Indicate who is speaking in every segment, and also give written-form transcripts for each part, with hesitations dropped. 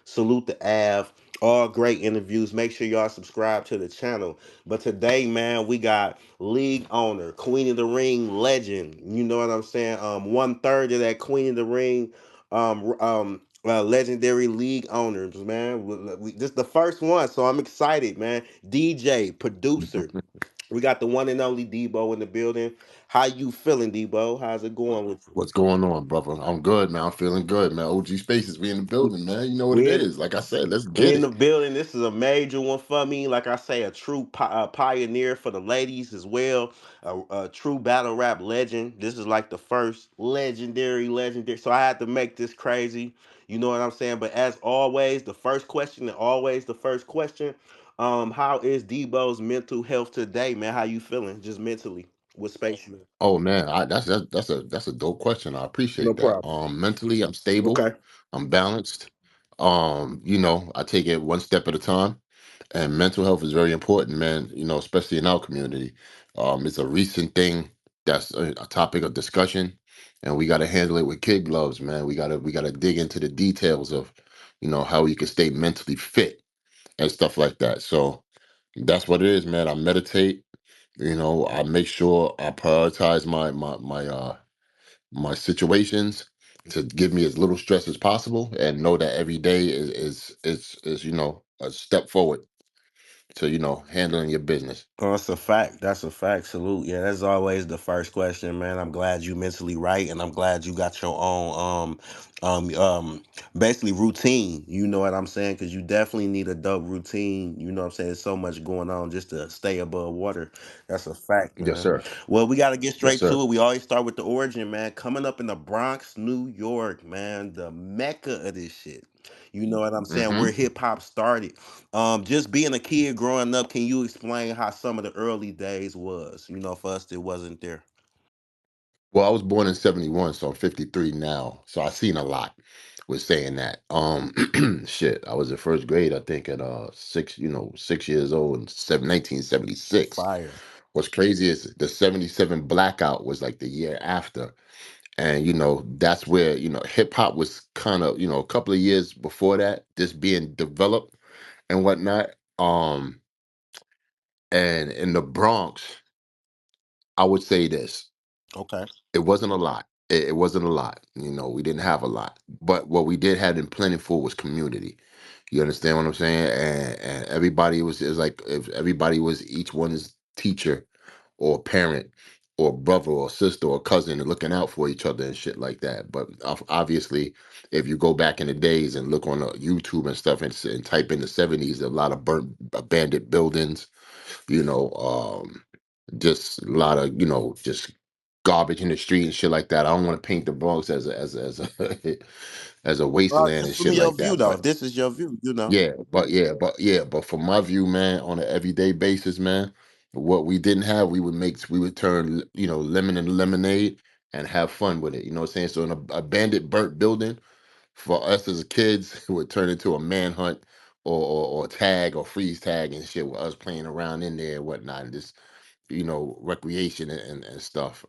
Speaker 1: Salute the Av. All great interviews. Make sure y'all subscribe to the channel. But today, man, we got league owner, Queen of the Ring legend. You know what I'm saying? 1/3 of that Queen of the Ring, legendary league owners, man. This is the first one, so I'm excited, man. DJ, producer. We got the one and only Debo in the building. How you feeling, Debo? How's it going with you?
Speaker 2: What's going on, brother? I'm good, man. I'm feeling good, man. OG Spaces, we in the building, man. You know what it
Speaker 1: We in
Speaker 2: is. Like I said, let's
Speaker 1: We
Speaker 2: get
Speaker 1: in the
Speaker 2: it.
Speaker 1: building. This is a major one for me. Like I say, a true pioneer for the ladies as well. A true battle rap legend. This is like the first legendary. So I had to make this crazy. You know what I'm saying? But as always, the first question and always the first question. How is Debo's mental health today, man? How you feeling? Just mentally with space. Man?
Speaker 2: Oh man, that's a dope question. I
Speaker 1: No
Speaker 2: appreciate that.
Speaker 1: problem.
Speaker 2: Mentally, I'm stable.
Speaker 1: Okay.
Speaker 2: I'm balanced. I take it one step at a time. And mental health is very important, man. Especially in our community. It's a recent thing that's a topic of discussion, and we got to handle it with kid gloves, man. We gotta dig into the details of, how you can stay mentally fit and stuff like that. So that's what it is, man. I meditate. I make sure I prioritize my situations to give me as little stress as possible, and know that every day is a step forward to handling your business.
Speaker 1: Oh, that's a fact. That's a fact. Salute. Yeah, that's always the first question, man. I'm glad you mentally right, and I'm glad you got your own basically routine. You know what I'm saying? Because you definitely need a dope routine. You know what I'm saying? There's so much going on just to stay above water. That's a fact,
Speaker 2: Yes,
Speaker 1: man.
Speaker 2: sir.
Speaker 1: Well, we got to get
Speaker 2: Yes,
Speaker 1: straight
Speaker 2: sir.
Speaker 1: to it. We always start with the origin, man. Coming up in the Bronx, New York, man, the mecca of this shit. You know what I'm saying? Where
Speaker 2: hmm
Speaker 1: hip hop started. Just being a kid growing up, can you explain how some of the early days was? You know, for us, it wasn't there.
Speaker 2: Well, I was born in 71, so I'm 53 now. So I've seen a lot with saying that. Shit, I was in first grade, I think, at 6 years old in 1976.
Speaker 1: Fire.
Speaker 2: What's crazy is the 77 blackout was like the year after. And that's where hip hop was kind of a couple of years before that, just being developed and whatnot. And in the Bronx, I would say this:
Speaker 1: Okay.
Speaker 2: it wasn't a lot. It wasn't a lot. We didn't have a lot, but what we did have in plentiful was community. You understand what I'm saying? And everybody was, it was like if everybody was each one's teacher or parent or brother or sister or cousin and looking out for each other and shit like that. But obviously, if you go back in the days and look on YouTube and stuff and type in the 70s, a lot of burnt abandoned buildings, you know, just a lot of just garbage in the street and shit like that. I don't want to paint the Bronx as a as a wasteland and
Speaker 1: Just from
Speaker 2: shit
Speaker 1: your
Speaker 2: like
Speaker 1: view,
Speaker 2: that.
Speaker 1: though.
Speaker 2: But
Speaker 1: If this is your view, you know.
Speaker 2: but from my view, man, on an everyday basis, man, what we didn't have, we would turn lemon and lemonade and have fun with it. You know what I'm saying? So in a abandoned burnt building for us as kids, it would turn into a manhunt or tag or freeze tag and shit with us playing around in there and whatnot, and just recreation and stuff.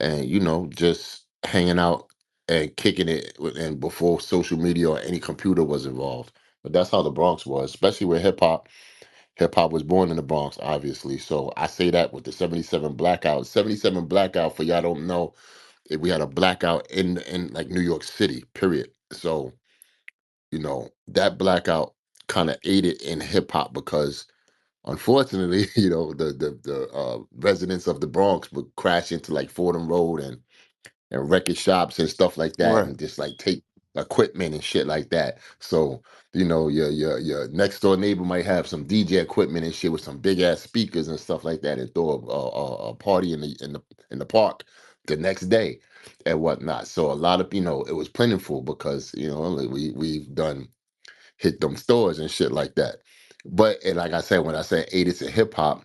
Speaker 2: And just hanging out and kicking it and before social media or any computer was involved. But that's how the Bronx was, especially with hip hop. Hip hop was born in the Bronx, obviously. So I say that with the 77 blackout. 77 blackout, for y'all don't know, we had a blackout in like New York City, period. So, that blackout kind of aided in hip hop because unfortunately, the residents of the Bronx would crash into like Fordham Road and record shops and stuff like that,
Speaker 1: Right.
Speaker 2: and just like take equipment and shit like that. So your next door neighbor might have some DJ equipment and shit with some big ass speakers and stuff like that, and throw a party in the park the next day and whatnot. So a lot of it was plentiful because like we've done hit them stores and shit like that. But and like I said, when I said 80s and hip hop,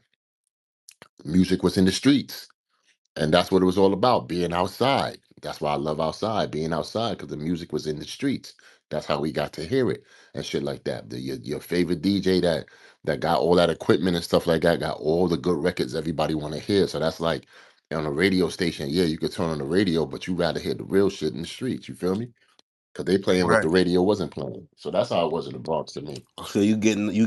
Speaker 2: music was in the streets. And that's what it was all about, being outside. That's why I love outside, being outside, because the music was in the streets. That's how we got to hear it and shit like that. Your favorite DJ that got all that equipment and stuff like that, got all the good records everybody want to hear. So that's like on a radio station, yeah, you could turn on the radio, but you rather hear the real shit in the streets. You feel me? because they playing what the
Speaker 1: Right.
Speaker 2: radio wasn't playing. So that's how it was in the Bronx to me.
Speaker 1: So you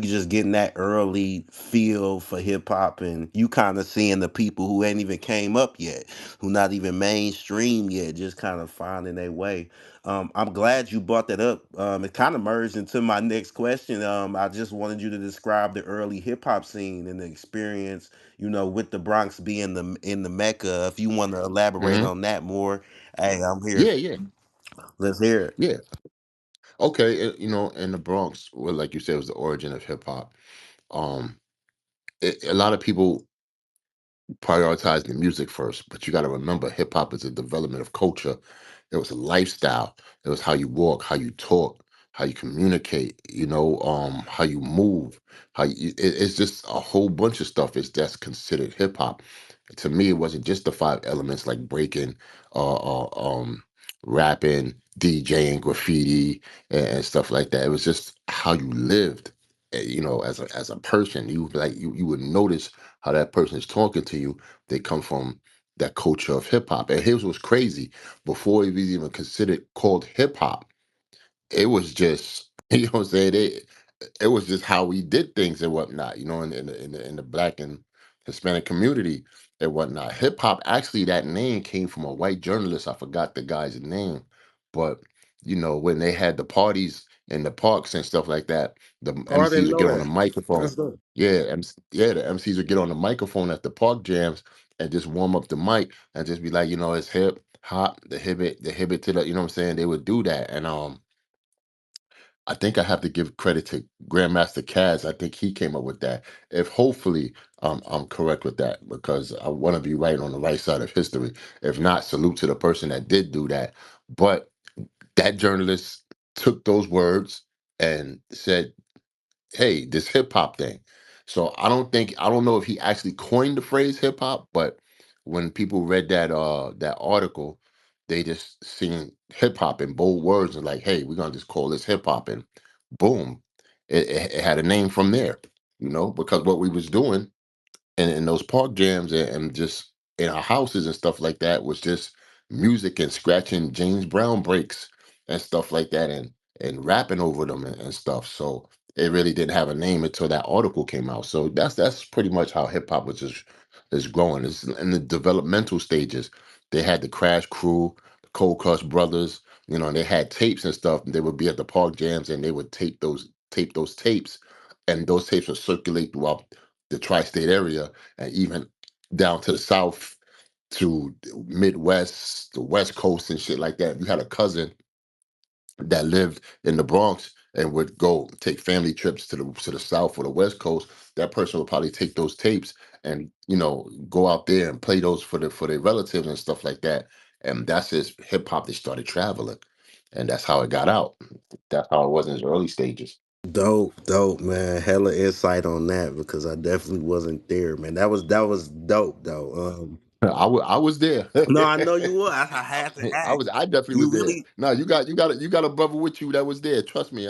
Speaker 1: just getting that early feel for hip hop, and you kind of seeing the people who ain't even came up yet, who not even mainstream yet, just kind of finding their way. I'm glad you brought that up. It kind of merged into my next question. I just wanted you to describe the early hip hop scene and the experience, with the Bronx being the mecca. If you want to elaborate
Speaker 2: Hmm.
Speaker 1: on that more, hey, I'm here.
Speaker 2: Yeah, yeah,
Speaker 1: Let's hear it.
Speaker 2: yeah. Okay, in the Bronx, well, like you said, was the origin of hip hop. Um, a lot of people prioritize the music first, but you got to remember, hip hop is a development of culture. It was a lifestyle. It was how you walk, how you talk, how you communicate. How you move. It's just a whole bunch of stuff. Is that's considered hip hop. To me, it wasn't just the five elements like breaking, rapping, DJing, graffiti, and stuff like that. It was just how you lived. As a person, you would notice how that person is talking to you. They come from that culture of hip hop. And here's what's crazy: before it was even considered called hip hop, it was just what I'm saying. It was just how we did things and whatnot. In the black and Hispanic community and whatnot. Hip hop, actually, that name came from a white journalist. I forgot the guy's name, but when they had the parties in the parks and stuff like that, the
Speaker 1: Oh, I
Speaker 2: MCs
Speaker 1: didn't
Speaker 2: would
Speaker 1: know
Speaker 2: get on the
Speaker 1: that. That's
Speaker 2: microphone.
Speaker 1: dope.
Speaker 2: Yeah, yeah, the MCs would get on the microphone at the park jams and just warm up the mic and just be like, it's hip hop, the hibit to the, you know what I'm saying? They would do that. And I think I have to give credit to Grandmaster Caz. I think he came up with that. If hopefully I'm correct with that, because I want to be right on the right side of history. If not, salute to the person that did do that. But that journalist took those words and said, hey, this hip hop thing. So I don't know if he actually coined the phrase hip hop, but when people read that article, they just seen hip hop in bold words and like, hey, we're gonna just call this hip hop, and boom, it had a name from there, because what we was doing in those park jams and just in our houses and stuff like that was just music and scratching James Brown breaks and stuff like that, and rapping over them and stuff. So it really didn't have a name until that article came out. So that's pretty much how hip hop was just is growing. It's in the developmental stages. They had the Crash Crew, the Cold Crush Brothers, and they had tapes and stuff. And they would be at the park jams and they would tape those tapes, and those tapes would circulate throughout the tri-state area and even down to the south, to the Midwest, the West Coast and shit like that. If you had a cousin that lived in the Bronx and would go take family trips to the south or the West Coast, that person would probably take those tapes and go out there and play those for their relatives and stuff like that. And that's his hip hop that started traveling, and that's how it got out. That's how it was in its early stages.
Speaker 1: Dope, dope, man. Hella insight on that because I definitely wasn't there, man. That was dope, though.
Speaker 2: I was there.
Speaker 1: No, I know you were. I had to ask.
Speaker 2: I definitely was
Speaker 1: You
Speaker 2: there.
Speaker 1: really?
Speaker 2: No, you got a brother with you that was there. Trust me,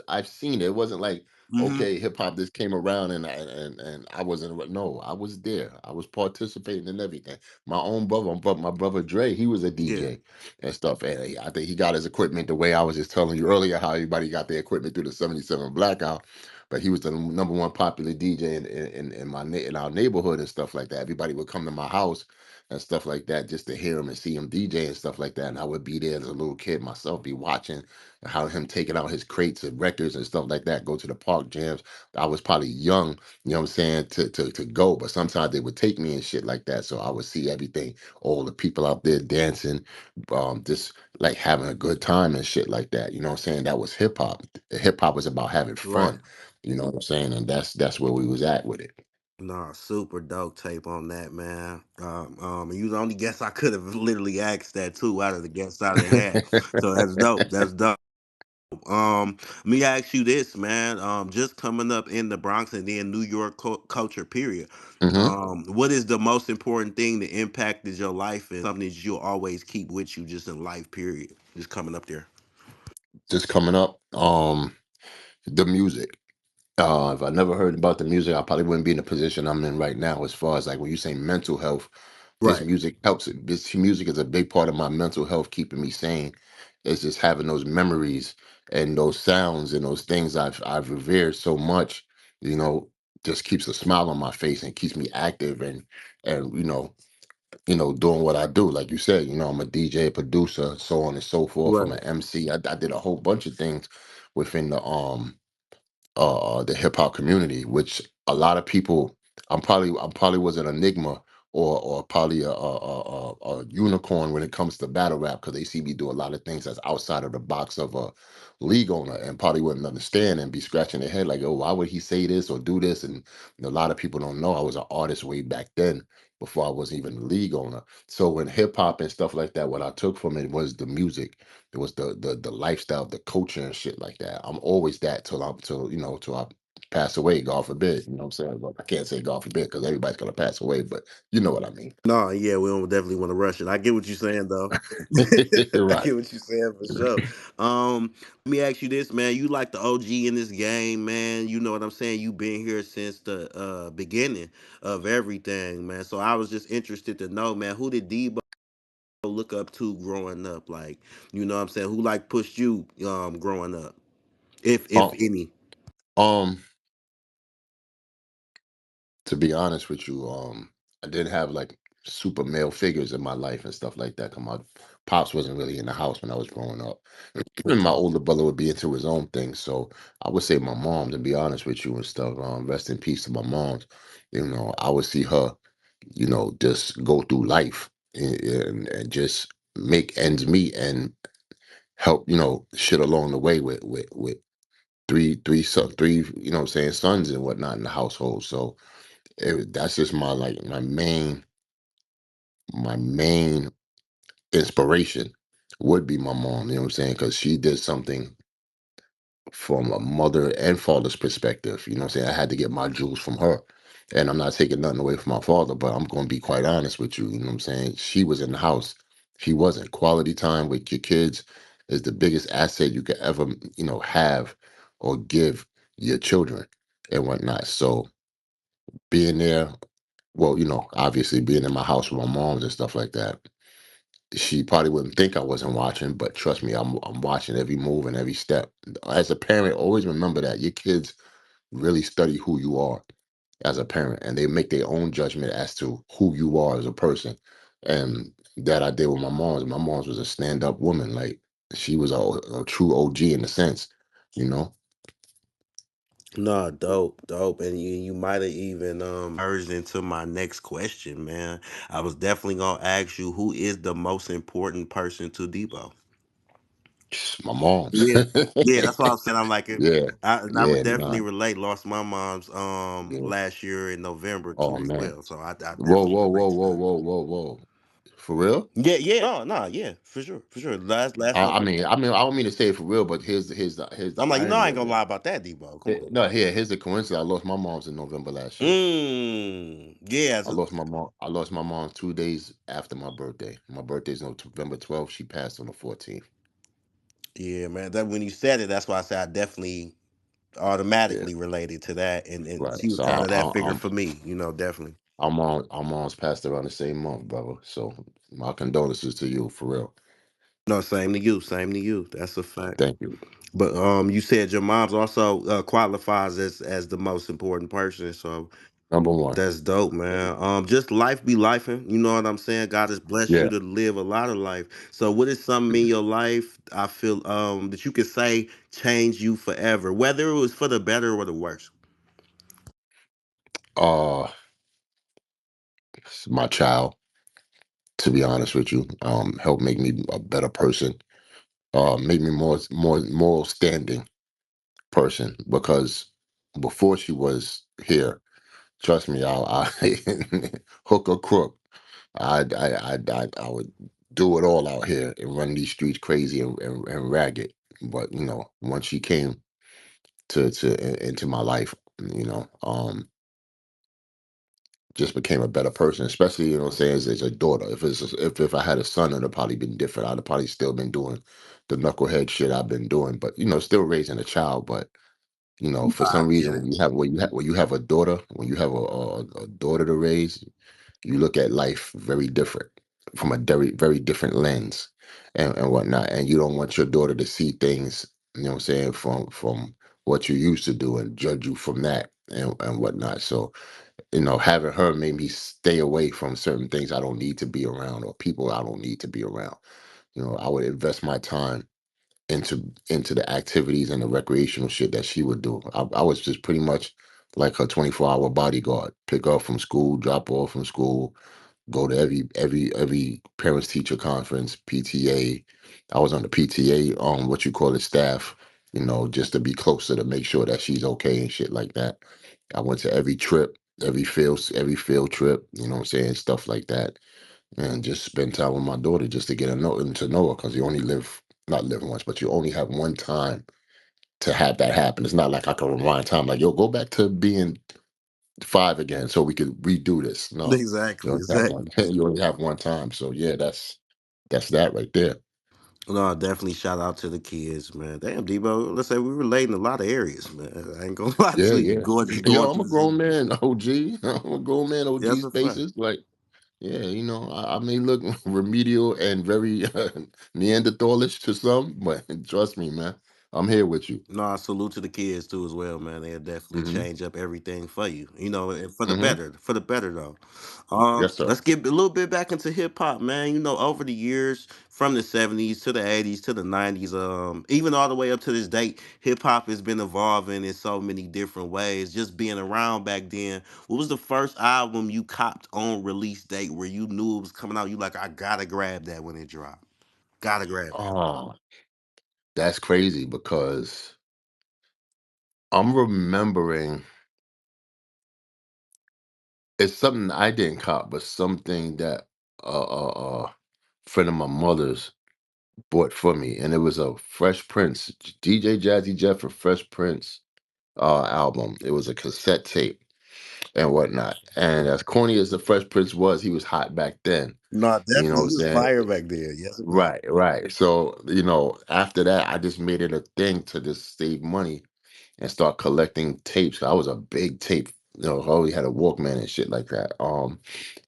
Speaker 2: I've seen it. It wasn't like,
Speaker 1: Hmm.
Speaker 2: okay, hip hop just came around and I wasn't. No, I was there. I was participating in everything. My own brother, my brother Dre, he was a
Speaker 1: Yeah.
Speaker 2: DJ and stuff. And I think he got his equipment the way I was just telling you earlier how everybody got their equipment through the '77 blackout. But he was the number one popular DJ in our neighborhood and stuff like that. Everybody would come to my house and stuff like that just to hear him and see him DJ and stuff like that. And I would be there as a little kid myself, be watching how him taking out his crates of records and stuff like that, go to the park jams. I was probably young, you know what I'm saying, to go, but sometimes they would take me and shit like that. So I would see everything, all the people out there dancing, just like having a good time and shit like that. You know what I'm saying? That was hip hop. Hip hop was about having
Speaker 1: Right.
Speaker 2: fun. You know what I'm saying? And that's where we was at with it.
Speaker 1: Nah, super dope tape on that, man. And you the only guess I could have literally asked that too out of the guests I done had. So that's dope. That's dope. Let me ask you this, man. Just coming up in the Bronx and then New York culture, period.
Speaker 2: Hmm.
Speaker 1: What is the most important thing that impacted your life and something that you'll always keep with you just in life, period? Just coming up there.
Speaker 2: Just coming up, the music. If I never heard about the music, I probably wouldn't be in the position I'm in right now. As far as like when you say mental health, this
Speaker 1: Right.
Speaker 2: music helps. This music is a big part of my mental health, keeping me sane it's just having those memories and those sounds and those things I've revered so much, you know, just keeps a smile on my face and keeps me active and doing what I do. Like you said, I'm a DJ, producer, so on and so forth. I'm
Speaker 1: Right.
Speaker 2: an MC. I did a whole bunch of things within the hip hop community, which a lot of people, I'm probably was an enigma or probably a unicorn when it comes to battle rap because they see me do a lot of things that's outside of the box of a league owner and probably wouldn't understand and be scratching their head like, oh, why would he say this or do this? And a lot of people don't know I was an artist way back then before I was even a league owner. So when hip hop and stuff like that, what I took from it was the music. It was the lifestyle, the culture and shit like that. I'm always that till I pass away, God forbid. You know what I'm saying? Well, I can't say God forbid because everybody's gonna pass away, but you know what I mean.
Speaker 1: No, yeah, we don't definitely want to rush it. I get what you're saying though. I
Speaker 2: Right.
Speaker 1: get what you're saying for sure. Let me ask you this, man. You like the OG in this game, man. You know what I'm saying? You've been here since the beginning of everything, man. So I was just interested to know, man, who did Debo look up to growing up? Like, you know what I'm saying? Who like pushed you growing up? If
Speaker 2: Um,
Speaker 1: any.
Speaker 2: um, to be honest with you, I didn't have like super male figures in my life and stuff like that. 'Cause my pops wasn't really in the house when I was growing up. And my older brother would be into his own thing. So I would say my mom, to be honest with you and stuff. Rest in peace to my mom. I would see her, just go through life and just make ends meet and help, shit along the way with three, what I'm saying, sons and whatnot in the household. So that's just my main inspiration would be my mom. You know what I'm saying? Because she did something from a mother and father's perspective. You know what I'm saying? I had to get my jewels from her. And I'm not taking nothing away from my father, but I'm going to be quite honest with you. You know what I'm saying? She was in the house. She wasn't. Quality time with your kids is the biggest asset you could ever, have or give your children and whatnot. So being there, well, obviously being in my house with my moms and stuff like that, she probably wouldn't think I wasn't watching, but trust me, I'm watching every move and every step. As a parent, always remember that your kids really study who you are as a parent, and they make their own judgment as to who you are as a person. And that I did with my mom's. My mom's was a stand-up woman, like she was a true OG in a sense, you know.
Speaker 1: No, dope, dope, and you might have even merged into my next question, man. I was definitely gonna ask you who is the most important person to Debo.
Speaker 2: My mom's.
Speaker 1: Yeah, yeah, that's what I was saying. I'm like,
Speaker 2: Yeah,
Speaker 1: and I would
Speaker 2: yeah,
Speaker 1: definitely
Speaker 2: nah,
Speaker 1: relate. Lost my mom's
Speaker 2: yeah.
Speaker 1: last year in November
Speaker 2: Oh
Speaker 1: too as
Speaker 2: man.
Speaker 1: well, so I
Speaker 2: Whoa,
Speaker 1: definitely
Speaker 2: whoa,
Speaker 1: relate
Speaker 2: whoa,
Speaker 1: to
Speaker 2: whoa,
Speaker 1: that.
Speaker 2: whoa, whoa, whoa. For real?
Speaker 1: Yeah, yeah, no, no, yeah, for sure. Last
Speaker 2: I
Speaker 1: November.
Speaker 2: mean, I don't mean to say it for real, but here's the
Speaker 1: I'm like, you know, I
Speaker 2: irony
Speaker 1: ain't
Speaker 2: of
Speaker 1: gonna
Speaker 2: it.
Speaker 1: lie about that, Debo. Come on.
Speaker 2: No, here's the coincidence. I lost my mom's in November last year.
Speaker 1: Yeah,
Speaker 2: I lost my mom 2 days after my birthday. My birthday's November 12th. She passed on the 14th.
Speaker 1: yeah, man. That when you said it, that's why I said I definitely
Speaker 2: Yeah,
Speaker 1: automatically related to that, and
Speaker 2: right.
Speaker 1: she was
Speaker 2: So
Speaker 1: kind of that figure for me, definitely.
Speaker 2: our mom's passed around the same month, brother. So my condolences to you for real.
Speaker 1: No, same to you, same to you. That's a fact.
Speaker 2: Thank you.
Speaker 1: But you said your mom's also qualifies as the most important person, so
Speaker 2: Number one.
Speaker 1: that's dope, man. Just life be lifing. You know what I'm saying? God has blessed you
Speaker 2: Yeah.
Speaker 1: to live a lot of life. So, what is something in your life I feel that you could say changed you forever, whether it was for the better or the worse?
Speaker 2: Uh, my child, to be honest with you, helped make me a better person. Make me more moral standing person because before she was here, trust me, I hook or crook, I would do it all out here and run these streets crazy and ragged. But once she came into my life, you know, um, just became a better person. Especially saying as a daughter. If I had a son, it'd have probably been different. I'd have probably still been doing the knucklehead shit I've been doing, but still raising a child. But for
Speaker 1: I
Speaker 2: some
Speaker 1: get
Speaker 2: reason,
Speaker 1: it.
Speaker 2: when you have a daughter, when you have a daughter to raise, you look at life very different from a very very different lens. and whatnot. And you don't want your daughter to see things, you know what I'm saying, from what you used to do and judge you from that and whatnot. So, having her made me stay away from certain things I don't need to be around or people I don't need to be around. I would invest my time into the activities and the recreational shit that she would do. I was just pretty much like her 24-hour bodyguard. Pick her up from school, drop her off from school, go to every parents teacher conference, PTA. I was on the PTA what you call it staff, just to be closer to make sure that she's okay and shit like that. I went to every trip, every field trip, what I'm saying, stuff like that. And just spend time with my daughter just to get to know her, because you only live not live once, but you only have one time to have that happen. It's not like I can rewind time, like, yo, go back to being five again so we could redo this. No, you
Speaker 1: Exactly,
Speaker 2: only have one.
Speaker 1: exactly.
Speaker 2: You only have one time. So yeah, that's that right there.
Speaker 1: No, definitely shout out to the kids, man. Damn, Debo. Let's say we relate in a lot of areas, man. I ain't gonna lie
Speaker 2: Yeah,
Speaker 1: to you.
Speaker 2: yeah.
Speaker 1: Going
Speaker 2: Yo, I'm
Speaker 1: through
Speaker 2: a
Speaker 1: the
Speaker 2: grown
Speaker 1: situation.
Speaker 2: man, OG. I'm a grown man, OG
Speaker 1: That's a fact.
Speaker 2: spaces. Like, yeah, I may look remedial and very Neanderthalish to some, but trust me, man, I'm here with you.
Speaker 1: No, I salute to the kids too as well, man. They'll definitely
Speaker 2: Hmm.
Speaker 1: change up everything for you. And for the
Speaker 2: Hmm.
Speaker 1: better. For the better though.
Speaker 2: Yes, sir.
Speaker 1: Let's get a little bit back into hip hop, man. Over the years, from the 70s to the 80s to the 90s, even all the way up to this date, hip hop has been evolving in so many different ways. Just being around back then, what was the first album you copped on release date where you knew it was coming out? You like, I gotta grab that when it dropped. Gotta grab that.
Speaker 2: Oh, that's crazy because I'm remembering it's something I didn't cop, but something that friend of my mother's bought for me, and it was a Fresh Prince, DJ Jazzy Jeff for Fresh Prince album. It was a cassette tape and whatnot. And as corny as the Fresh Prince was, he was hot back then.
Speaker 1: No,
Speaker 2: You know what
Speaker 1: definitely
Speaker 2: I'm
Speaker 1: he was
Speaker 2: saying?
Speaker 1: fire back then. Yes, it was.
Speaker 2: Right, right. So, after that, I just made it a thing to just save money and start collecting tapes. I was a big tape, I always had a Walkman and shit like that.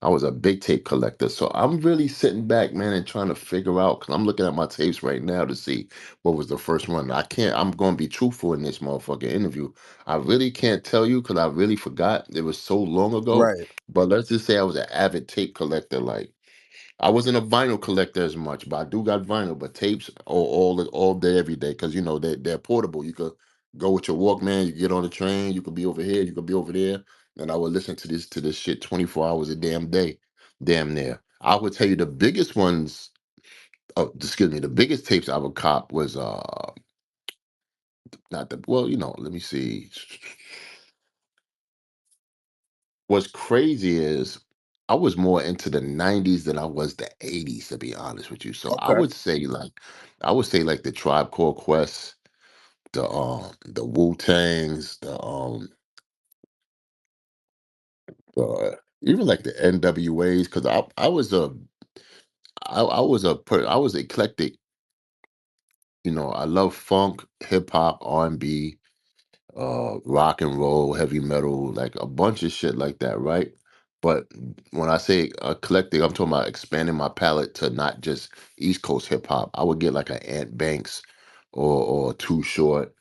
Speaker 2: I was a big tape collector. So I'm really sitting back, man, and trying to figure out, because I'm looking at my tapes right now to see what was the first one. I'm going to be truthful in this motherfucking interview. I really can't tell you because I really forgot. It was so long ago.
Speaker 1: Right.
Speaker 2: But let's just say I was an avid tape collector. Like, I wasn't a vinyl collector as much, but I do got vinyl. But tapes all day, every day, because they're portable. You could go with your Walkman. You get on the train. You could be over here. You could be over there. And I would listen to this shit 24 hours a damn day, damn near. I would tell you the biggest ones. Oh, excuse me. The biggest tapes I would cop was not the well. Let me see. What's crazy is I was more into the 90s than I was the 80s, to be honest with you. So
Speaker 1: Okay.
Speaker 2: I would say like the Tribe Called Quest, the Wu-Tangs, even like the NWAs, because I was eclectic. I love funk, hip hop, R&B, rock and roll, heavy metal, like a bunch of shit like that, right? But when I say eclectic, I'm talking about expanding my palette to not just East Coast hip hop. I would get like an Ant Banks or Too Short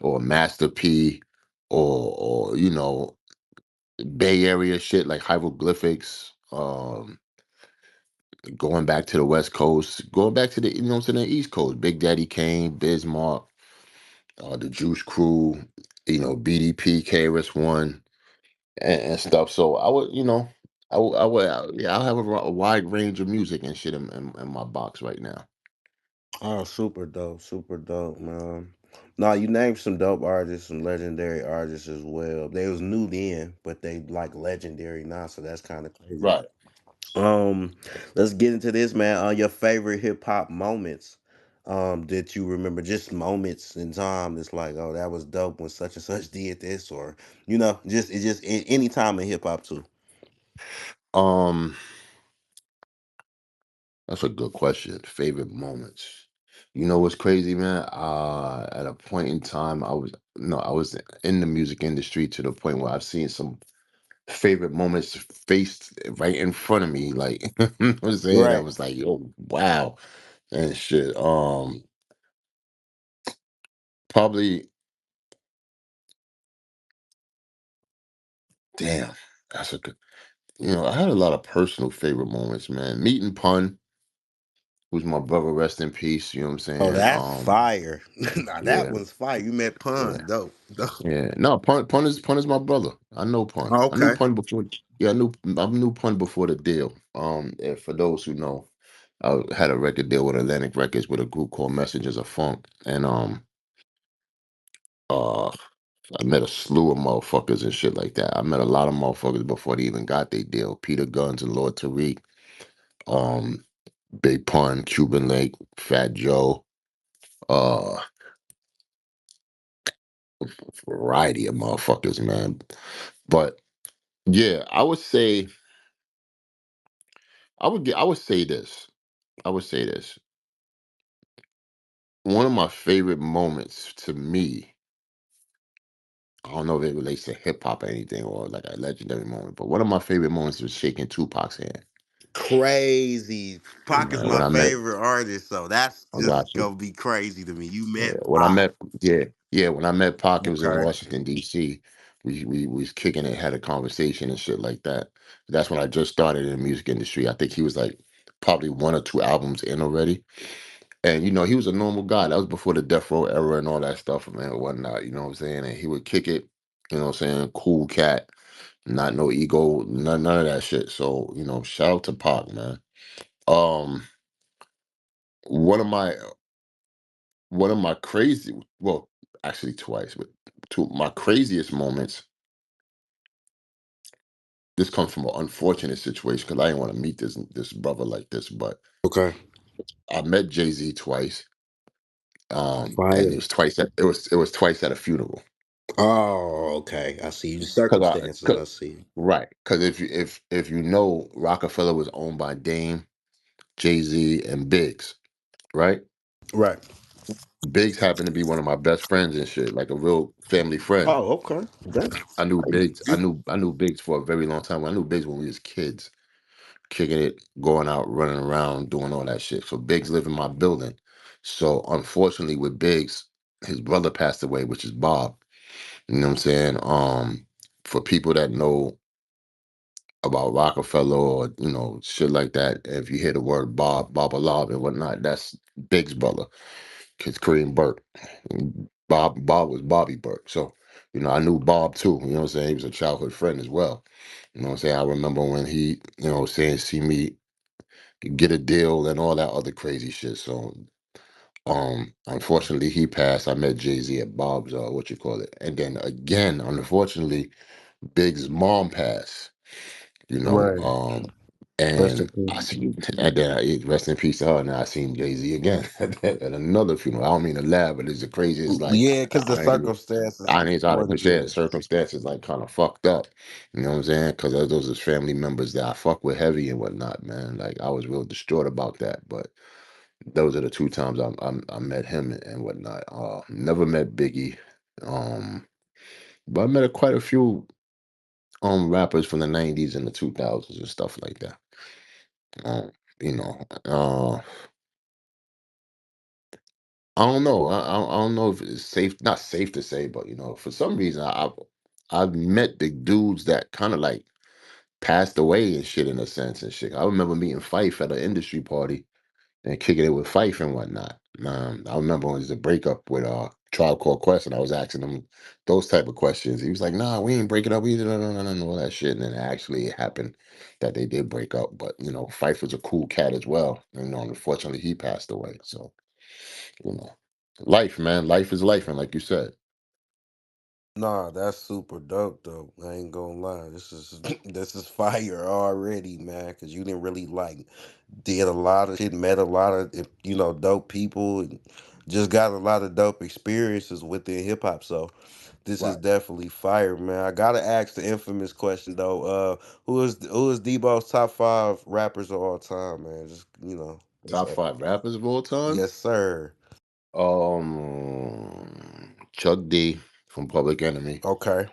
Speaker 2: or Master P or Bay Area shit like hieroglyphics, going back to the West Coast, going back to the East Coast, Big Daddy Kane, Bismarck, the Juice Crew, BDP, KRS-One, and stuff. So I would, yeah, I'll have a wide range of music and shit in my box right now.
Speaker 1: Oh, super dope, man. Nah, you named some dope artists, some legendary artists as well. They was new then, but they like legendary now, so that's kind of crazy.
Speaker 2: Right.
Speaker 1: Um, let's get into this, man. Your favorite hip hop moments, that you remember, just moments in time. It's like, oh, that was dope when such and such did this, or just any time in hip hop too.
Speaker 2: Um, that's a good question. Favorite moments. You know what's crazy, man? At a point in time, I was in the music industry to the point where I've seen some favorite moments faced right in front of me. Like, you know what I'm saying, I
Speaker 1: Right.
Speaker 2: was like, yo, wow. and shit. Probably, damn, that's a good. I had a lot of personal favorite moments, man. Meeting Pun, who's my brother, rest in peace. You know what I'm
Speaker 1: Oh,
Speaker 2: saying?
Speaker 1: that's fire. Now that
Speaker 2: Yeah,
Speaker 1: one's fire. You met
Speaker 2: yeah,
Speaker 1: Pun. Dope. Dope.
Speaker 2: yeah. No, Pun is my brother. I know Pun.
Speaker 1: Oh,
Speaker 2: I knew
Speaker 1: okay.
Speaker 2: Pun before. Yeah, I knew Pun before the deal. And for those who know, I had a record deal with Atlantic Records with a group called Messengers of Funk, and uh, I met a slew of motherfuckers and shit like that. I met a lot of motherfuckers before they even got their deal. Peter Guns and Lord Tariq, um, Big Pun, Cuban Lake, Fat Joe, uh, variety of motherfuckers, man. But yeah, I would say this. I would say this. One of my favorite moments to me, I don't know if it relates to hip hop or anything or like a legendary moment, but one of my favorite moments was shaking Tupac's hand.
Speaker 1: Crazy. Pac is
Speaker 2: When
Speaker 1: my
Speaker 2: I met,
Speaker 1: favorite artist, so that's
Speaker 2: I
Speaker 1: just
Speaker 2: got you.
Speaker 1: gonna be crazy to me. You
Speaker 2: Yeah,
Speaker 1: met
Speaker 2: when I
Speaker 1: Pac.
Speaker 2: met, yeah, when I met Pac, it was in
Speaker 1: Okay.
Speaker 2: Washington D.C. We was kicking it, had a conversation and shit like that. That's when I just started in the music industry. I think he was like probably one or two albums in already, and he was a normal guy. That was before the death row era and all that stuff, man, and whatnot. You know what I'm saying? And he would kick it. You know what I'm saying? Cool cat, not no ego, none of that shit. So shout out to Pac, man. Um, one of my crazy, well, actually twice, but two of my craziest moments. This comes from an unfortunate situation because I didn't want to meet this brother like this, but
Speaker 1: Okay.
Speaker 2: I met Jay-Z twice. And it
Speaker 1: Fire.
Speaker 2: was twice it was twice at a funeral.
Speaker 1: Oh, okay. I see the
Speaker 2: Cause
Speaker 1: circumstances. I see.
Speaker 2: right, because if you know, Rockefeller was owned by Dame, Jay-Z, and Biggs, right?
Speaker 1: Right.
Speaker 2: Biggs happened to be one of my best friends and shit, like a real family friend.
Speaker 1: Oh, okay. That's
Speaker 2: I knew Biggs. I
Speaker 1: crazy.
Speaker 2: knew I knew Biggs for a very long time. I knew Biggs when we was kids, kicking it, going out, running around, doing all that shit. So Biggs lived in my building. So unfortunately, with Biggs, his brother passed away, which is Bob. You know what I'm saying? For people that know about Rockefeller or shit like that, if you hear the word Bob Alab and whatnot, that's Biggs' brother, his Kareem Burke. Bob was Bobby Burke. So I knew Bob too. You know what I'm saying? He was a childhood friend as well. You know what I'm saying? I remember when he, saying see me get a deal and all that other crazy shit. So unfortunately he passed. I met Jay-Z at Bob's what you call it. And then again, unfortunately, Big's mom passed, you know.
Speaker 1: Right. Rest in
Speaker 2: And I
Speaker 1: peace.
Speaker 2: seen and then rest in peace to her. And I seen Jay-Z again at another funeral. I don't mean to laugh, but it's the craziest, like
Speaker 1: Yeah, because the
Speaker 2: I ain't
Speaker 1: circumstances
Speaker 2: I ain't trying
Speaker 1: more
Speaker 2: to
Speaker 1: than
Speaker 2: share
Speaker 1: good.
Speaker 2: circumstances like kind of fucked up. You know what I'm saying? Because those is family members that I fuck with heavy and whatnot, man. Like I was real distraught about that. But those are the two times I met him and whatnot. Never met Biggie. Um, but I met quite a few rappers from the '90s and the 2000s and stuff like that. Um, you know, I don't know. I don't know if it's safe, not safe to say, but for some reason I've met the dudes that kind of like passed away and shit in a sense and shit. I remember meeting Fife at an industry party and kicking it with Fife and whatnot. I remember when it was a breakup with Tribe Called Quest, and I was asking him those type of questions. He was like, "Nah, we ain't breaking up either." No, no, no, no, no, all that shit. And then actually, it happened that they did break up. But Fife was a cool cat as well. Unfortunately, he passed away. So you know, life, man, life is life, and like you said,
Speaker 1: Nah, that's super dope though. I ain't gonna lie. This is this is fire already, man. Cause you didn't really like did a lot of shit, met a lot of dope people, and just got a lot of dope experiences within hip hop. So this is
Speaker 2: right.
Speaker 1: definitely fire, man. I gotta ask the infamous question though. Who is Debo's top five rappers of all time, man? Just
Speaker 2: Top five rappers of all time.
Speaker 1: yes, sir.
Speaker 2: Chuck D from Public Enemy,
Speaker 1: Okay,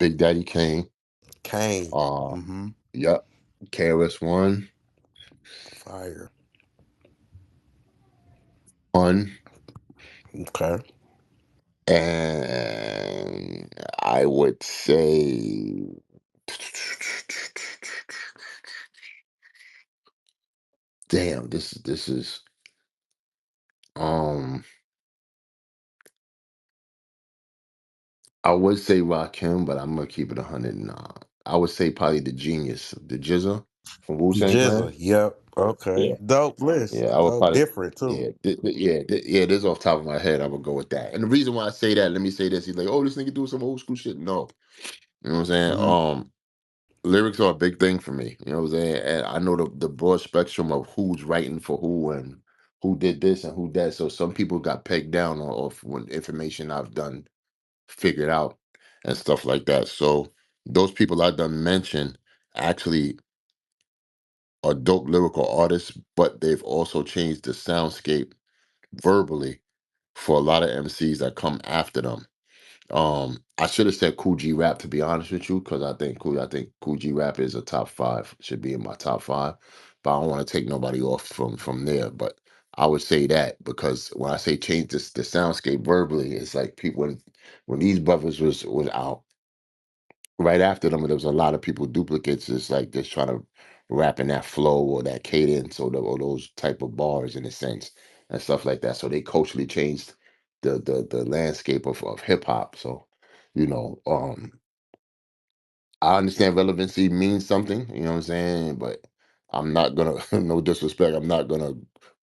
Speaker 2: Big Daddy Kane.
Speaker 1: Kane.
Speaker 2: Uh,
Speaker 1: Mm-hmm.
Speaker 2: yep. KRS One.
Speaker 1: Fire.
Speaker 2: Fun,
Speaker 1: Okay.
Speaker 2: and I would say, damn, this is um I would say Rakim, but I'm gonna keep it 100. Nah, I would say probably the Genius, the Jizza from Wu Tang
Speaker 1: Jizza.
Speaker 2: Clan.
Speaker 1: Yep. Okay.
Speaker 2: Yeah,
Speaker 1: Dope list.
Speaker 2: yeah, I would
Speaker 1: Dope.
Speaker 2: probably.
Speaker 1: Different too.
Speaker 2: Yeah, yeah. This off the top of my head, I would go with that. And the reason why I say that, let me say this: he's like, "Oh, this nigga doing some old school shit." No, you know what I'm saying.
Speaker 1: Hmm.
Speaker 2: Lyrics are a big thing for me. You know what I'm saying. And I know the broad spectrum of who's writing for who and who did this and who that. So some people got pegged down off when information I've done figured out and stuff like that. So those people I done mentioned actually are dope lyrical artists, but they've also changed the soundscape verbally for a lot of MCs that come after them. I should have said Cool G Rap, to be honest with you, because I think Cool G Rap is a top five, should be in my top five. But I don't want to take nobody off from there. But I would say that because when I say change this the soundscape verbally, it's like people when these brothers was out right after them, there was a lot of people duplicates, just like just trying to rap in that flow or that cadence or those type of bars in a sense and stuff like that. So they culturally changed the landscape of hip hop. So, you know, I understand relevancy means something, you know what I'm saying? But I'm not gonna no disrespect, I'm not gonna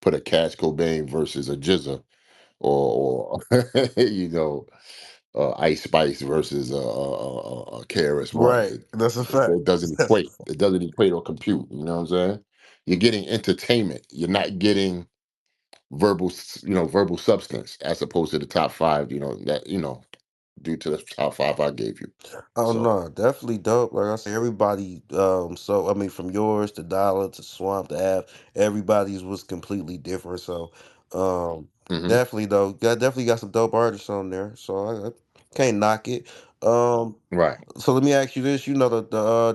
Speaker 2: put a Cash Cobain versus a Jizza or you know Ice Spice versus a KRS One.
Speaker 1: Right. That's a fact.
Speaker 2: It doesn't
Speaker 1: That's a
Speaker 2: equate.
Speaker 1: fact.
Speaker 2: It doesn't equate or compute. You know what I'm saying? You're getting entertainment. You're not getting verbal substance as opposed to the top five. You know that due to the top five I gave you.
Speaker 1: Oh
Speaker 2: So,
Speaker 1: no, definitely dope. Like I say, everybody. So I mean, from yours to Dollar to Swamp to Av, everybody's was completely different. So, um,
Speaker 2: hmm
Speaker 1: definitely though, definitely got some dope artists on there. So I can't knock it. Um,
Speaker 2: right.
Speaker 1: so let me ask you this. You know, the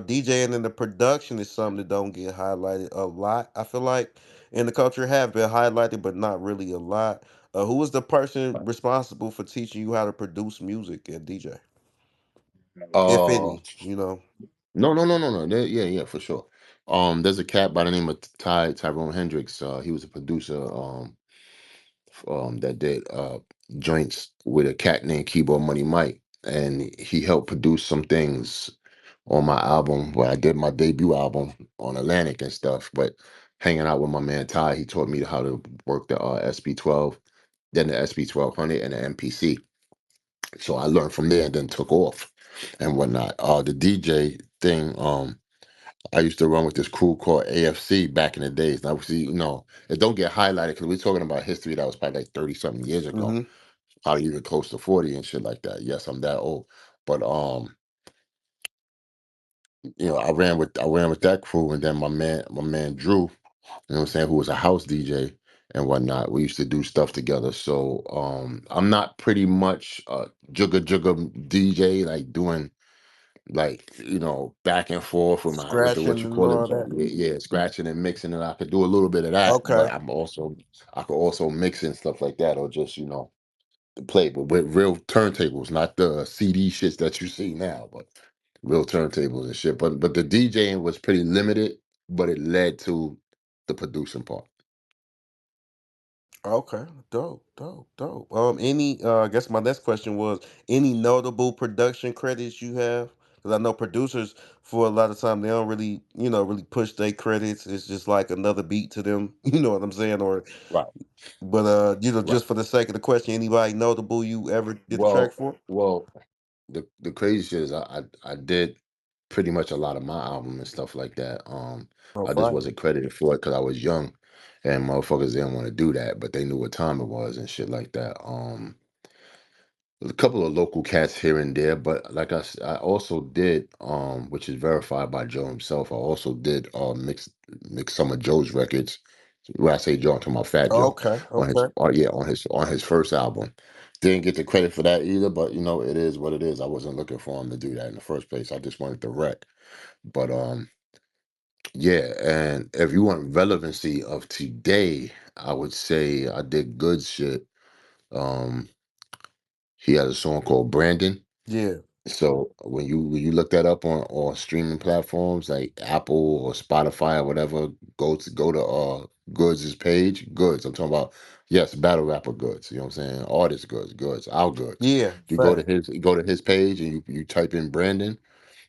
Speaker 1: DJing and the production is something that don't get highlighted a lot. I feel like in the culture have been highlighted, but not really a lot. Who was the person responsible for teaching you how to produce music and DJ, if
Speaker 2: Uh,
Speaker 1: any? You know.
Speaker 2: no. Yeah, yeah, for sure. There's a cat by the name of Tyrone Hendricks. He was a producer. That did joints with a cat named Keyboard Money Mike, and he helped produce some things on my album where I did my debut album on Atlantic and stuff. But hanging out with my man Ty, he taught me how to work the SP12, then the SP1200 and the MPC. So I learned from there and then took off and whatnot. The DJ thing, I used to run with this crew called AFC back in the days. Now, see, it don't get highlighted because we're talking about history that was probably like 30 something years ago,
Speaker 1: Hmm.
Speaker 2: probably even close to 40 and shit like that. Yes, I'm that old. But I ran with that crew, and then my man Drew, what I'm saying, who was a house DJ and whatnot. We used to do stuff together. So I'm not pretty much a jugga DJ, like doing like back and forth with the what
Speaker 1: Scratching
Speaker 2: you
Speaker 1: and
Speaker 2: call
Speaker 1: all
Speaker 2: it,
Speaker 1: that.
Speaker 2: yeah, scratching and mixing, and I could do a little bit of that, but
Speaker 1: Okay.
Speaker 2: I could also mix and stuff like that, or just play, but with real turntables, not the CD shits that you see now, but real turntables and shit. But the DJing was pretty limited, but it led to the producing part.
Speaker 1: Okay. Dope. Dope. Dope. Any? I guess my next question was any notable production credits you have? Because I know producers for a lot of time they don't really, really push their credits. It's just like another beat to them. You know what I'm saying? Or,
Speaker 2: Right,
Speaker 1: but
Speaker 2: right.
Speaker 1: just for the sake of the question, anybody notable you ever did a track
Speaker 2: Well,
Speaker 1: for?
Speaker 2: well, the crazy shit is I did pretty much a lot of my album and stuff like that.
Speaker 1: Oh,
Speaker 2: I just
Speaker 1: fire.
Speaker 2: wasn't credited for it because I was young, and motherfuckers didn't want to do that, but they knew what time it was and shit like that. A couple of local cats here and there, but like I also did, which is verified by Joe himself. I also did mix some of Joe's records. When I say Joe, I'm talking about Fat Joe
Speaker 1: Okay.
Speaker 2: on his
Speaker 1: Okay.
Speaker 2: yeah on his first album. Didn't get the credit for that either, but it is what it is. I wasn't looking for him to do that in the first place. I just wanted to wreck. But Yeah, and if you want relevancy of today, I would say I did good shit. Um, he has a song called Brandon.
Speaker 1: Yeah,
Speaker 2: So when you look that up on streaming platforms like Apple or Spotify or whatever, go to Goods' page. Goods. I'm talking about, yes, battle rapper Goods. You know what I'm saying? Artist Goods, Goods, our Goods.
Speaker 1: yeah, fact.
Speaker 2: You go to his page and you type in Brandon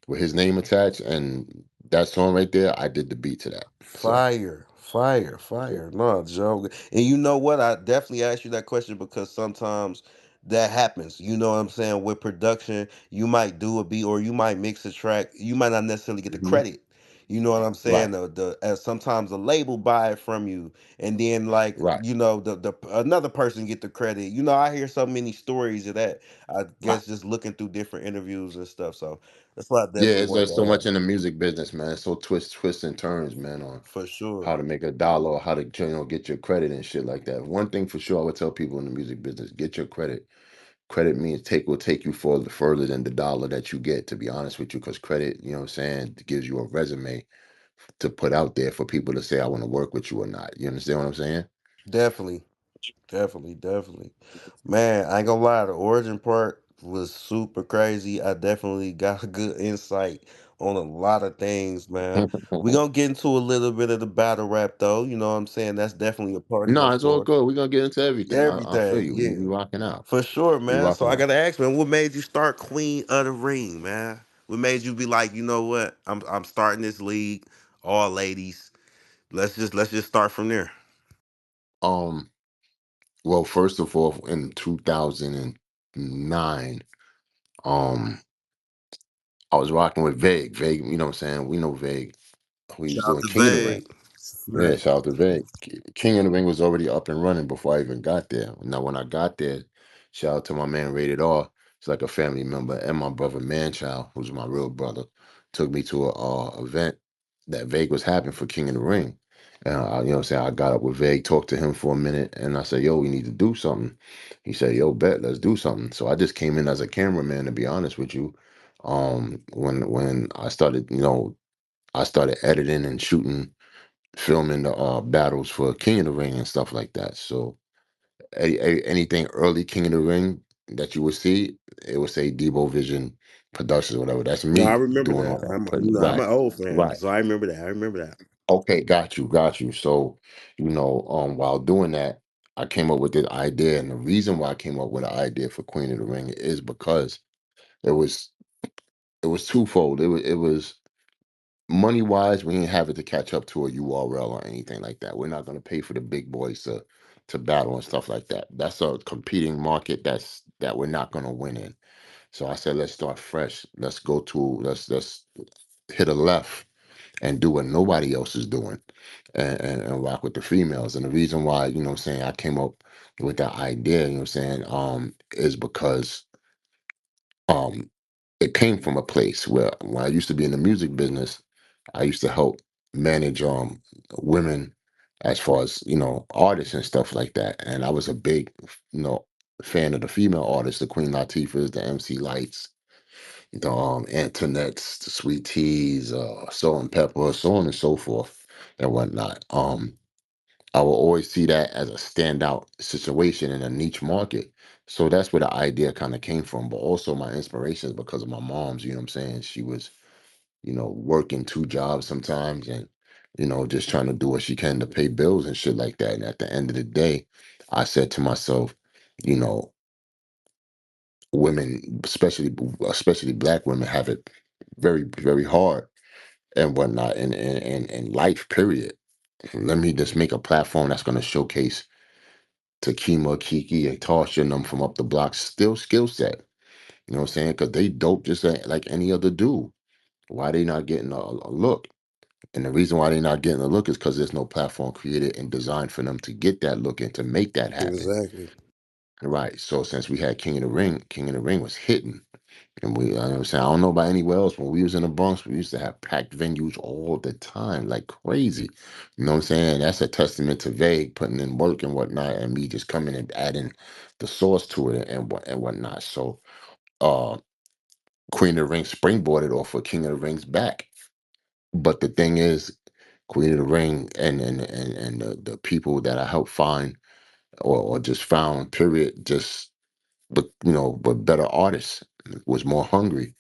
Speaker 2: with his name attached, and that song right there, I did the beat to that. So
Speaker 1: Fire, fire, fire. No, Joe. And you know what? I definitely asked you that question because sometimes that happens. You know what I'm saying? With production, you might do a beat or you might mix a track. You might not necessarily get the
Speaker 2: mhm,
Speaker 1: credit. You know what I'm saying?
Speaker 2: right,
Speaker 1: The as sometimes the label buy it from you, and then like
Speaker 2: right,
Speaker 1: the another person get the credit. You know, I hear so many stories of that. I
Speaker 2: right.
Speaker 1: guess just looking through different interviews and stuff. So that's why I
Speaker 2: Yeah,
Speaker 1: definitely
Speaker 2: it's
Speaker 1: wanted
Speaker 2: just so
Speaker 1: to
Speaker 2: much
Speaker 1: ask
Speaker 2: in the music business, man. It's so twists and turns, man, on
Speaker 1: for sure.
Speaker 2: how to make a dollar or how to get your credit and shit like that. One thing for sure, I would tell people in the music business: get your credit. Credit means will take you further than the dollar that you get. To be honest with you, because credit, you know what I'm saying, gives you a resume to put out there for people to say I want to work with you or not. You understand what I'm saying?
Speaker 1: Definitely. Definitely, definitely. Man, I ain't gonna lie, the origin part was super crazy. I definitely got a good insight on a lot of things, man. We gonna get into a little bit of the battle rap though, you know what I'm saying? That's definitely a part of
Speaker 2: No,
Speaker 1: your
Speaker 2: it's all
Speaker 1: story.
Speaker 2: good. We're gonna get into everything. I feel
Speaker 1: Everything,
Speaker 2: you. We
Speaker 1: yeah.
Speaker 2: rocking out.
Speaker 1: For sure,
Speaker 2: We
Speaker 1: man. So
Speaker 2: rocking
Speaker 1: I
Speaker 2: out.
Speaker 1: gotta ask, man, what made you start Queen of the Ring, man? What made you be like, you know what? I'm starting this league, all ladies. Let's just start from there.
Speaker 2: Um, well, first of all, in 2009, um, I was rocking with Vague. Vague, you know what I'm saying? We know Vague. We was
Speaker 1: Shout out
Speaker 2: doing
Speaker 1: to
Speaker 2: King of the Ring.
Speaker 1: Vague.
Speaker 2: Yeah,
Speaker 1: Right.
Speaker 2: shout out to Vague. King of the Ring was already up and running before I even got there. Now, when I got there, shout out to my man Rated R. It's like a family member, and my brother Manchild, who's my real brother, took me to a event that Vague was having for King of the Ring. And you know what I'm saying? I got up with Vague, talked to him for a minute, and I said, "Yo, we need to do something." He said, "Yo, bet, let's do something." So I just came in as a cameraman, to be honest with you. When I started, I started editing and shooting, filming the battles for King of the Ring and stuff like that. So anything early King of the Ring that you would see, it would say Debo Vision Productions, whatever. That's
Speaker 1: No, I
Speaker 2: me
Speaker 1: remember
Speaker 2: doing all
Speaker 1: that.
Speaker 2: that.
Speaker 1: I'm I'm
Speaker 2: Right,
Speaker 1: an old fan,
Speaker 2: right.
Speaker 1: so I remember that. I remember that.
Speaker 2: Okay, got you. So, while doing that, I came up with this idea, and the reason why I came up with an idea for Queen of the Ring is because it was it was twofold. It was money wise, we didn't have it to catch up to a URL or anything like that. We're not going to pay for the big boys to battle and stuff like that. That's a competing market that we're not going to win in. So I said, let's start fresh. Let's hit a left and do what nobody else is doing, and rock with the females. And the reason why, what I'm saying, I came up with that idea, what I'm saying, is because um it came from a place where when I used to be in the music business, I used to help manage women as far as, artists and stuff like that. And I was a big, you know, fan of the female artists, the Queen Latifahs, the MC Lights, the Antoinettes, the Sweet Teas, Salt and Pepper, so on and so forth and whatnot. I will always see that as a standout situation in a niche market. So that's where the idea kind of came from. But also my inspiration is because of my mom's, you know what I'm saying? She was, working two jobs sometimes and, just trying to do what she can to pay bills and shit like that. And at the end of the day, I said to myself, you know, women, especially black women, have it very, very hard and whatnot in life, period. Let me just make a platform that's going to showcase Takima, Kiki, and Tasha and them from up the block still skill set. You know what I'm saying? Because they dope just like any other dude. Why they not getting a look? And the reason why they not getting a look is because there's no platform created and designed for them to get that look and to make that happen.
Speaker 1: Exactly.
Speaker 2: Right. So since we had King of the Ring was hitting. And you know what I'm saying? I don't know about anywhere else. When we was in the Bronx, we used to have packed venues all the time, like crazy. You know what I'm saying? That's a testament to Vague putting in work and whatnot, and me just coming and adding the sauce to it and whatnot. So, uh, Queen of the Ring springboarded off of King of the Ring's back. But the thing is, Queen of the Ring, and the people that I helped find, or just found, period, just, but but better artists, was more hungry,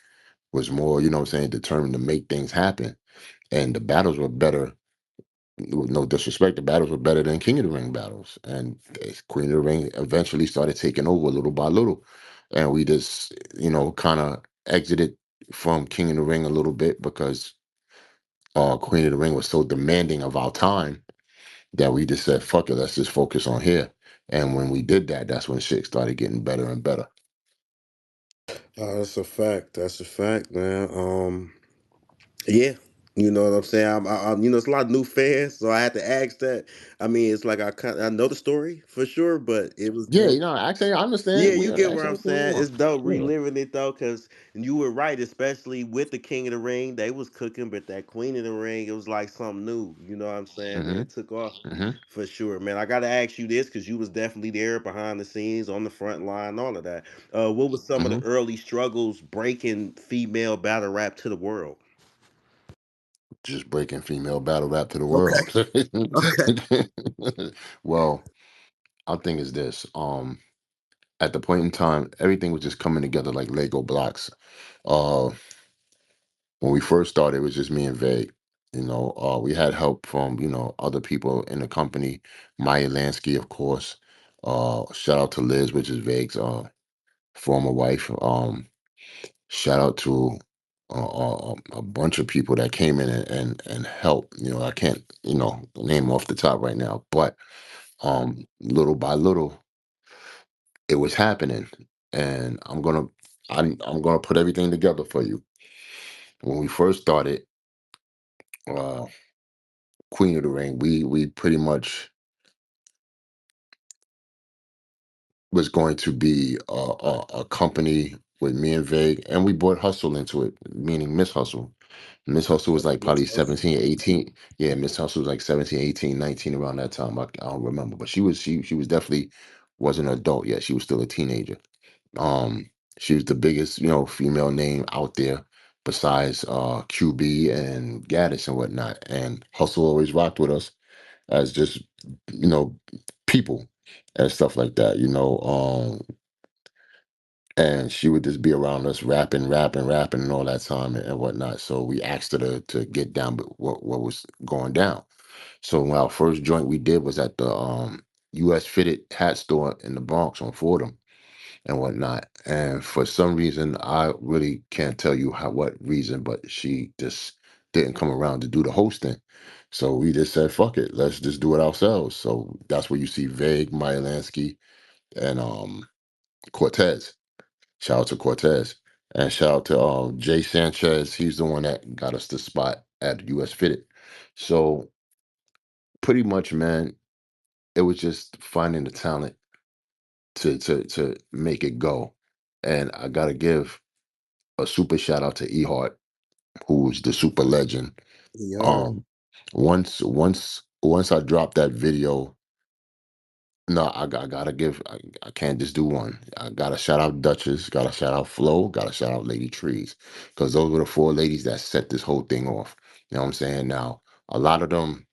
Speaker 2: was more, what I'm saying, determined to make things happen. And the battles were better. With no disrespect, the battles were better than King of the Ring battles. And Queen of the Ring eventually started taking over little by little. And we just, kind of exited from King of the Ring a little bit because Queen of the Ring was so demanding of our time that we just said, fuck it, let's just focus on here. And when we did that, that's when shit started getting better and better.
Speaker 1: That's a fact. That's a fact, man. Yeah, you know what I'm saying. It's a lot of new fans, so I had to ask that. I mean, it's like I know the story for sure, but it was
Speaker 2: Yeah,
Speaker 1: dope.
Speaker 2: actually, I
Speaker 1: Yeah,
Speaker 2: understand.
Speaker 1: you
Speaker 2: We
Speaker 1: get what
Speaker 2: actually
Speaker 1: I'm
Speaker 2: understand what you
Speaker 1: saying.
Speaker 2: want.
Speaker 1: It's dope
Speaker 2: Yeah.
Speaker 1: reliving it though, because you were right, especially with the King of the Ring. They was cooking, but that Queen of the Ring, it was like something new. You know what I'm saying? And
Speaker 2: Hmm.
Speaker 1: it took off
Speaker 2: Hmm.
Speaker 1: for sure, man. I gotta ask you this because you was definitely there behind the scenes, on the front line, all of that. What was some of the
Speaker 2: Hmm.
Speaker 1: early struggles breaking female battle rap to the world?
Speaker 2: Just breaking female battle rap to the
Speaker 1: Okay.
Speaker 2: world.
Speaker 1: Okay.
Speaker 2: Well, our thing is this. At the point in time, everything was just coming together like Lego blocks. Uh, when we first started, it was just me and Vague. We had help from, other people in the company, Maya Lansky, of course. Shout out to Liz, which is Vague's former wife. Shout out to a bunch of people that came in and helped. I can't, name off the top right now, but little by little, it was happening. And I'm gonna put everything together for you. When we first started, uh, Queen of the Ring, we pretty much was going to be a company with me and Vague, and we brought Hustle into it, meaning Miss Hustle. Miss Hustle was like
Speaker 1: Miss
Speaker 2: probably
Speaker 1: Hustle.
Speaker 2: 17, 18. Yeah, Miss Hustle was like 17, 18, 19 around that time. I don't remember, but she was definitely wasn't an adult yet. She was still a teenager. Um, she was the biggest, female name out there besides QB and Gaddis and whatnot. And Hustle always rocked with us as just, you know, people and stuff like that, and she would just be around us rapping, rapping, rapping, and all that time and whatnot. So we asked her to get down with what was going down. So when our first joint we did was at the U.S. Fitted hat store in the Bronx on Fordham and whatnot. And for some reason, I really can't tell you what reason, but she just didn't come around to do the hosting. So we just said, "Fuck it, let's just do it ourselves." So that's where you see Vague, Maya Lansky, and Cortez. Shout out to Cortez. And shout out to Jay Sanchez. He's the one that got us the spot at US Fitted. So pretty much, man, it was just finding the talent to make it go. And I gotta give a super shout out to Ehart, who's the super legend.
Speaker 1: Yeah.
Speaker 2: Um once I dropped that video. No, I gotta give. I can't just do one. I gotta shout out Duchess. Gotta shout out Flo. Gotta shout out Lady Trees, because those were the four ladies that set this whole thing off. You know what I'm saying? Now, a lot of them,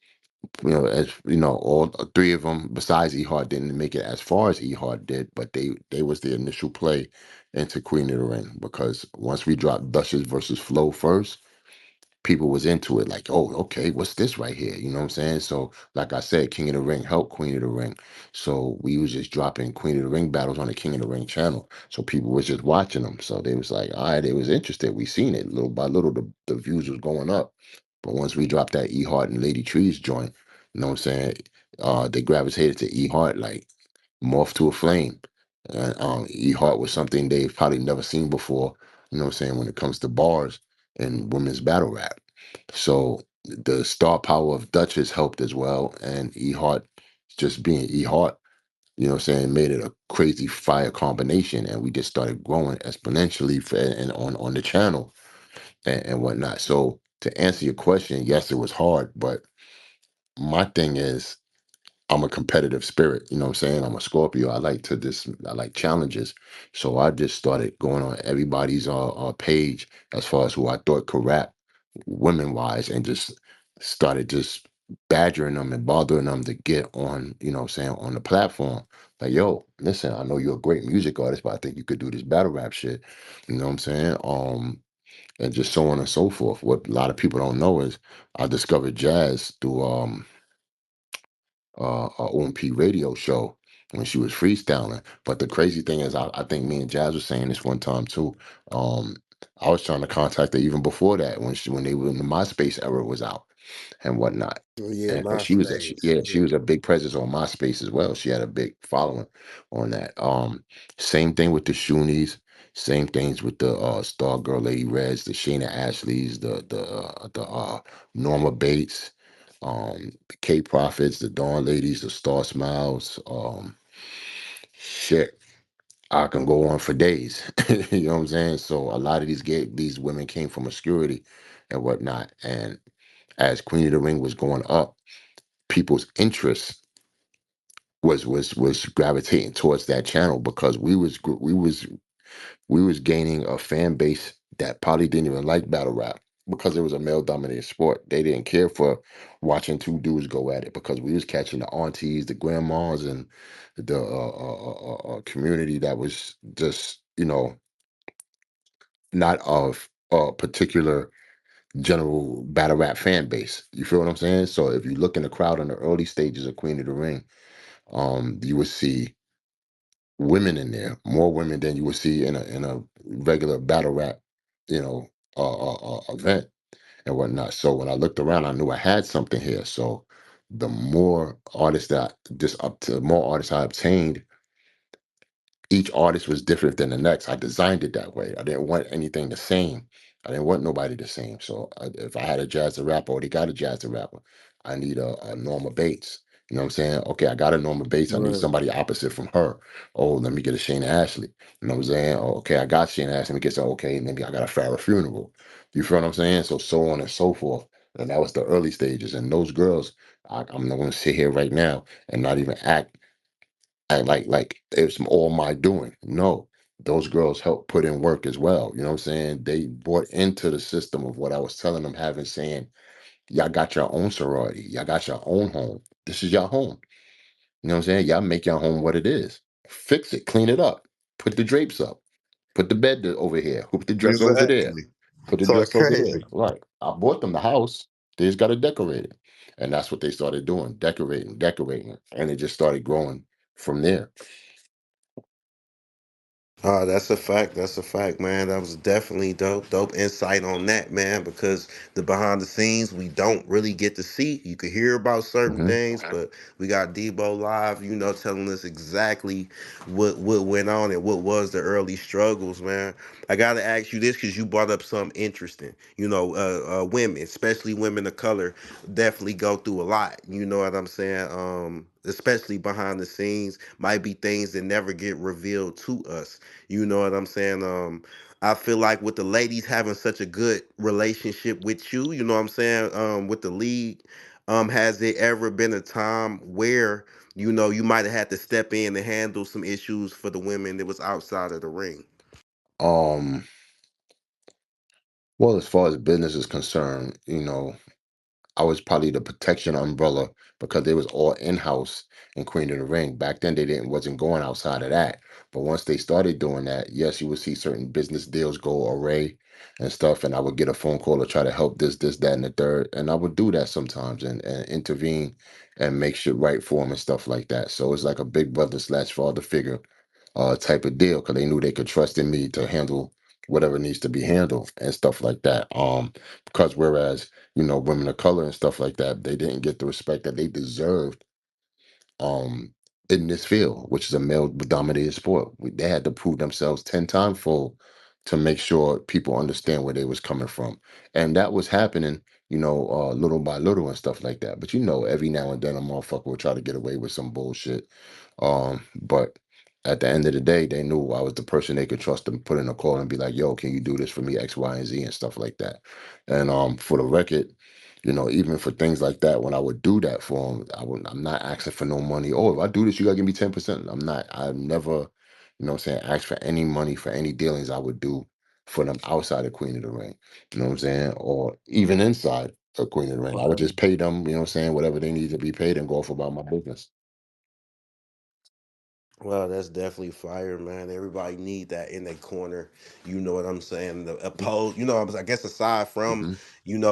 Speaker 2: as all three of them, besides Ehart, didn't make it as far as Ehart did, but they was the initial play into Queen of the Ring, because once we dropped Duchess versus Flo first, people was into it, like, oh, okay, what's this right here, you know what I'm saying? So like I said, King of the Ring helped Queen of the Ring, so we was just dropping Queen of the Ring battles on the King of the Ring channel, so people was just watching them, so they was like, all right, they was interested, we seen it little by little, the views was going up. But once we dropped that E Heart and Lady Trees joint, you know what I'm saying, they gravitated to E Heart like moth to a flame. And E Heart was something they've probably never seen before, you know what I'm saying, when it comes to bars and women's battle rap. So the star power of Duchess helped as well. And E Heart, just being E Heart, you know what I'm saying, made it a crazy fire combination. And we just started growing exponentially and on the channel and whatnot. So to answer your question, yes, it was hard. But my thing is, I'm a competitive spirit, you know what I'm saying? I'm a Scorpio. I like challenges. So I just started going on everybody's page as far as who I thought could rap women wise, and just started just badgering them and bothering them to get on, on the platform. Like, yo, listen, I know you're a great music artist, but I think you could do this battle rap shit. You know what I'm saying? And just so on and so forth. What a lot of people don't know is I discovered jazz through a OMP radio show when she was freestyling. But the crazy thing is, I think me and Jazz was saying this one time too. Um, I was trying to contact her even before that when they when the MySpace era was out and whatnot.
Speaker 1: Yeah,
Speaker 2: And
Speaker 1: my
Speaker 2: she was
Speaker 1: space.
Speaker 2: yeah, she
Speaker 1: Yeah.
Speaker 2: was a big presence on MySpace as well. She had a big following on that. Same thing with the Shoonies. Same things with the Star Girl Lady Reds, the Shayna Ashleys, the Norma Bates, the K Prophets, the Dawn Ladies, the Star Smiles. Shit, I can go on for days. You know what I'm saying? So a lot of these women came from obscurity and whatnot. And as Queen of the Ring was going up, people's interest was gravitating towards that channel because we was gaining a fan base that probably didn't even like battle rap because it was a male dominated sport. They didn't care for watching two dudes go at it because we was catching the aunties, the grandmas, and the community that was just not of a particular general battle rap fan base. You feel what I'm saying? So if you look in the crowd in the early stages of Queen of the Ring, you would see women in there, more women than you would see in a regular battle rap, event and whatnot. So when I looked around, I knew I had something here. So the more artists that just up to more artists I obtained, each artist was different than the next. I designed it that way. I didn't want anything the same. I didn't want nobody the same. So if I had a jazz rapper, already got a jazz rapper, I need a Norma Bates. You know what I'm saying? Okay, I got a Norma Bates. I need
Speaker 1: Right.
Speaker 2: somebody opposite from her. Oh, let me get a Shane Ashley. You know what I'm saying? Oh, okay, I got Shane Ashley. Let me get some. Okay, maybe I got a Farrah Funeral. You feel what I'm saying? So on and so forth. And that was the early stages. And those girls, I'm not going to sit here right now and not even act like it's all my doing. No, those girls helped put in work as well. You know what I'm saying? They bought into the system of what I was telling them, having saying, y'all got your own sorority, y'all got your own home. This is your home. You know what I'm saying? Y'all make your home what it is. Fix it, clean it up, put the drapes up, put the bed over here, put the dress over there,
Speaker 1: Exactly.
Speaker 2: put the
Speaker 1: Talk
Speaker 2: dress over there.
Speaker 1: crazy.
Speaker 2: Right. I bought them the house. They just got to decorate it. And that's what they started doing, decorating, decorating. And it just started growing from there.
Speaker 1: That's a fact. That's a fact, man. That was definitely dope. Dope insight on that, man, because the behind the scenes we don't really get to see. You could hear about certain
Speaker 2: Hmm.
Speaker 1: things, but we got Debo live, telling us exactly what went on and what was the early struggles, man. I gotta ask you this because you brought up something interesting. Women, especially women of color, definitely go through a lot. You know what I'm saying? Especially behind the scenes, might be things that never get revealed to us. You know what I'm saying? I feel like with the ladies having such a good relationship with you, you know what I'm saying? With the league, has there ever been a time where you might have had to step in and handle some issues for the women that was outside of the ring?
Speaker 2: Um, well, as far as business is concerned, I was probably the protection umbrella because they was all in-house in Queen of the Ring. Back then they didn't wasn't going outside of that. But once they started doing that, yes, you would see certain business deals go array and stuff. And I would get a phone call to try to help this, that, and the third. And I would do that sometimes and intervene and make shit right for them and stuff like that. So it's like a big brother slash father figure type of deal because they knew they could trust in me to handle whatever needs to be handled and stuff like that. Because whereas women of color and stuff like that, they didn't get the respect that they deserved um in this field, which is a male dominated sport. They had to prove themselves 10 times full to make sure people understand where they was coming from. And that was happening, little by little and stuff like that. But every now and then a motherfucker will try to get away with some bullshit. But at the end of the day, they knew I was the person they could trust to put in a call and be like, yo, can you do this for me, X, Y, and Z and stuff like that. And for the record, even for things like that, when I would do that for them, I'm not asking for no money. Oh, if I do this, you gotta give me 10%. I'm not. I've never, what I'm saying, asked for any money for any dealings I would do for them outside of Queen of the Ring. You know what I'm saying? Or even inside. a Queen of the Ring. I would
Speaker 1: Wow.
Speaker 2: just pay them, you know what I'm saying, whatever they need to be paid and go off about my business.
Speaker 1: Well, that's definitely fire, man. Everybody need that in their corner. You know what I'm saying? The oppose, I guess aside from,
Speaker 2: Hmm.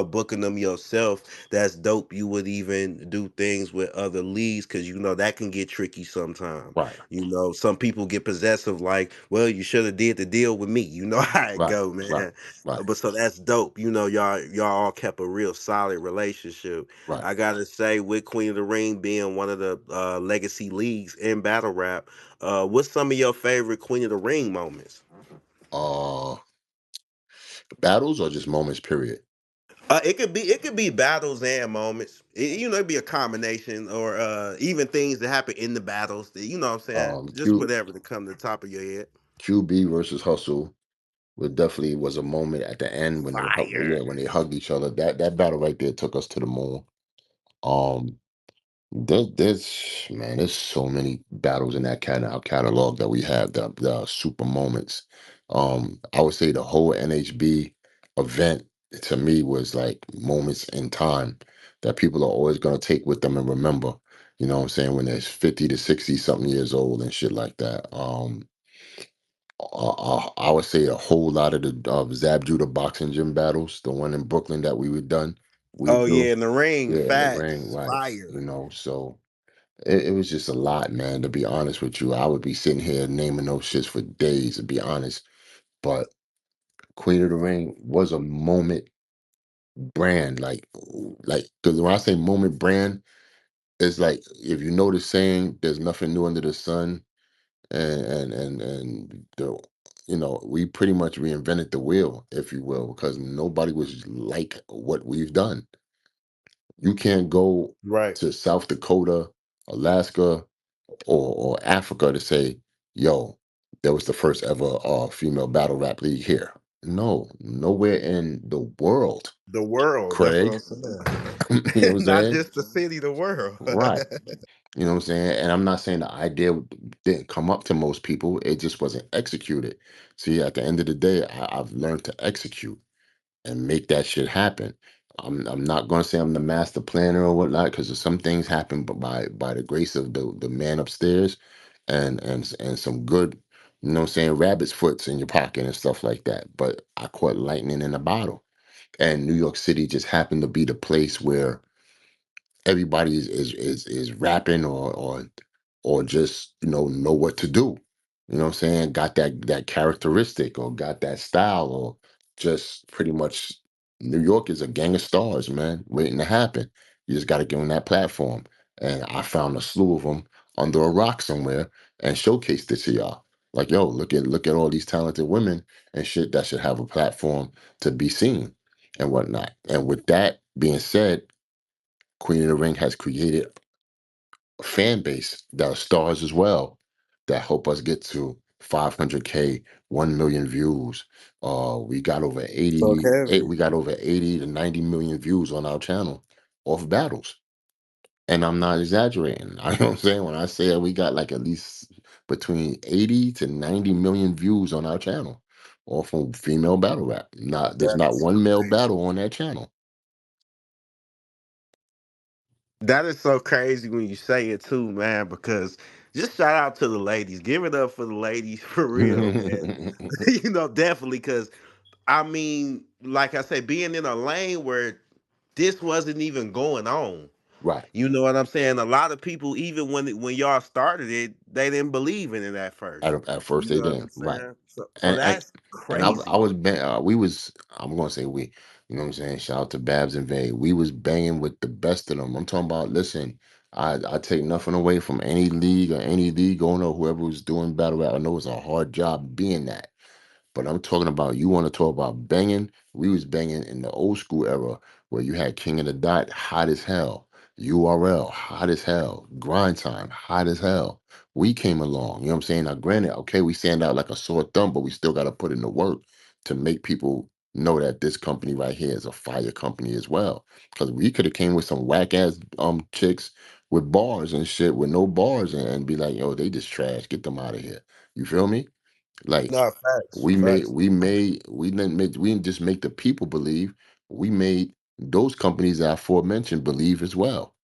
Speaker 1: booking them yourself, that's dope. You would even do things with other leagues because that can get tricky sometimes.
Speaker 2: Right,
Speaker 1: Some people get possessive, like, well, you should have did the deal with me. You know how it
Speaker 2: right,
Speaker 1: go,
Speaker 2: right,
Speaker 1: man.
Speaker 2: right,
Speaker 1: But so that's dope. Y'all all kept a real solid relationship.
Speaker 2: right.
Speaker 1: I gotta say, with Queen of the Ring being one of the legacy leagues in battle rap, what's some of your favorite Queen of the Ring moments?
Speaker 2: Uh, Battles or just moments, period.
Speaker 1: It could be battles and moments. It'd be a combination or even things that happen in the battles. What I'm saying, just
Speaker 2: Q
Speaker 1: whatever to come to the top of your head.
Speaker 2: QB versus Hustle definitely was a moment at the end when
Speaker 1: Fire.
Speaker 2: yeah, when they hugged each other. That battle right there took us to the moon. Um, there's man, there's so many battles in that our catalog that we have, the super moments. I would say the whole NHB event to me was like moments in time that people are always gonna take with them and remember. You know what I'm saying? When they're 50 to 60 something years old and shit like that. I would say a whole lot of the Zab Judah boxing gym battles, the one in Brooklyn that we
Speaker 1: Oh
Speaker 2: would do.
Speaker 1: yeah, in the ring,
Speaker 2: Yeah, in the ring,
Speaker 1: facts,
Speaker 2: right.
Speaker 1: fire.
Speaker 2: So it was just a lot, man, to be honest with you. I would be sitting here naming those shits for days, to be honest. But Queen of the Ring was a moment brand, because when I say moment brand, it's like if you know the saying, there's nothing new under the sun, and we pretty much reinvented the wheel, if you will, because nobody was like what we've done. You can't go
Speaker 1: Right.
Speaker 2: to South Dakota, Alaska, or Africa to say, yo, there was the first ever female battle rap league here. No, nowhere in the world,
Speaker 1: The world. That's what I'm
Speaker 2: Craig.
Speaker 1: saying.
Speaker 2: You know what I'm
Speaker 1: Not
Speaker 2: saying?
Speaker 1: just the city, the world.
Speaker 2: Right. You know what I'm saying? And I'm not saying the idea didn't come up to most people. It just wasn't executed. See, at the end of the day, I've learned to execute and make that shit happen. I'm not going to say I'm the master planner or whatnot because some things happen, but by the grace of the man upstairs, and some good, you know what I'm saying, rabbit's foots in your pocket and stuff like that. But I caught lightning in a bottle, and New York City just happened to be the place where everybody is rapping or just know what to do. You know what I'm saying? Got that characteristic or got that style or just pretty much New York is a gang of stars, man, waiting to happen. You just got to get on that platform. And I found a slew of them under a rock somewhere and showcased it to y'all. Like, yo, look at all these talented women and shit that should have a platform to be seen and whatnot. And with that being said, Queen of the Ring has created a fan base that are stars as well that help us get to 500K, 1 million views. We got over
Speaker 1: Talk heavy.
Speaker 2: we got over 80 to 90 million views on our channel off battles. And I'm not exaggerating. I know what I'm saying when I say that we got like at least between 80 to 90 million views on our channel, all from female battle rap. There's
Speaker 1: That
Speaker 2: not
Speaker 1: is
Speaker 2: one male
Speaker 1: crazy.
Speaker 2: battle on that channel.
Speaker 1: That is so crazy when you say it too, man, because just shout out to the ladies. Give it up for the ladies for real, man. Definitely because I mean, like I say, being in a lane where this wasn't even going on.
Speaker 2: Right.
Speaker 1: You know what I'm saying? A lot of people, even when y'all started it, they didn't believe in it at first.
Speaker 2: At first
Speaker 1: You
Speaker 2: they
Speaker 1: know what
Speaker 2: didn't.
Speaker 1: I'm
Speaker 2: Right.
Speaker 1: saying? So
Speaker 2: and and
Speaker 1: that's
Speaker 2: and I
Speaker 1: crazy.
Speaker 2: was we was I'm gonna say we, you know what I'm saying. Shout out to Babs and Vay. We was banging with the best of them. I'm talking about. Listen, I take nothing away from any league owner, whoever was doing battle rap. I know it's a hard job being that. But I'm talking about you want to talk about banging. We was banging in the old school era where you had King of the Dot hot as hell, URL hot as hell, Grind Time hot as hell. We came along, you know what I'm saying? Now, granted, okay, we stand out like a sore thumb, but we still got to put in the work to make people know that this company right here is a fire company as well. Because we could have came with some whack ass chicks with bars and shit with no bars and be like, yo, they just trash. Get them out of here. You feel me? Like
Speaker 1: No, facts. Facts.
Speaker 2: we didn't just make the people believe. We made those companies that I aforementioned believe as well.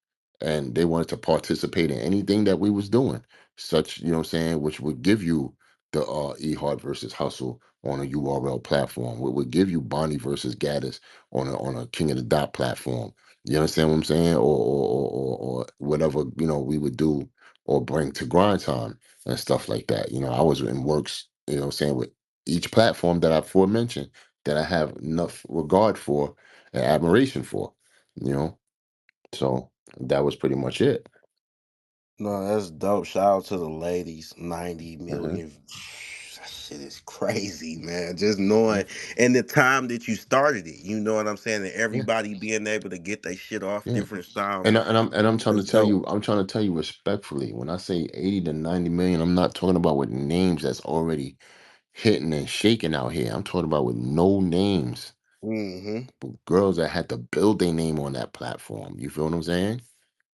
Speaker 2: And they wanted to participate in anything that we was doing, such, you know what I'm saying, which would give you the eHeart versus Hustle on a URL platform, what would give you Bonnie versus Gaddis on a King of the Dot platform. You understand what I'm saying? Or whatever, we would do or bring to grind time and stuff like that. I was in works, what I'm saying, with each platform that I aforementioned that I have enough regard for and admiration for, you know. So that was pretty much it.
Speaker 1: No, that's dope. Shout out to the ladies. 90
Speaker 2: Hmm.
Speaker 1: million. That shit is crazy, man. Just knowing and the time that you started it, you know what I'm saying? And
Speaker 2: Yeah,
Speaker 1: everybody being able to get their shit off
Speaker 2: yeah.
Speaker 1: different styles.
Speaker 2: And I'm trying to
Speaker 1: That's
Speaker 2: tell
Speaker 1: dope.
Speaker 2: you, respectfully, when I say 80 to 90 million, I'm not talking about with names that's already hitting and shaking out here. I'm talking about with no names,
Speaker 1: Hmm.
Speaker 2: girls that had to build their name on that platform. You feel what I'm saying?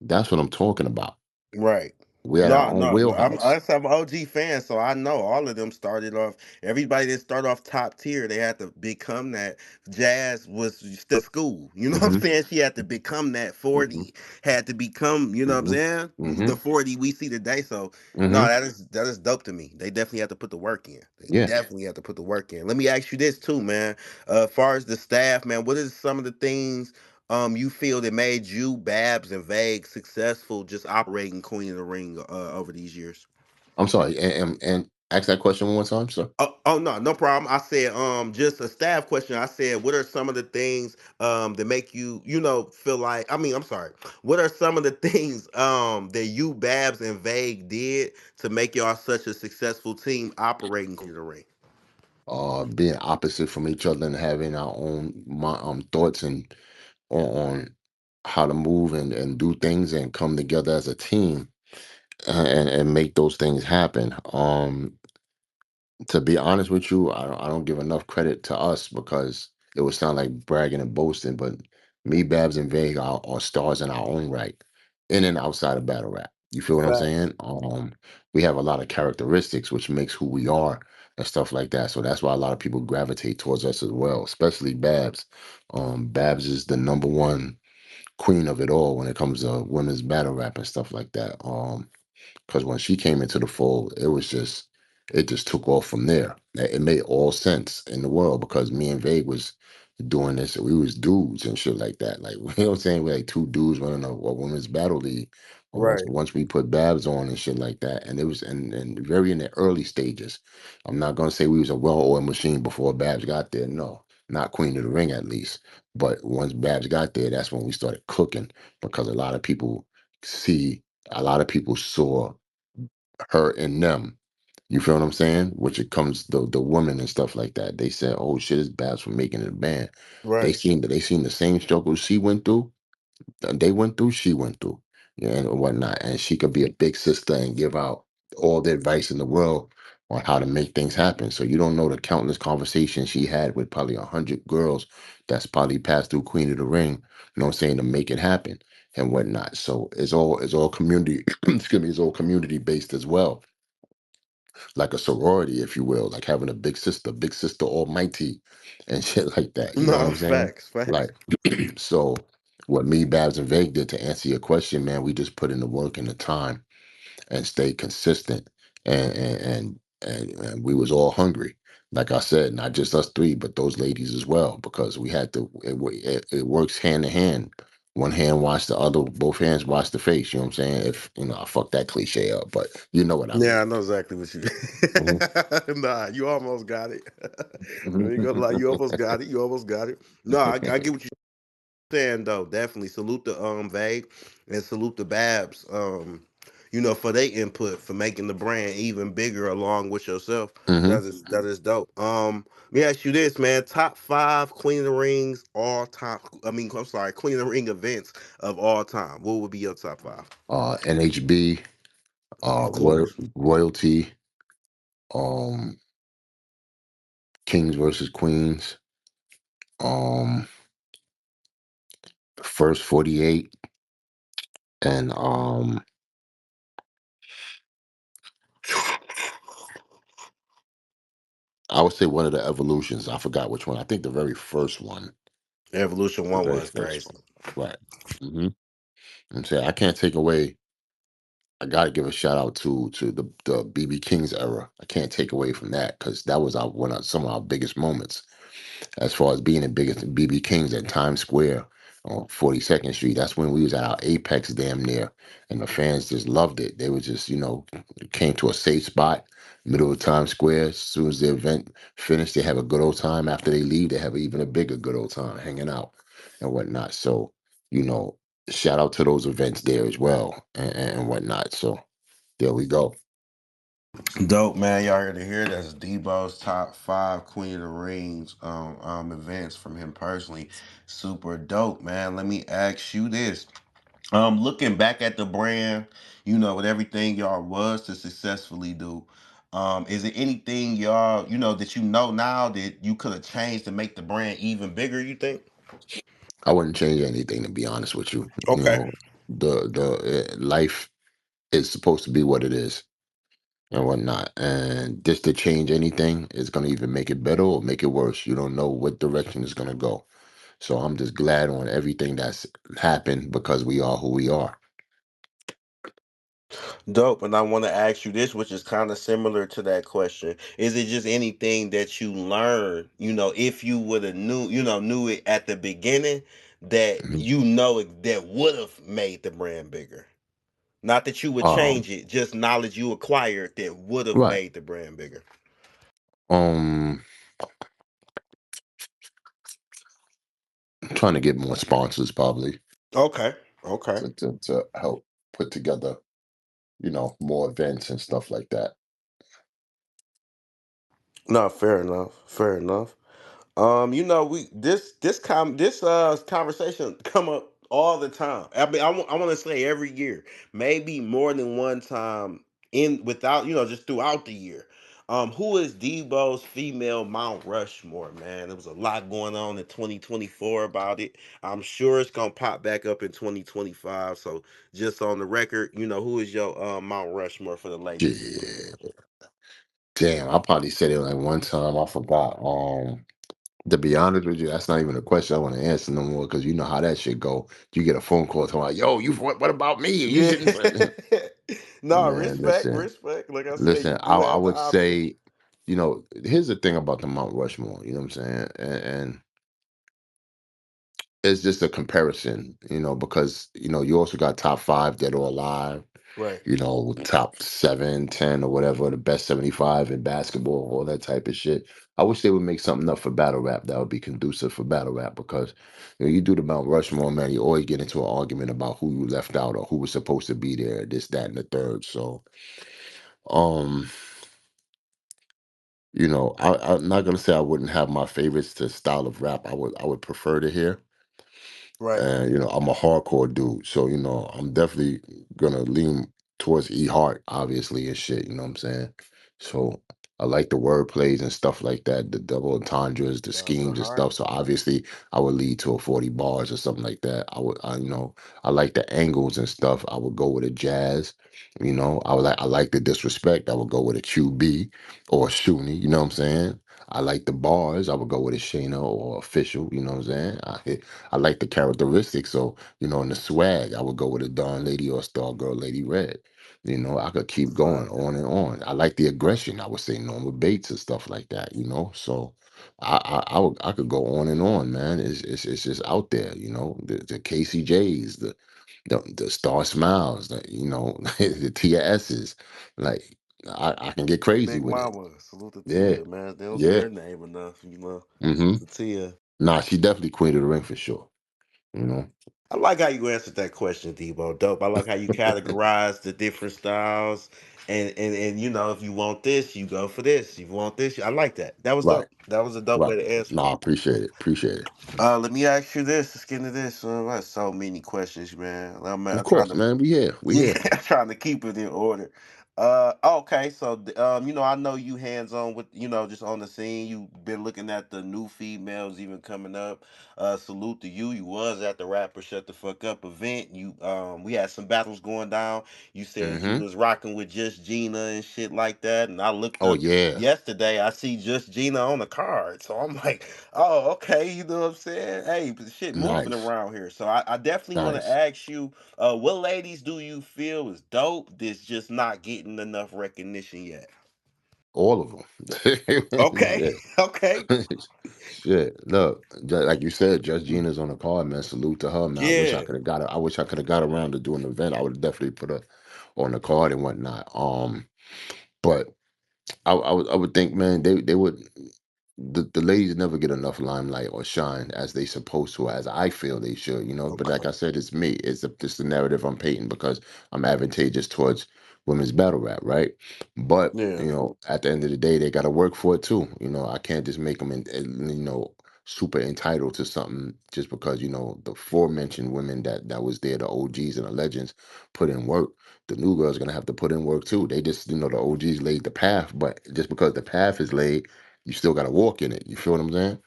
Speaker 2: That's what I'm talking about.
Speaker 1: Right.
Speaker 2: We had our
Speaker 1: No,
Speaker 2: own
Speaker 1: no,
Speaker 2: wheelhouse.
Speaker 1: I'm OG fan, so I know all of them started off. Everybody that started off top tier, they had to become that. Jazz was still school, you know what I'm
Speaker 2: Hmm.
Speaker 1: saying? She had to become that
Speaker 2: Hmm.
Speaker 1: 40, had to become, you know what I'm
Speaker 2: Hmm.
Speaker 1: saying?
Speaker 2: Hmm.
Speaker 1: The 40 we see today. So no,
Speaker 2: Hmm.
Speaker 1: that is dope to me. They definitely have to put the work in. They
Speaker 2: Yeah.
Speaker 1: definitely have to put the work in. Let me ask you this too, man. As far as the staff, man, what is some of the things you feel that made you, Babs, and Vague successful just operating Queen of the Ring over these years?
Speaker 2: I'm sorry. And ask that question one more time, sir.
Speaker 1: Oh no, no problem. I said just a staff question. I said what are some of the things that make you feel like I'm sorry. What are some of the things that you, Babs, and Vague did to make y'all such a successful team operating Queen of the Ring?
Speaker 2: Being opposite from each other and having our own thoughts and on how to move and do things and come together as a team, and make those things happen. To be honest with you, I don't give enough credit to us because it would sound like bragging and boasting, but me, Babs, and Vega are stars in our own right, in and outside of battle rap. You feel what I'm
Speaker 1: Facts.
Speaker 2: saying? We have a lot of characteristics which makes who we are and stuff like that. So that's why a lot of people gravitate towards us as well, especially Babs. Babs is the number one queen of it all when it comes to women's battle rap and stuff like that. Because when she came into the fold, it just took off from there. It made all sense in the world because me and Vague was doing this. We was dudes and shit like that. Like you know what I'm saying? We're like two dudes running a women's battle league. But once
Speaker 1: Right.
Speaker 2: once we put Babs on and shit like that, and it was and very in the early stages. I'm not gonna say we was a well-oiled machine before Babs got there. No, not Queen of the Ring at least. But once Babs got there, that's when we started cooking because see a lot of people saw her and them. You feel what I'm saying? Which it comes the women and stuff like that. They said, "Oh shit, it's bad for making it a band." They
Speaker 1: Right.
Speaker 2: seen they seen the same struggles she went through, they went through, she went through, yeah, and whatnot. And she could be a big sister and give out all the advice in the world on how to make things happen. So you don't know the countless conversations she had with probably 100 girls that's probably passed through Queen of the Ring, you know what I'm saying, to make it happen and whatnot. So it's all community, excuse me, it's all community based as well, like a sorority, if you will, like having a big sister almighty and shit like that. You know what
Speaker 1: No,
Speaker 2: I'm saying?
Speaker 1: facts, facts.
Speaker 2: Like, so what me, Babs, and Vague did to answer your question, man, we just put in the work and the time and stayed consistent. And we was all hungry. Like I said, not just us three, but those ladies as well, because we had to, it works hand in hand. One hand wash the other, both hands wash the face. You know what I'm saying? If, I fucked that cliche up, but you know what I
Speaker 1: Yeah,
Speaker 2: mean.
Speaker 1: I know exactly what you.
Speaker 2: Mhm.
Speaker 1: Nah, you almost got it. I
Speaker 2: Mhm.
Speaker 1: ain't gonna lie, you almost got it. You almost got it. No, I get what you're saying though. Definitely salute the Vague and salute the Babs. For their input for making the brand even bigger along with yourself. That is dope. Let me ask you this, man. Top five Queen of the Rings all time. I mean, I'm sorry, Queen of the Ring events of all time. What would be your top five?
Speaker 2: NHB,
Speaker 1: Of course.
Speaker 2: royalty, um, kings versus queens, um, first 48, and I would say one of the evolutions. I forgot which one. I think the very first one.
Speaker 1: Evolution
Speaker 2: The
Speaker 1: One
Speaker 2: very
Speaker 1: was
Speaker 2: first
Speaker 1: crazy.
Speaker 2: one. Right. Mm-hmm. I'm saying I can't take away. I gotta give a shout out to the BB King's era. I can't take away from that because that was our one of some of our biggest moments as far as being the biggest BB King's at Times Square on 42nd Street. That's when we was at our apex damn near, and the fans just loved it. They was just, came to a safe spot, middle of Times Square. As soon as the event finished, they have a good old time. After they leave, they have even a bigger good old time hanging out and whatnot. So, you know, shout out to those events there as well and whatnot. So there we go.
Speaker 1: Dope, man. Y'all heard it here. That's Debo's top five Queen of the Rings events from him personally. Super dope, man. Let me ask you this. Looking back at the brand, with everything y'all was to successfully do, is there anything y'all, that now that you could have changed to make the brand even bigger, you think?
Speaker 2: I wouldn't change anything to be honest with you.
Speaker 1: Okay.
Speaker 2: The life is supposed to be what it is and whatnot. And just to change anything is going to either make it better or make it worse. You don't know what direction it's going to go. So I'm just glad on everything that's happened because we are who we are.
Speaker 1: Dope. And I want to ask you this, which is kind of similar to that question. Is it just anything that you learned, if you would have knew it at the beginning that
Speaker 2: Mhm.
Speaker 1: that would have made the brand bigger? Not that you would
Speaker 2: Um,
Speaker 1: change it, just knowledge you acquired that would have
Speaker 2: right.
Speaker 1: made the brand bigger.
Speaker 2: Um, trying to get more sponsors probably
Speaker 1: Okay. Okay.
Speaker 2: to help put together, more events and stuff like that.
Speaker 1: No, fair enough. Fair enough. We this conversation come up all the time. I mean, I want to say every year, maybe more than one time in without just throughout the year. Who is Debo's female Mount Rushmore? Man, there was a lot going on in 2024 about it. I'm sure it's gonna pop back up in 2025. So just on the record, who is your Mount Rushmore for the ladies?
Speaker 2: Yeah. Damn, I probably said it like one time. I forgot. To be honest with you, that's not even a question I want to answer no more because you know how that shit go. You get a phone call talking about, yo, what about me? You
Speaker 1: Yeah.
Speaker 2: shouldn't say
Speaker 1: No,
Speaker 2: man,
Speaker 1: respect,
Speaker 2: listen.
Speaker 1: respect. Like I said,
Speaker 2: Listen,
Speaker 1: you
Speaker 2: I,
Speaker 1: do
Speaker 2: I
Speaker 1: have the
Speaker 2: would
Speaker 1: option.
Speaker 2: say, here's the thing about the Mount Rushmore, you know what I'm saying? And it's just a comparison, because you also got top five that are alive,
Speaker 1: Right.
Speaker 2: top 7, 10, or whatever, the best 75 in basketball, all that type of shit. I wish they would make something up for battle rap that would be conducive for battle rap because you do the Mount Rushmore, man, you always get into an argument about who you left out or who was supposed to be there, this, that, and the third. So, um, I'm not gonna say I wouldn't have my favorites to style of rap I would prefer to hear.
Speaker 1: Right.
Speaker 2: And I'm a hardcore dude, so I'm definitely gonna lean towards E Heart, obviously, and shit. You know what I'm saying? So I like the word plays and stuff like that, the double entendres, the
Speaker 1: Shout out to
Speaker 2: schemes and
Speaker 1: Heart.
Speaker 2: stuff. So obviously, I would lead to a 40 bars or something like that. I like the angles and stuff. I would go with a jazz. I like the disrespect. I would go with a QB or a Shuni. You know what I'm saying? I like the bars. I would go with a Shayna or official. You know what I'm saying? I like the characteristics. So, in the swag, I would go with a Dawn Lady or a Star Girl Lady Red. I could keep going
Speaker 1: Fire.
Speaker 2: on and on. I like the aggression. I would say Norma Bates and stuff like that. So I could go on and on, man. It's just out there, the KCJs, the Star Smiles, the Tia S's. Like I can get crazy
Speaker 1: Big
Speaker 2: with it.
Speaker 1: Mama. Salute to
Speaker 2: Yeah.
Speaker 1: Tia, man. They don't say
Speaker 2: Yeah.
Speaker 1: her name enough.
Speaker 2: Hmm.
Speaker 1: Salute to Tia.
Speaker 2: Nah, she definitely Queen of the Ring for sure. You know.
Speaker 1: I like how you answered that question, Debo. Dope. I like how you categorize the different styles. And if you want this, you go for this. If you want this, I like that. That was
Speaker 2: Right.
Speaker 1: dope. That was a dope
Speaker 2: Right.
Speaker 1: way to answer
Speaker 2: No,
Speaker 1: it.
Speaker 2: I appreciate it. Appreciate it.
Speaker 1: Let me ask you this. Let's get into this. I have so many questions, man. I'm
Speaker 2: Of
Speaker 1: trying
Speaker 2: course,
Speaker 1: to,
Speaker 2: man. We here. We
Speaker 1: yeah,
Speaker 2: here.
Speaker 1: I'm trying to keep it in order. Okay, so I know you hands on with just on the scene. You've been looking at the new females even coming up. Salute to you. You was at the rapper Shut the Fuck Up event. We had some battles going down. You said you
Speaker 2: Hmm.
Speaker 1: was rocking with Just Gina and shit like that. And I looked
Speaker 2: Oh
Speaker 1: up
Speaker 2: yeah,
Speaker 1: yesterday. I see Just Gina on the card. So I'm like, oh, okay. You know what I'm saying? Hey, but shit moving
Speaker 2: nice,
Speaker 1: around here. So I definitely want to
Speaker 2: nice.
Speaker 1: ask you, what ladies do you feel is dope that's just not getting enough recognition yet?
Speaker 2: All of them.
Speaker 1: Okay,
Speaker 2: Shit.
Speaker 1: okay,
Speaker 2: Shit. Look, like you said, Just Gina's on the card, man. Salute to her, man. I wish I
Speaker 1: yeah,
Speaker 2: could have got her. I wish I could have got around to doing an event. I would have definitely put her on the card and whatnot. But I would think, man, they would the ladies never get enough limelight or shine as they supposed to, as I feel they should, But like
Speaker 1: okay,
Speaker 2: I said, it's me. It's the narrative I'm painting because I'm advantageous towards women's battle rap, right? But
Speaker 1: yeah,
Speaker 2: at the end of the day, they got to work for it too. I can't just make them, super entitled to something just because the aforementioned women that was there, the OGs and the legends, put in work. The new girls gonna have to put in work too. They just, the OGs laid the path, but just because the path is laid, you still got to walk in it. You feel what I'm saying?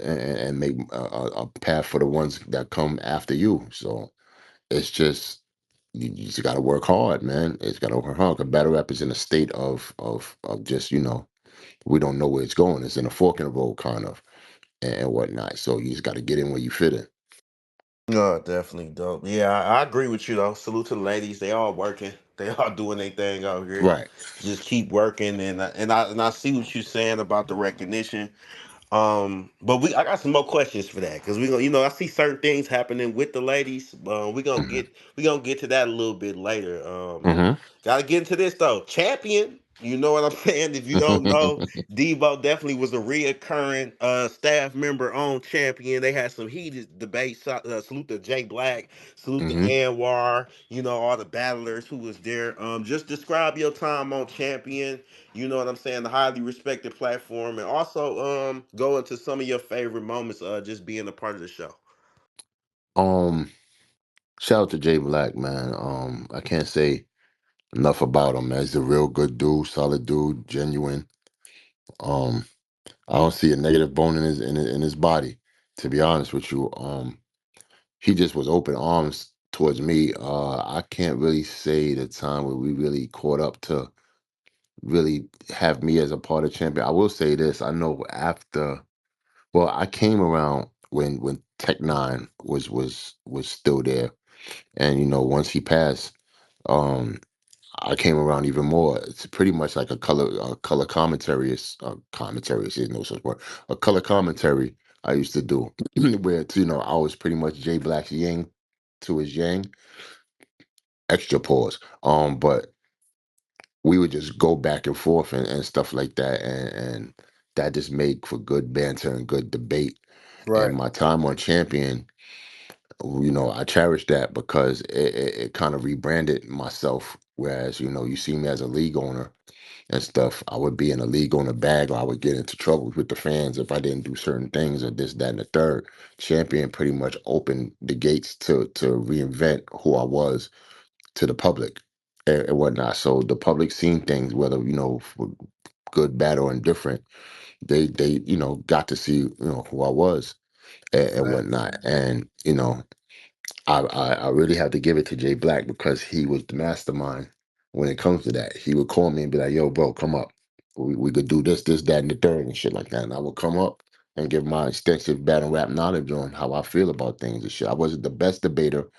Speaker 2: And make a path for the ones that come after you. So it's just you just got to work hard, man. It's got to work hard. Cause battle rap is in a state of just we don't know where it's going. It's in a fork in the road kind of and whatnot. So you just got to get in where you fit in.
Speaker 1: no, definitely dope. Yeah, I agree with you though. Salute to the ladies. They all working. They all doing their thing out here.
Speaker 2: Right.
Speaker 1: Just keep working, and I see what you're saying about the recognition. But I got some more questions for that because we gonna, I see certain things happening with the ladies.
Speaker 2: Hmm.
Speaker 1: We gonna get to that a little bit later.
Speaker 2: Hmm.
Speaker 1: Gotta get into this though. Champion, you know what I'm saying? If you don't know, Debo definitely was a reoccurring staff member on Champion. They had some heated debates. Salute to Jay Black, salute to
Speaker 2: Hmm.
Speaker 1: Anwar, all the battlers who was there. Just describe your time on Champion, you know what I'm saying, the highly respected platform, and also go into some of your favorite moments, just being a part of the show.
Speaker 2: um, Shout out to Jay Black, man. I can't say enough about him, man. He's a real good dude, solid dude, genuine. Um, I don't see a negative bone in his body, to be honest with you. He just was open arms towards me. I can't really say the time where we really caught up to really have me as a part of champion. I will say this: I know after, well, I came around when Tech Nine was still there, and once he passed. Um, I came around even more. It's pretty much like a color commentary is commentary. Is no such word. A color commentary I used to do, where I was pretty much Jay Black's yin to his yang. Extra pause. But we would just go back and forth and stuff like that, and that just made for good banter and good debate. And
Speaker 1: Right.
Speaker 2: my time on Champion, I cherish that because it kind of rebranded myself. Whereas you see me as a league owner and stuff, I would be in a league on a bag, or I would get into trouble with the fans if I didn't do certain things or this, that, and the third. Champion pretty much opened the gates to reinvent who I was to the public and whatnot. So the public seen things, whether for good, bad, or indifferent. They got to see who I was and
Speaker 1: Facts.
Speaker 2: whatnot. And I really have to give it to Jay Black because he was the mastermind when it comes to that. He would call me and be like, "Yo, bro, come up. We could do this, that, and the third and shit like that." And I would come up and give my extensive battle rap knowledge on how I feel about things and shit. I wasn't the best debater,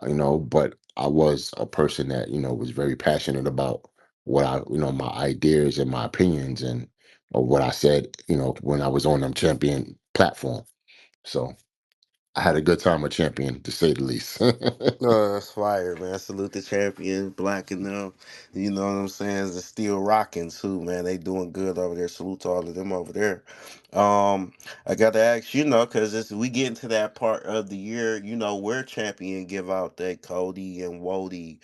Speaker 2: but I was a person that was very passionate about what my ideas and my opinions and or what I said, when I was on them champion platform. So I had a good time with champion, to say the least.
Speaker 1: Oh, that's fire, man. Salute the champion, Black and them. You know what I'm saying? They're still rocking too, man. They doing good over there. Salute to all of them over there. I got to ask, because we get into that part of the year, where champion give out that Cody and Wody.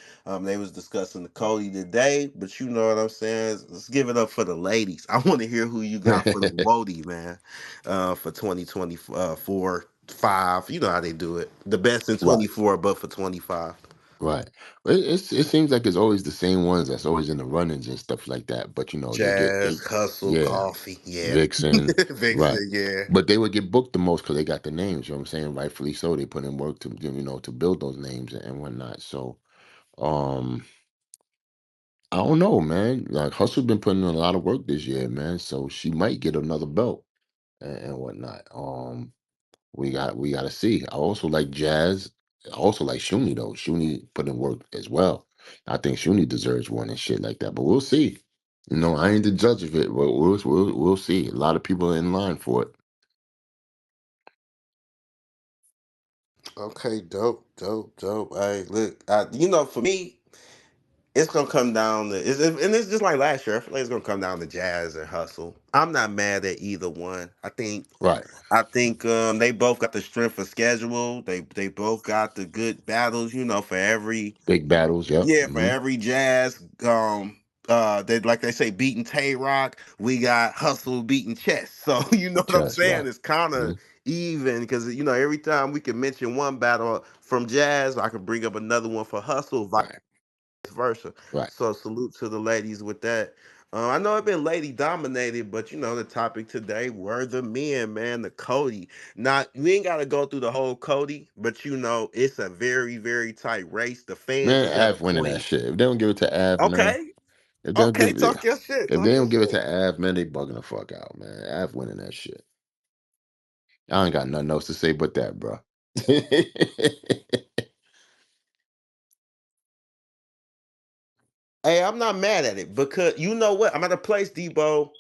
Speaker 1: They was discussing the Cody today, but you know what I'm saying? Let's give it up for the ladies. I want to hear who you got for the Wody, man. For 2024. Five, you know how they do it. The best in
Speaker 2: Right.
Speaker 1: 24, but for 25.
Speaker 2: Right. Well, it seems like it's always the same ones that's always in the run-ins and stuff like that. But they get
Speaker 1: Jazz, hustle,
Speaker 2: yeah,
Speaker 1: coffee. Yeah.
Speaker 2: Vixen, right.
Speaker 1: Vixen, yeah.
Speaker 2: But they would get booked the most because they got the names. You know what I'm saying? Rightfully so. They put in work to to build those names and whatnot. So um, I don't know, man. Like Hustle been putting in a lot of work this year, man. So she might get another belt and whatnot. We gotta see. I also like Jazz. I also like Shuni though. Shuni put in work as well. I think Shuni deserves one and shit like that. But we'll see. I ain't the judge of it, but we'll see. A lot of people are in line for it.
Speaker 1: Okay, dope, dope, dope. Hey, look, for me, it's gonna come down to and it's just like last year. I feel like it's gonna come down to Jazz and Hustle. I'm not mad at either one.
Speaker 2: Right.
Speaker 1: I think they both got the strength of schedule. They both got the good battles. For every
Speaker 2: Big battles. Yep.
Speaker 1: yeah, for every Jazz they like they say beating Tay Rock, we got Hustle beating Chess. So you know what I'm
Speaker 2: Chess.
Speaker 1: saying?
Speaker 2: Right.
Speaker 1: It's kind
Speaker 2: hmm
Speaker 1: of even because every time we can mention one battle from Jazz, I can bring up another one for Hustle,
Speaker 2: Right.
Speaker 1: versa.
Speaker 2: Right.
Speaker 1: So salute to the ladies with that. I know it's been lady dominated, but the topic today were the men, man, the Cody. Not we ain't gotta go through the whole Cody, but it's a very, very tight race. The fans
Speaker 2: Man,
Speaker 1: is at a
Speaker 2: Av winning that
Speaker 1: point.
Speaker 2: shit. If they don't give it to Av, man.
Speaker 1: Okay,
Speaker 2: If they don't
Speaker 1: okay,
Speaker 2: give it,
Speaker 1: talk your shit,
Speaker 2: if
Speaker 1: talk
Speaker 2: they
Speaker 1: your
Speaker 2: don't give it
Speaker 1: shit.
Speaker 2: to Av, man, they bugging the fuck out, man. Av winning that shit. I ain't got nothing else to say but that, bro.
Speaker 1: Hey, I'm not mad at it because you know what? I'm at a place, Debo,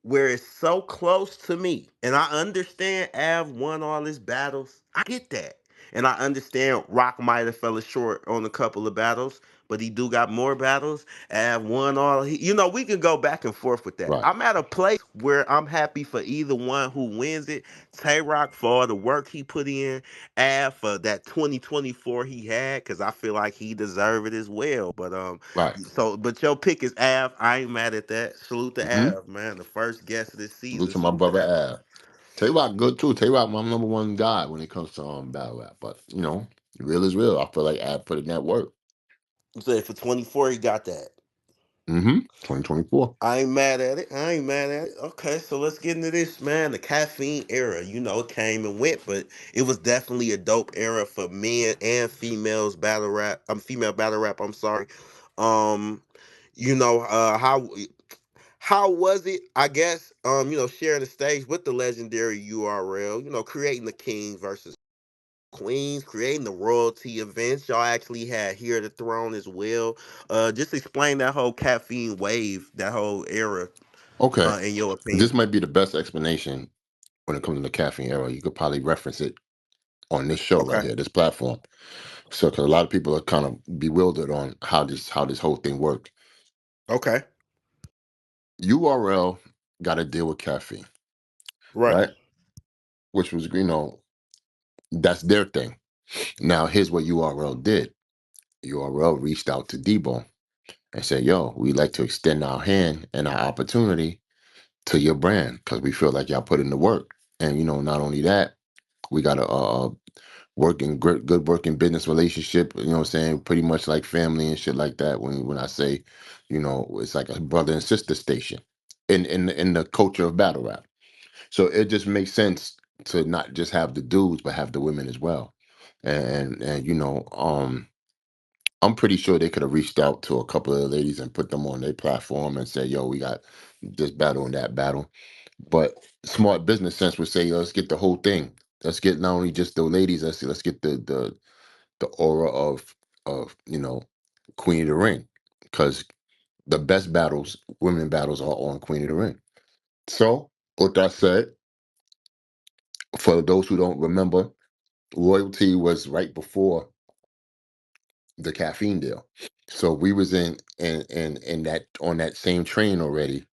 Speaker 1: where it's so close to me. And I understand Av won all his battles. I get that. And I understand Rock might have fell short on a couple of battles, but he do got more battles. Av won all we can go back and forth with that.
Speaker 2: Right.
Speaker 1: I'm at a place where I'm happy for either one who wins it. Tay Rock for all the work he put in, Av for that 2024 he had, because I feel like he deserved it as well.
Speaker 2: Right.
Speaker 1: But your pick is Av. I ain't mad at that. Salute to
Speaker 2: Mm-hmm.
Speaker 1: Av, man. The first guest of this
Speaker 2: Salute
Speaker 1: season.
Speaker 2: to my
Speaker 1: Salute to
Speaker 2: brother
Speaker 1: that.
Speaker 2: Av. Tay Rock good too. Tay Rock my number one guy when it comes to battle rap. But real is real. I feel like Av put in that work.
Speaker 1: So for 24, he got that.
Speaker 2: Mm-hmm. 2024.
Speaker 1: I ain't mad at it. I ain't mad at it. Okay, so let's get into this, man. The caffeine era. It came and went, but it was definitely a dope era for men and females battle rap. I'm female battle rap. I'm sorry. Um, how was it? I guess sharing the stage with the legendary URL. Creating the king versus queens, creating the royalty events. Y'all actually had Here the Throne as well. Just explain that whole caffeine wave, that whole era,
Speaker 2: Okay.
Speaker 1: in your
Speaker 2: This
Speaker 1: opinion.
Speaker 2: might be the best explanation when it comes to the caffeine era. You could probably reference it on this show right
Speaker 1: Okay.
Speaker 2: here, this platform. So, because a lot of people are kind of bewildered on how this whole thing worked.
Speaker 1: Okay.
Speaker 2: URL got to deal with caffeine,
Speaker 1: Right.
Speaker 2: right? Which was, that's their thing. Now, here's what URL did. URL reached out to DEBO and said, "Yo, we'd like to extend our hand and our opportunity to your brand because we feel like y'all put in the work. And not only that, we got a working good working business relationship. You know what I'm saying? Pretty much like family and shit like that. When I say, it's like a brother and sister station in the culture of battle rap. So it just makes sense to not just have the dudes, but have the women as well. And I'm pretty sure they could have reached out to a couple of the ladies and put them on their platform and say, "Yo, we got this battle and that battle." But smart business sense would say, "Yo, let's get the whole thing. Let's get not only just the ladies. Let's get the aura of Queen of the Ring, because the best battles, women battles, are on Queen of the Ring." So, with that said, for those who don't remember, royalty was right before the caffeine deal. So we was in that on that same train already,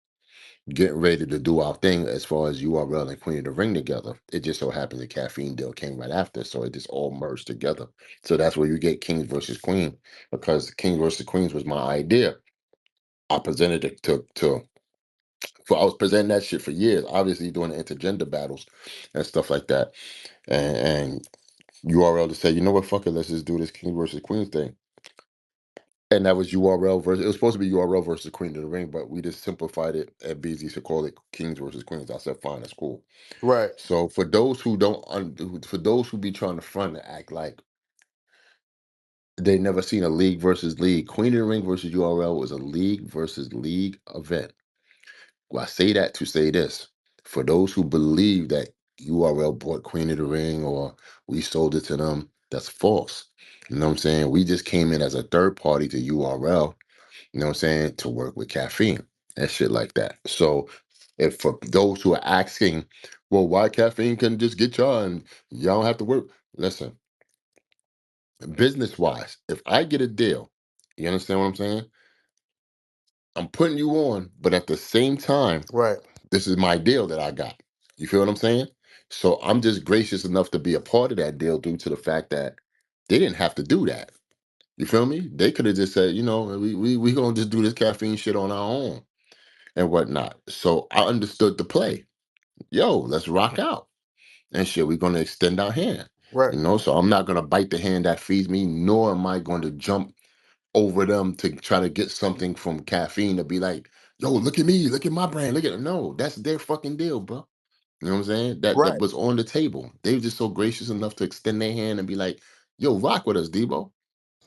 Speaker 2: getting ready to do our thing as far as URL and Queen of the Ring together. It just so happened the caffeine deal came right after, so it just all merged together. So that's where you get Kings versus Queen, because King versus Queens was my idea. I presented it I was presenting that shit for years, obviously doing the intergender battles and stuff like that. And URL to say, you know what, fuck it, let's just do this King versus Queen thing. And that was URL versus. It was supposed to be URL versus Queen of the Ring, but we just simplified it at BZ to call it Kings versus Queens. I said, fine, that's cool.
Speaker 1: Right.
Speaker 2: So for those who don't, for those who be trying to front and act like they never seen a league versus league, Queen of the Ring versus URL was a league versus league event. Well, I say that to say this: for those who believe that URL bought Queen of the Ring or we sold it to them, that's false. You know what I'm saying? We just came in as a third party to URL, you know what I'm saying, to work with caffeine and shit like that. So if for those who are asking, well, why caffeine can just get y'all and y'all don't have to work? Listen, business wise, if I get a deal, you understand what I'm saying? I'm putting you on, but at the same time,
Speaker 1: Right.
Speaker 2: this is my deal that I got. You feel what I'm saying? So I'm just gracious enough to be a part of that deal due to the fact that they didn't have to do that. You feel me? They could have just said, you know, we gonna just do this caffeine shit on our own and whatnot. So I understood the play. Yo, let's rock out and shit. We're gonna extend our hand.
Speaker 1: Right.
Speaker 2: You know, so I'm not gonna bite the hand that feeds me, nor am I going to jump over them to try to get something from caffeine to be like, yo, look at me, look at my brand, look at them. No, that's their fucking deal, bro. You know what I'm saying? That
Speaker 1: Right.
Speaker 2: was on the table. They were just so gracious enough to extend their hand and be like, yo, rock with us, Debo.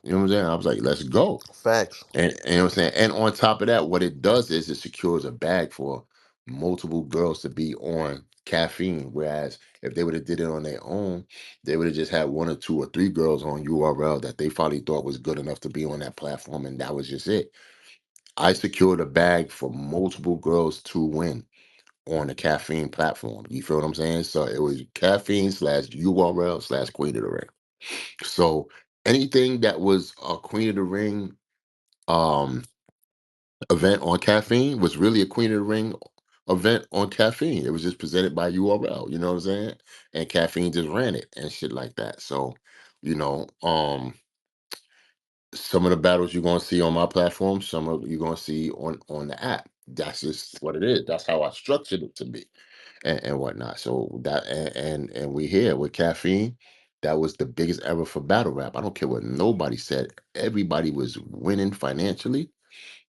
Speaker 2: You know what I'm saying? I was like, let's go.
Speaker 1: Facts.
Speaker 2: And you know what I'm saying? And on top of that, what it does is it secures a bag for multiple girls to be on caffeine. Whereas if they would have did it on their own, they would have just had one or two or three girls on URL that they finally thought was good enough to be on that platform, and that was just it. I secured a bag for multiple girls to win on the caffeine platform. You feel what I'm saying? So it was caffeine slash URL slash Queen of the Ring. So anything that was a Queen of the Ring um event on caffeine was really a Queen of the Ring event on caffeine. It was just presented by URL, you know what I'm saying? And caffeine just ran it and shit like that. So, you know, some of the battles you're gonna see on my platform, some of you're gonna see on the app. That's just what it is. That's how I structured it to be and whatnot. So that and we here with caffeine. That was the biggest ever for battle rap. I don't care what nobody said. Everybody was winning financially.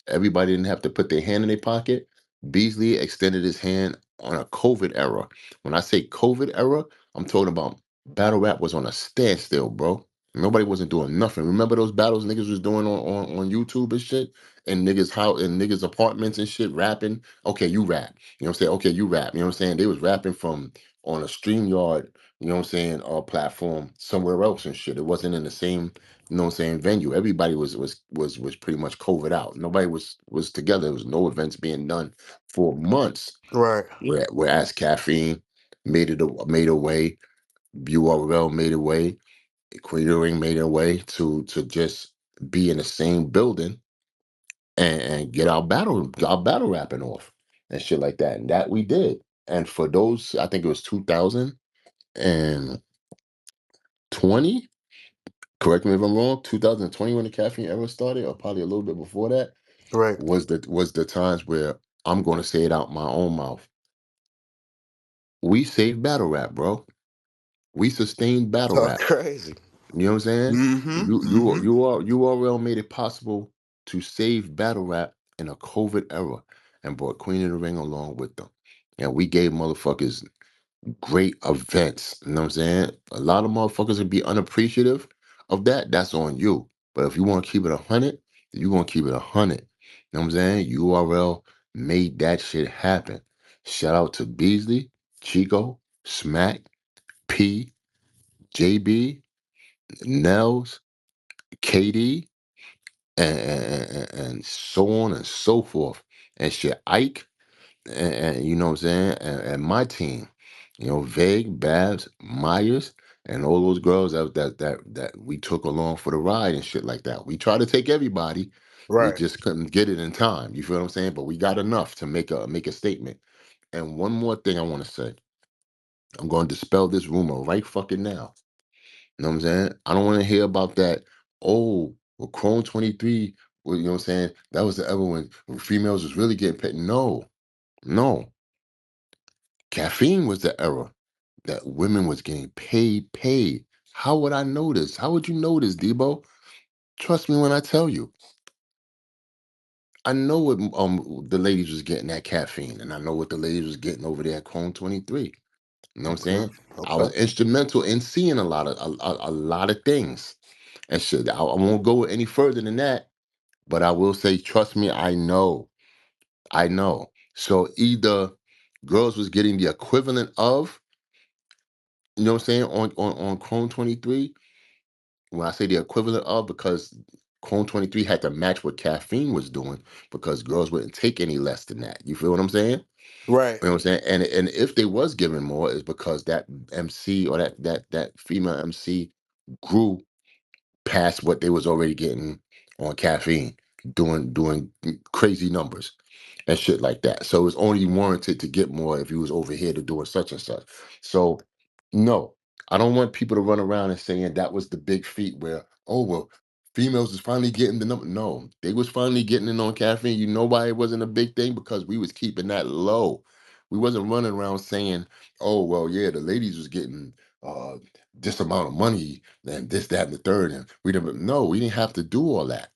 Speaker 2: Everybody didn't have to put their hand in their pocket. Beasley extended his hand on a COVID era. When I say COVID era, I'm talking about battle rap was on a standstill, bro. Nobody wasn't doing nothing. Remember those battles niggas was doing on YouTube and shit? And niggas how in niggas apartments and shit rapping. Okay, you rap. You know what I'm saying? Okay, you rap. You know what I'm saying? They was rapping from on a StreamYard, you know what I'm saying, platform somewhere else and shit. It wasn't in the same, you know what I'm saying, venue. Everybody was pretty much COVID out. Nobody was together. There was no events being done for months.
Speaker 1: Right.
Speaker 2: Whereas caffeine made a way, URL made a way, Queen of the Ring made a way to just be in the same building and get our battle rapping off and shit like that. And that we did. And for those, I think it was 2020. Correct me if I'm wrong. 2020 when the caffeine era started, or probably a little bit before that,
Speaker 1: Right.
Speaker 2: was the times where I'm going to say it out my own mouth. We saved battle rap, bro. We sustained battle
Speaker 1: Talk
Speaker 2: rap.
Speaker 1: crazy.
Speaker 2: You know what I'm saying?
Speaker 1: Mm-hmm. Mm-hmm.
Speaker 2: URL made it possible to save battle rap in a COVID era and brought Queen of the Ring along with them. And we gave motherfuckers great events. You know what I'm saying? A lot of motherfuckers would be unappreciative of that. That's on you. But if you want to keep it 100, you want to keep it 100. You know what I'm saying? URL made that shit happen. Shout out to Beasley, Chico, Smack, P, JB, Nels, KD, and so on and so forth. And shit, Ike, and you know what I'm saying, and my team, you know, Vague, Babs, Myers, and all those girls that we took along for the ride and shit like that. We tried to take everybody, we
Speaker 1: Right.
Speaker 2: just couldn't get it in time. You feel what I'm saying? But we got enough to make a statement. And one more thing I want to say, I'm going to dispel this rumor right fucking now. You know what I'm saying? I don't want to hear about that. Oh, well, Chrome 23. Well, you know what I'm saying? That was the ever when females was really getting paid. No, no. Caffeine was the era that women was getting paid. How would I know this? How would you know this, Debo? Trust me when I tell you. I know what the ladies was getting at caffeine, and I know what the ladies was getting over there at Chrome 23. You know what I'm
Speaker 1: Okay.
Speaker 2: saying? I
Speaker 1: Okay.
Speaker 2: was instrumental in seeing a lot of things and shit. I won't go any further than that, but I will say, trust me, I know. So either girls was getting the equivalent of, you know what I'm saying, on Chrome 23. When I say the equivalent of, because Chrome 23 had to match what caffeine was doing, because girls wouldn't take any less than that. You feel what I'm saying?
Speaker 1: Right.
Speaker 2: You know what I'm saying? And if they was giving more, is because that MC or that female MC grew past what they was already getting on caffeine, doing crazy numbers and shit like that. So it's only warranted to get more if you was over here to doing such and such. So no, I don't want people to run around and saying that was the big feat where, oh well, females is finally getting the number. No, they was finally getting it on caffeine. You know why it wasn't a big thing? Because we was keeping that low. We wasn't running around saying, oh well, yeah, the ladies was getting uh this amount of money and this, that, and the third. And we didn't, no, we didn't have to do all that.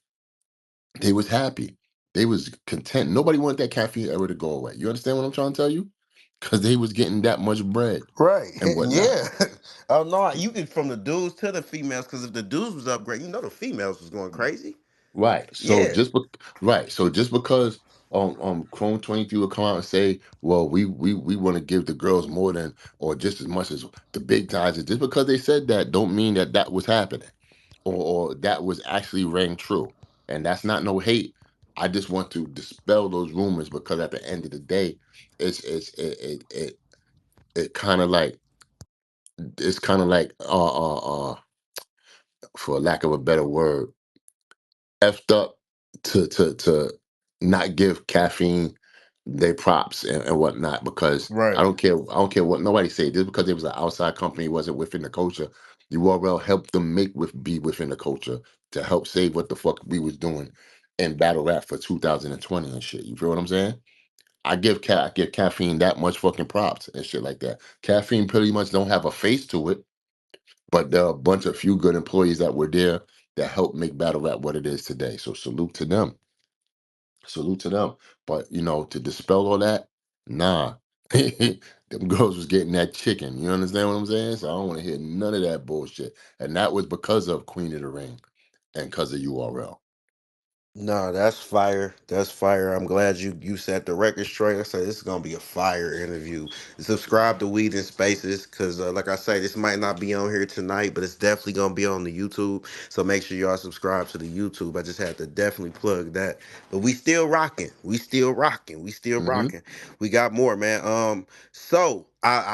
Speaker 2: They was happy. They was content. Nobody wanted that caffeine ever to go away. You understand what I'm trying to tell you? Because they was getting that much bread
Speaker 1: Right.
Speaker 2: and whatnot.
Speaker 1: Yeah. Oh no, you get from the dudes to the females because if the dudes was upgrading, the females was going crazy.
Speaker 2: Right. So
Speaker 1: Yeah.
Speaker 2: right. So just because Chrome 23 will come out and say, well, we want to give the girls more than or just as much as the big guys, just because they said that don't mean that that was happening or that was actually rang true. And that's not no hate. I just want to dispel those rumors because at the end of the day, it kind of like it's kind of like for lack of a better word, effed up to not give caffeine their props and whatnot, because
Speaker 1: Right.
Speaker 2: I don't care what nobody say. Just because it was an outside company, wasn't within the culture. URL helped them be within the culture to help save what the fuck we was doing in battle rap for 2020 and shit. You feel what I'm saying? I give caffeine that much fucking props and shit like that. Caffeine pretty much don't have a face to it, but there are a bunch of few good employees that were there that helped make battle rap what it is today. So salute to them. Salute to them. But to dispel all that, nah. Them girls was getting that chicken. You understand what I'm saying? So I don't want to hear none of that bullshit. And that was because of Queen of the Ring and because of URL.
Speaker 1: No, that's fire. That's fire. I'm glad you set the record straight. I said this is gonna be a fire interview. Subscribe to Weed in Spaces, cause like I say, this might not be on here tonight, but it's definitely gonna be on the YouTube. So make sure y'all subscribe to the YouTube. I just had to definitely plug that. But we still rocking. We still rocking. We still
Speaker 2: Hmm.
Speaker 1: rocking. We got more, man. So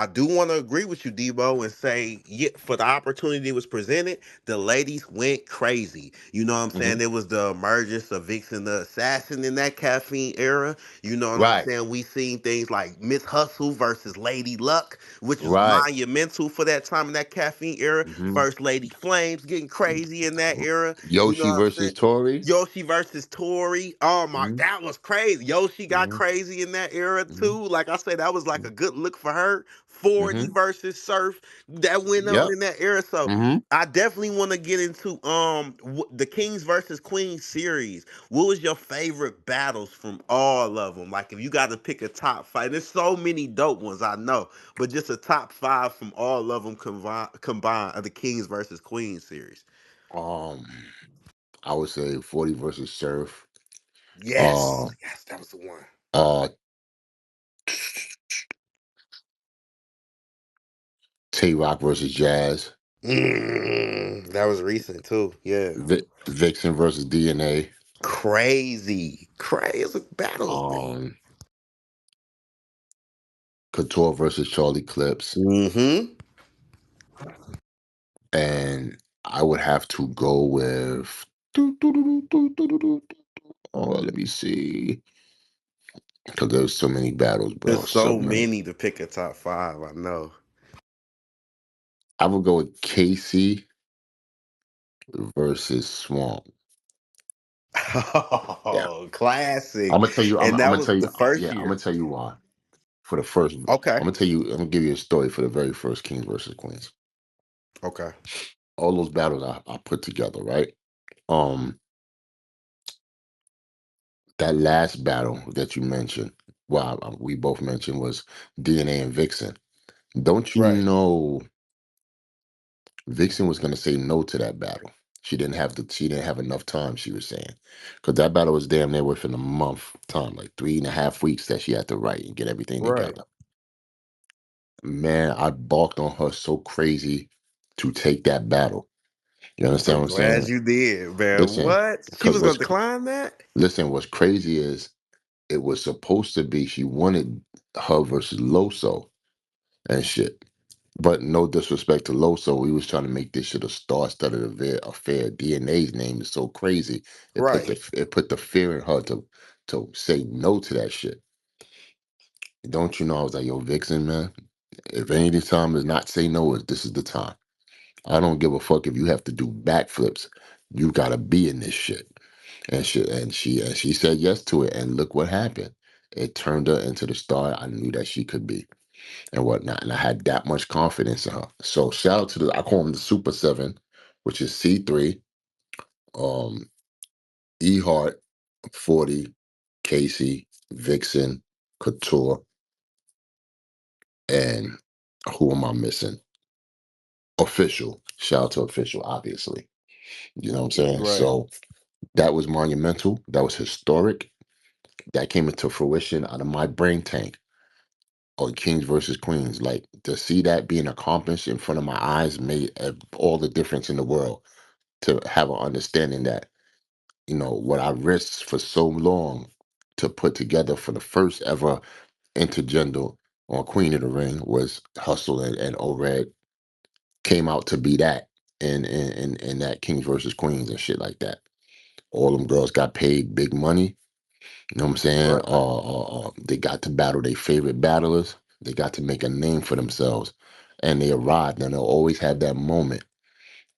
Speaker 1: I do want to agree with you, Debo, and say yeah, for the opportunity that was presented, the ladies went crazy. You know what I'm
Speaker 2: Hmm.
Speaker 1: saying? It was the emergence of Vixen the Assassin in that caffeine era. You know what I'm
Speaker 2: Right.
Speaker 1: saying? We seen things like Miss Hustle versus Lady Luck, which was
Speaker 2: Right.
Speaker 1: monumental for that time in that caffeine era.
Speaker 2: Hmm.
Speaker 1: First Lady Flames getting crazy in that era. You know
Speaker 2: Yoshi
Speaker 1: what I'm saying?
Speaker 2: versus Tori.
Speaker 1: Yoshi versus Tori. Oh my,
Speaker 2: Hmm.
Speaker 1: that was crazy. Yoshi got
Speaker 2: Hmm.
Speaker 1: crazy in that era
Speaker 2: Hmm.
Speaker 1: too. Like I said, that was like a good look for her. 40
Speaker 2: Hmm.
Speaker 1: versus Surf that went on
Speaker 2: Yep.
Speaker 1: in that era. So
Speaker 2: Hmm.
Speaker 1: I definitely want to get into the Kings versus Queens series. What was your favorite battles from all of them? Like if you got to pick a top five, there's so many dope ones I know, but just a top five from all of them combined of the Kings versus Queens series.
Speaker 2: Um, I would say 40 versus Surf.
Speaker 1: Yes,
Speaker 2: Uh,
Speaker 1: yes, that was the one.
Speaker 2: uh, Tay Rock versus Jazz.
Speaker 1: That was recent too. Yeah,
Speaker 2: Vixen versus DNA.
Speaker 1: crazy battles, man.
Speaker 2: Um, Couture versus Charlie Clips.
Speaker 1: Mm-hmm.
Speaker 2: And I would have to go with. Oh, let me see. Because there's so many battles, bro.
Speaker 1: There's
Speaker 2: So
Speaker 1: so
Speaker 2: many.
Speaker 1: many to pick a top five. I know.
Speaker 2: I would go with Casey versus Swamp. Yeah.
Speaker 1: Oh, classic.
Speaker 2: I'm gonna tell you.
Speaker 1: And
Speaker 2: I'm
Speaker 1: that
Speaker 2: gonna
Speaker 1: was
Speaker 2: tell you.
Speaker 1: the first
Speaker 2: Yeah, I'm gonna
Speaker 1: year.
Speaker 2: tell you why. For the first, I'm
Speaker 1: Okay.
Speaker 2: gonna tell you. I'm gonna give you a story for the very first Kings versus Queens.
Speaker 1: Okay.
Speaker 2: All those battles I put together, right? Um, that last battle that you mentioned, well, we both mentioned was DNA and Vixen. Don't you
Speaker 1: Right.
Speaker 2: know Vixen was going to say no to that battle? She didn't have enough time, she was saying. Because that battle was damn near within a month time, like 3.5 weeks that she had to write and get everything
Speaker 1: Right.
Speaker 2: together. Man, I balked on her so crazy to take that battle. You understand
Speaker 1: I'm
Speaker 2: what I'm
Speaker 1: glad
Speaker 2: saying?
Speaker 1: you did, man.
Speaker 2: Listen,
Speaker 1: What? She
Speaker 2: because
Speaker 1: was gonna decline that?
Speaker 2: what's crazy is it was supposed to be she wanted her versus Loso and shit. But no disrespect to Loso, we was trying to make this shit a star-studded affair. DNA's name is so crazy.
Speaker 1: Right.
Speaker 2: It put the fear in her to say no to that shit. Don't you know? I was like, yo, Vixen, man. If any time is not say no, this is the time. I don't give a fuck if you have to do backflips. You gotta be in this shit. And she said yes to it. And look what happened. It turned her into the star I knew that she could be and whatnot. And I had that much confidence in her. So shout out to I call him the Super Seven, which is C3, um, E Heart, 40, Casey, Vixen, Couture, and who am I missing? Official. Shout out to Official, obviously. You know what I'm saying?
Speaker 1: Right.
Speaker 2: So that was monumental. That was historic. That came into fruition out of my brain tank on Kings versus Queens. Like to see that being accomplished in front of my eyes made all the difference in the world. To have an understanding that what I risked for so long to put together for the first ever intergender on Queen of the Ring was Hustle and O-Red came out to be that in that Kings versus Queens and shit like that. All them girls got paid big money. You know what I'm saying?
Speaker 1: Right.
Speaker 2: They got to battle their favorite battlers. They got to make a name for themselves, and they arrived. And they'll always have that moment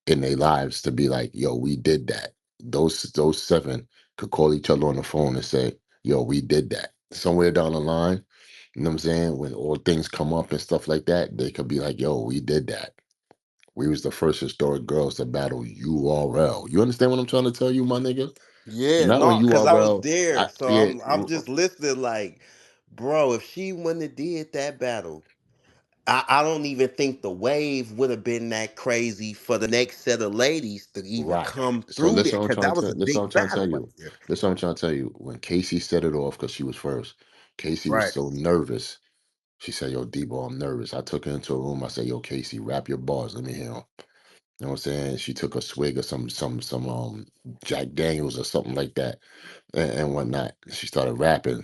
Speaker 2: in their lives to be like, "Yo, we did that." Those seven could call each other on the phone and say, "Yo, we did that." Somewhere down the line, you know what I'm saying? When all things come up and stuff like that, they could be like, "Yo, we did that. We was the first historic girls to battle URL." You understand what I'm trying to tell you, my nigga?
Speaker 1: Yeah,
Speaker 2: Not when
Speaker 1: no, cause I was
Speaker 2: URL.
Speaker 1: there, so
Speaker 2: Yeah,
Speaker 1: I'm just listening. Like, bro, if she wouldn't have did that battle, I don't even think the wave would have been that crazy for the next set of ladies to even
Speaker 2: right.
Speaker 1: come
Speaker 2: So
Speaker 1: through there, cause that was a
Speaker 2: listen what I'm
Speaker 1: big
Speaker 2: trying to tell
Speaker 1: battle right
Speaker 2: you.
Speaker 1: there.
Speaker 2: Listen what I'm trying to tell you. When Casey set it off, because she was first, Casey was
Speaker 1: Right.
Speaker 2: so nervous. She said, "Yo, Debo, I'm nervous." I took her into a room. I said, "Yo, Casey, rap your bars. Let me hear 'em." You know what I'm saying? She took a swig of some Jack Daniels or something like that and whatnot. She started rapping.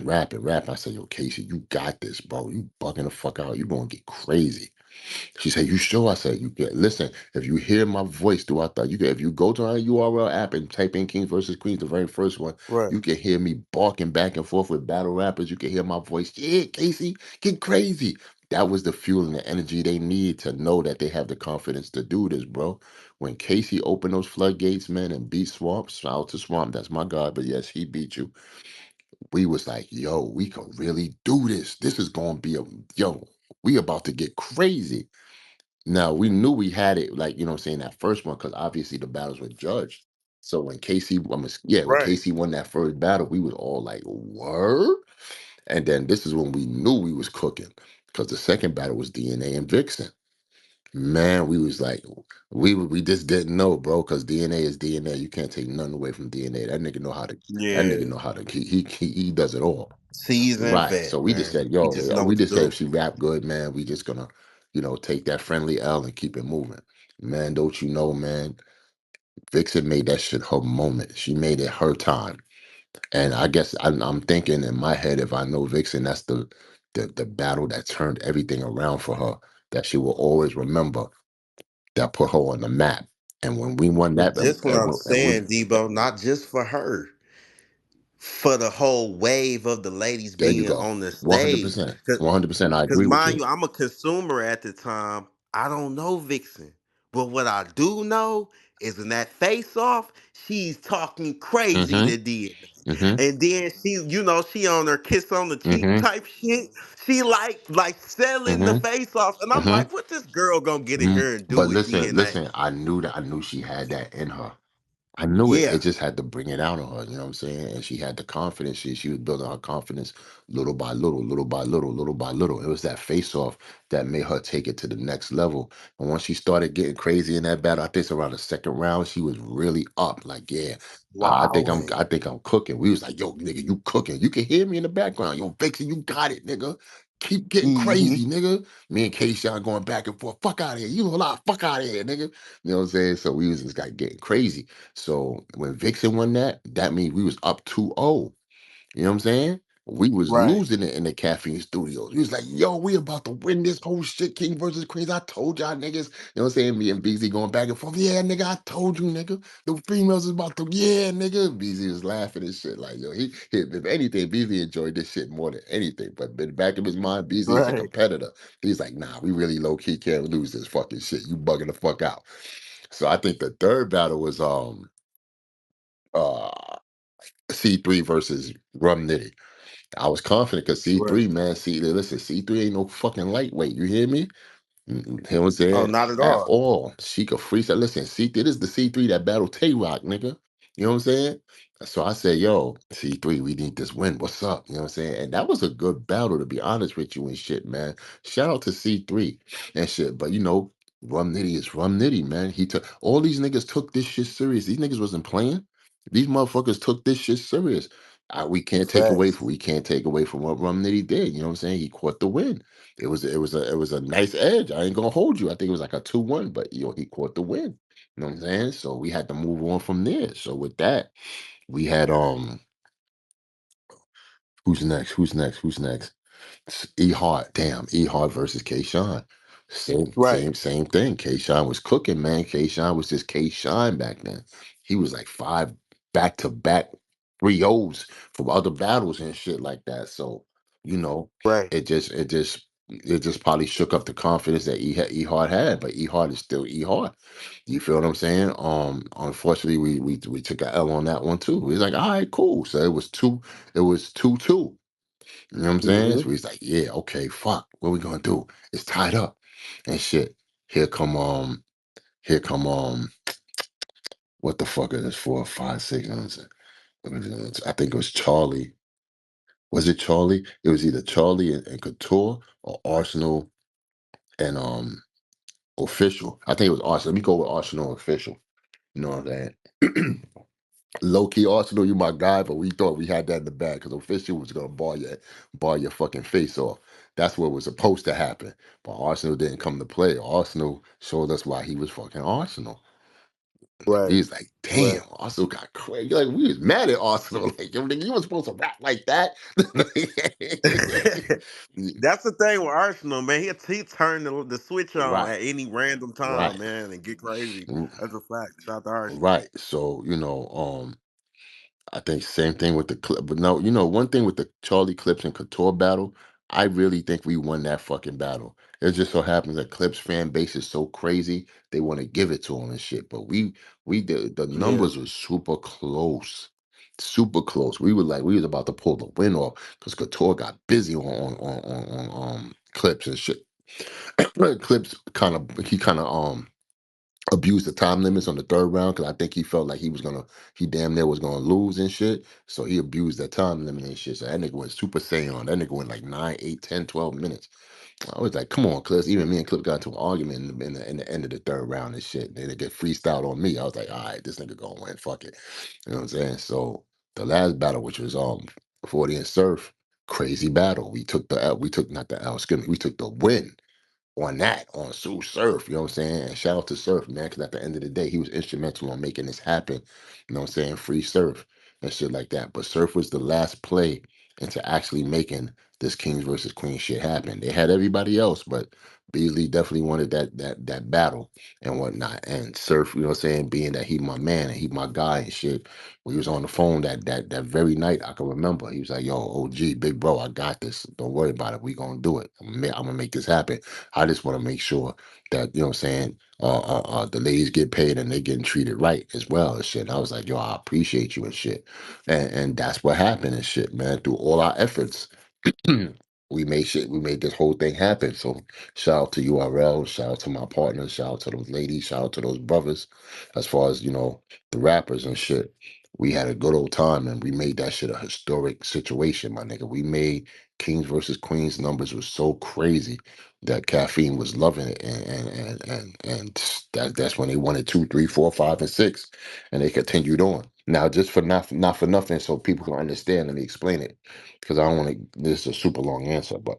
Speaker 2: I said, "Yo, Casey, you got this, bro. You bugging the fuck out. You gonna get crazy." She said, "You sure?" I said, "You get listen. If you hear my voice throughout that, if you go to our URL app and type in Kings versus Queens, the very first one,
Speaker 1: Right.
Speaker 2: you can hear me barking back and forth with battle rappers. You can hear my voice. Yeah, Casey, get crazy." That was the fuel and the energy they need to know that they have the confidence to do this, bro. When Casey opened those floodgates, man, and beat Swamp, shout out to Swamp, that's my God, but yes, he beat you. We was like, yo, we can really do this. This is gonna be yo, we about to get crazy. Now we knew we had it, like what I'm saying, that first one, because obviously the battles were judged. So when when
Speaker 1: Right.
Speaker 2: Casey won that first battle, we was all like, "Word!" And then this is when we knew we was cooking, because the second battle was DNA and Vixen. Man, we was like, we just didn't know, bro, because DNA is DNA. You can't take nothing away from DNA. That nigga know how to. That nigga
Speaker 1: Yeah.
Speaker 2: know how to. He does it all.
Speaker 1: Seasoned
Speaker 2: Right. So
Speaker 1: vet,
Speaker 2: we just
Speaker 1: man.
Speaker 2: said,
Speaker 1: He
Speaker 2: yo,
Speaker 1: just know
Speaker 2: we
Speaker 1: what to
Speaker 2: just said
Speaker 1: do.
Speaker 2: if she rap good, man, we just gonna, take that friendly L and keep it moving. Man, don't you know, man? Vixen made that shit her moment. She made it her time. And I guess I'm thinking in my head, if I know Vixen, that's the battle that turned everything around for her. That she will always remember. That put her on the map. And when we won
Speaker 1: But
Speaker 2: that,
Speaker 1: this what I'm
Speaker 2: and we
Speaker 1: saying, Debo, not just for her, for the whole wave of the ladies
Speaker 2: there you
Speaker 1: being
Speaker 2: go,
Speaker 1: on the
Speaker 2: one hundred
Speaker 1: stage.
Speaker 2: percent, 100%. I
Speaker 1: Cause
Speaker 2: agree with
Speaker 1: mind
Speaker 2: you.
Speaker 1: you, I'm a consumer at the time. I don't know Vixen. But what I do know is in that face off, she's talking crazy
Speaker 2: Mm-hmm.
Speaker 1: to DNA.
Speaker 2: Mm-hmm.
Speaker 1: And then she on her kiss on the cheek
Speaker 2: Mm-hmm.
Speaker 1: type shit. She like selling the
Speaker 2: Mm-hmm.
Speaker 1: face off. And I'm
Speaker 2: Mm-hmm.
Speaker 1: like, what this girl gonna get in
Speaker 2: Mm,
Speaker 1: here and do
Speaker 2: but
Speaker 1: with
Speaker 2: listen,
Speaker 1: DNA?
Speaker 2: listen. I knew she had that in her. I knew it. It
Speaker 1: Yeah.
Speaker 2: just had to bring it out of her, you know what I'm saying? And she had the confidence. She was building her confidence little by little, little by little, little by little. It was that face off that made her take it to the next level. And once she started getting crazy in that battle, I think it's around the second round, she was really up. Like, yeah, I
Speaker 1: Wowing.
Speaker 2: think I'm cooking. We was like, yo, nigga, you cooking. You can hear me in the background. Yo, Vixen, you got it, nigga. Keep getting
Speaker 1: Hmm.
Speaker 2: crazy, nigga. Me and K-Shine going back and forth. Fuck out of here. You know a lot. Fuck out of here, nigga. You know what I'm saying? So we was just like getting crazy. So when Vixen won that, that means we was up 2-0. You know what I'm saying? We was
Speaker 1: Right.
Speaker 2: losing it in the caffeine studios. We was like, yo, we about to win this whole shit, King versus Queens. I told y'all niggas. You know what I'm saying? Me and BZ going back and forth. Yeah, nigga, I told you, nigga. The females is about to, yeah, nigga. BZ was laughing and shit. Like, yo, if anything, BZ enjoyed this shit more than anything. But in the back of his mind, BZ is a
Speaker 1: Right.
Speaker 2: competitor. He's like, nah, we really low key can't lose this fucking shit. You bugging the fuck out. So I think the third battle was uh C3 versus Rum Nitty. I was confident because
Speaker 1: Right.
Speaker 2: C3, man, see, listen, C3 ain't no fucking lightweight. You hear me? He was
Speaker 1: Oh,
Speaker 2: there
Speaker 1: not at
Speaker 2: at
Speaker 1: all.
Speaker 2: all. She could freestyle. Listen, C3, this is the C3 that battled Tay Rock, nigga. You know what I'm saying? So I said, yo, C3, we need this win. What's up? You know what I'm saying? And that was a good battle, to be honest with you and shit, man. Shout out to C3 and shit. But Rum Nitty is Rum Nitty, man. He took all these niggas took this shit serious. These niggas wasn't playing. These motherfuckers took this shit serious.
Speaker 1: Facts.
Speaker 2: We can't take away from what Rum Nitty did. You know what I'm saying? He caught the win. It was a nice edge. I ain't gonna hold you. I think it was like a 2-1, but he caught the win. You know what I'm saying? So we had to move on from there. So with that, we had who's next? Who's next? Who's next? E Hart. Damn, E Hart versus K Shine.
Speaker 1: Right.
Speaker 2: Same thing. K Shine was cooking, man. K Shine was just K Shine back then. He was like five back to back 3-0s from other battles and shit like that. So, you know,
Speaker 1: Right.
Speaker 2: it just probably shook up the confidence that E Hart had, but E Hart is still E Hart. You feel what I'm saying? Unfortunately, we took a L on that one too. We was like, all right, cool. So it was 2-2. You know what I'm saying?
Speaker 1: Hmm.
Speaker 2: So he's like, yeah, okay, fuck. What we gonna do? It's tied up and shit. Here come here come what the fuck is this? 4, 5, 6. I think it was Charlie. Was it Charlie? It was either Charlie and Couture or Arsenal and Official. I think it was Arsenal. Let me go with Arsenal Official. You know what I'm saying? Low key Arsenal, you my guy, but we thought we had that in the bag because official was gonna bar your fucking face off. That's what was supposed to happen. But Arsenal didn't come to play. Arsenal showed us why he was fucking Arsenal.
Speaker 1: Right.
Speaker 2: We was like,
Speaker 1: Right.
Speaker 2: damn, Arsenal got crazy. Like we was mad at Arsenal. Like, yo, nigga, you was supposed to rap like that.
Speaker 1: That's the thing with Arsenal, man. He turned the switch on
Speaker 2: Right,
Speaker 1: at any random time,
Speaker 2: right,
Speaker 1: man, and get crazy.
Speaker 2: r-
Speaker 1: That's a fact. Shout out to Arsenal.
Speaker 2: right. So, I think same thing with the clip, but no, one thing with the Charlie Clips and Couture battle, I really think we won that fucking battle. It just so happens that Clips fan base is so crazy, they want to give it to him and shit. But we did the
Speaker 1: Yeah.
Speaker 2: numbers were super close. We was about to pull the win off because Couture got busy on Clips and shit. Clips kind of abused the time limits on the third round because I think he felt like he damn near was gonna lose and shit. So he abused that time limit and shit. So that nigga went Super Saiyan. That nigga went like 9, 8, 10, 12 minutes. I was like, come on, Clips. Even me and Clip got into an argument in the end of the third round and shit. Then they get freestyled on me. I was like, all right, this nigga gonna win. Fuck it. You know what I'm saying? So the last battle, which was 40 and Surf, crazy battle. We took not the L, excuse me, we took the win on that, on Sue Surf, you know what I'm saying? And shout out to Surf, man, because at the end of the day, he was instrumental on making this happen. You know what I'm saying? Free Surf and shit like that. But Surf was the last play into actually making this Kings versus Queen shit happen. They had everybody else, but Beasley definitely wanted that battle and whatnot. And Surf, you know what I'm saying, being that he my man and he my guy and shit. We was on the phone that very night. I can remember. He was like, "Yo, OG, big bro, I got this. Don't worry about it. We gonna do it. I'm gonna make this happen." I just want to make sure that, you know what I'm saying, the ladies get paid and they getting treated right as well and shit. And I was like, yo, I appreciate you and shit. And that's what happened and shit, man, through all our efforts. we made this whole thing happen. So shout out to URL, shout out to my partners, shout out to those ladies, shout out to those brothers. As far as the rappers and shit, we had a good old time, and we made that shit a historic situation, my nigga. We made Kings versus Queens numbers was so crazy that Caffeine was loving it, and that's when they wanted two, three, four, five, and six, and they continued on. Now, just for not for nothing, so people can understand, let me explain it, because I don't want to. This is a super long answer, but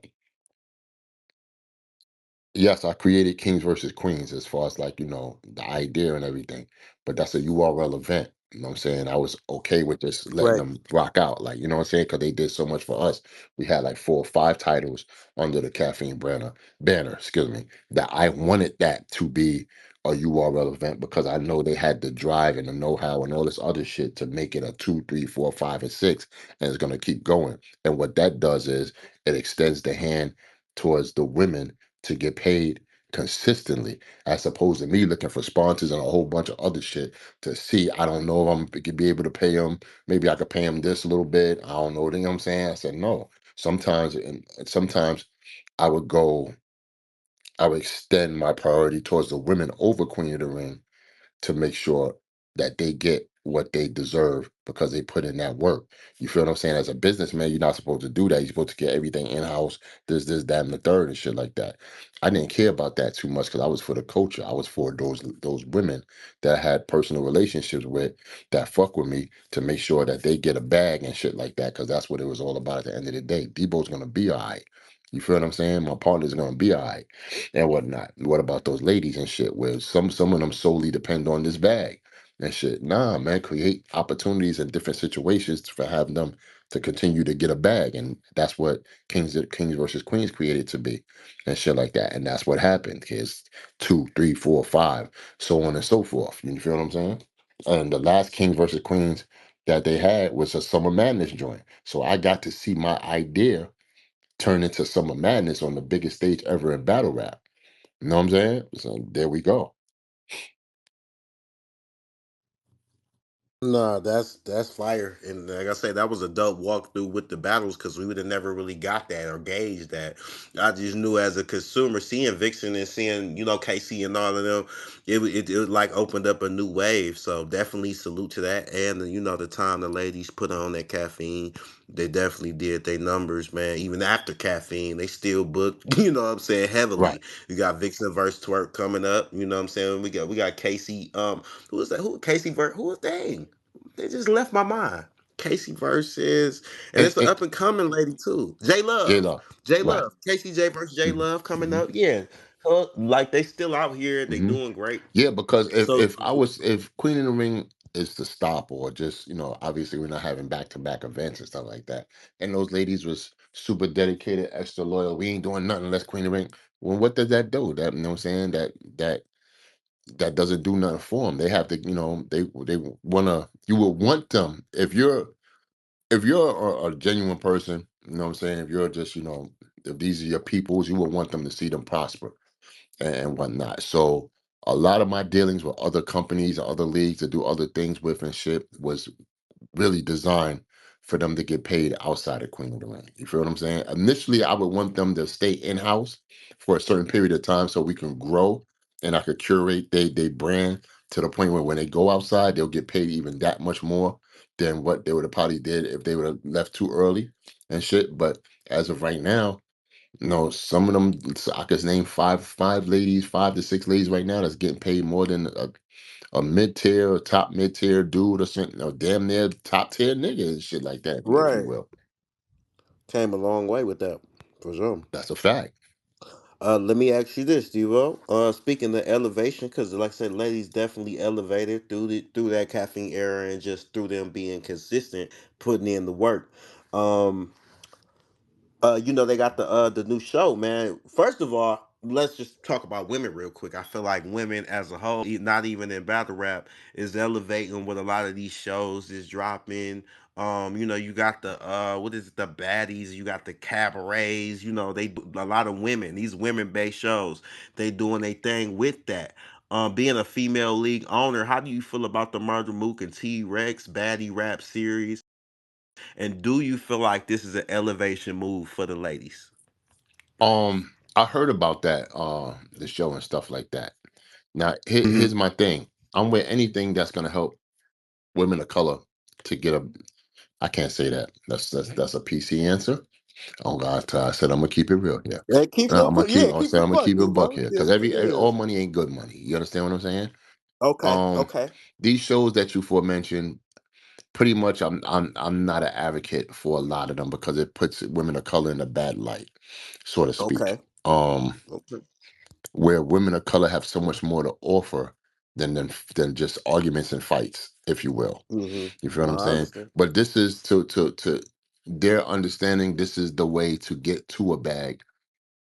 Speaker 2: yes, I created Kings versus Queens as far as like, the idea and everything. But that's a URL event. You know what I'm saying? I was okay with just letting
Speaker 1: Right.
Speaker 2: them rock out. Like, you know what I'm saying? Because they did so much for us. We had like 4 or 5 titles under the Caffeine banner, excuse me, that I wanted that to be a URL event because I know they had the drive and the know-how and all this other shit to make it a 2, 3, 4, 5, and 6. And it's gonna keep going. And what that does is it extends the hand towards the women to get paid consistently, as opposed to me looking for sponsors and a whole bunch of other shit to see. I don't know if I'm gonna be able to pay them. Maybe I could pay them this a little bit. I don't know. You know what I'm saying? I said no. Sometimes I would go. I would extend my priority towards the women over Queen of the Ring to make sure that they get what they deserve because they put in that work. You feel what I'm saying? As a businessman, you're not supposed to do that. You're supposed to get everything in house, this, that, and the third, and shit like that. I didn't care about that too much because I was for the culture. I was for those women that I had personal relationships with that fuck with me to make sure that they get a bag and shit like that because that's what it was all about at the end of the day. Debo's gonna be all right. You feel what I'm saying? My partner's gonna be all right and whatnot. What about those ladies and shit? Where some of them solely depend on this bag and shit. Nah, man, create opportunities in different situations for having them to continue to get a bag, and that's what Kings versus Queens created to be, and shit like that. And that's what happened. Kids, 2, 3, 4, 5, so on and so forth. You feel what I'm saying? And the last Kings versus Queens that they had was a Summer Madness joint. So I got to see my idea turn into Summer Madness on the biggest stage ever in battle rap. You know what I'm saying? So there we go.
Speaker 1: Nah, that's fire, and like I said, that was a dope walkthrough with the battles because we would have never really got that or gauged that. I just knew as a consumer, seeing Vixen and seeing Casey and all of them, it like opened up a new wave. So definitely salute to that, and the time the ladies put on that caffeine, they definitely did their numbers, man. Even after caffeine, they still booked. What I'm saying,
Speaker 2: Right.
Speaker 1: heavily. We got Vixen versus Twerk coming up. What I'm saying. We got Casey. Who was that? Who Casey? Who was they? They just left my mind. Casey versus, and
Speaker 2: And,
Speaker 1: it's an
Speaker 2: and
Speaker 1: up and coming lady too. J
Speaker 2: J
Speaker 1: Love.
Speaker 2: Lo.
Speaker 1: J
Speaker 2: Right.
Speaker 1: Love. Casey J versus J Love coming
Speaker 2: Hmm.
Speaker 1: up. Yeah. Like they still out here. They
Speaker 2: Hmm.
Speaker 1: doing great.
Speaker 2: Yeah, because
Speaker 1: So
Speaker 2: if Queen in the Ring is the stop, or just obviously we're not having back-to-back events and stuff like that, and those ladies was super dedicated, extra loyal. We ain't doing nothing unless Queen of the Ring. Well, what does that do? That, you know what I'm saying, that doesn't do nothing for them. They have to, they wanna. You would want them if you're a genuine person. You know what I'm saying. If you're just, if these are your peoples, you would want them to see them prosper and whatnot. So a lot of my dealings with other companies or other leagues to do other things with and shit was really designed for them to get paid outside of Queen of the Ring. You feel what I'm saying? Initially, I would want them to stay in house for a certain period of time so we can grow and I could curate they brand to the point where when they go outside, they'll get paid even that much more than what they would have probably did if they would have left too early and shit. But as of right now, no, some of them, I could name five ladies, 5 to 6 ladies right now that's getting paid more than a mid tier, top mid tier dude, or something, or damn near top tier nigga and shit like that, if you
Speaker 1: right,
Speaker 2: will.
Speaker 1: came a long way with that for sure.
Speaker 2: That's a fact.
Speaker 1: Let me ask you this, Devo. Speaking of elevation, because like I said, ladies definitely elevated through that caffeine era and just through them being consistent, putting in the work. Um, they got the new show, man. First of all, let's just talk about women real quick. I feel like women as a whole, not even in battle rap, is elevating with a lot of these shows is dropping. You got the what is it, the baddies, you got the cabarets, they do a lot of women, these women based shows, they doing their thing with that. Being a female league owner, how do you feel about the Murder Mook and T Rex baddie rap series? And do you feel like this is an elevation move for the ladies?
Speaker 2: I heard about that, the show and stuff like that. Now,
Speaker 1: Hmm.
Speaker 2: here's my thing. I'm with anything that's gonna help women of color to get a. I can't say that. That's a PC answer. Oh God, I said I'm gonna keep it real here.
Speaker 1: Yeah, keep
Speaker 2: I'm
Speaker 1: it.
Speaker 2: gonna
Speaker 1: Yeah,
Speaker 2: keep. I
Speaker 1: keep
Speaker 2: said
Speaker 1: it
Speaker 2: I'm
Speaker 1: a
Speaker 2: gonna
Speaker 1: buck,
Speaker 2: keep it a buck
Speaker 1: Debo.
Speaker 2: here
Speaker 1: Yeah,
Speaker 2: because every
Speaker 1: yeah.
Speaker 2: all money ain't good money. You understand what I'm saying?
Speaker 1: Okay,
Speaker 2: Um,
Speaker 1: okay,
Speaker 2: these shows that you forementioned, pretty much, I'm not an advocate for a lot of them because it puts women of color in a bad light, so to speak.
Speaker 1: okay,
Speaker 2: Um,
Speaker 1: okay.
Speaker 2: where women of color have so much more to offer than just arguments and fights, if you will.
Speaker 1: Hmm.
Speaker 2: You feel what
Speaker 1: No,
Speaker 2: I'm
Speaker 1: I
Speaker 2: saying?
Speaker 1: understand.
Speaker 2: But this is to their understanding. This is the way to get to a bag,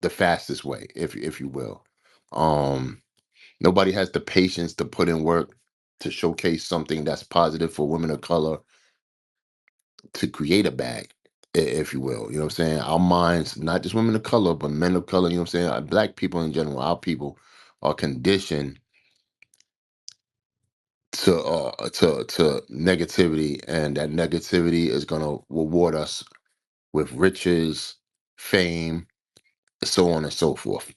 Speaker 2: the fastest way, if you will. Um, Nobody has the patience to put in work to showcase something that's positive for women of color to create a bag, if you will. You know what I'm saying? Our minds, not just women of color, but men of color. You know what I'm saying? Black people in general, our people are conditioned to negativity, and that negativity is gonna reward us with riches, fame, so on and so forth.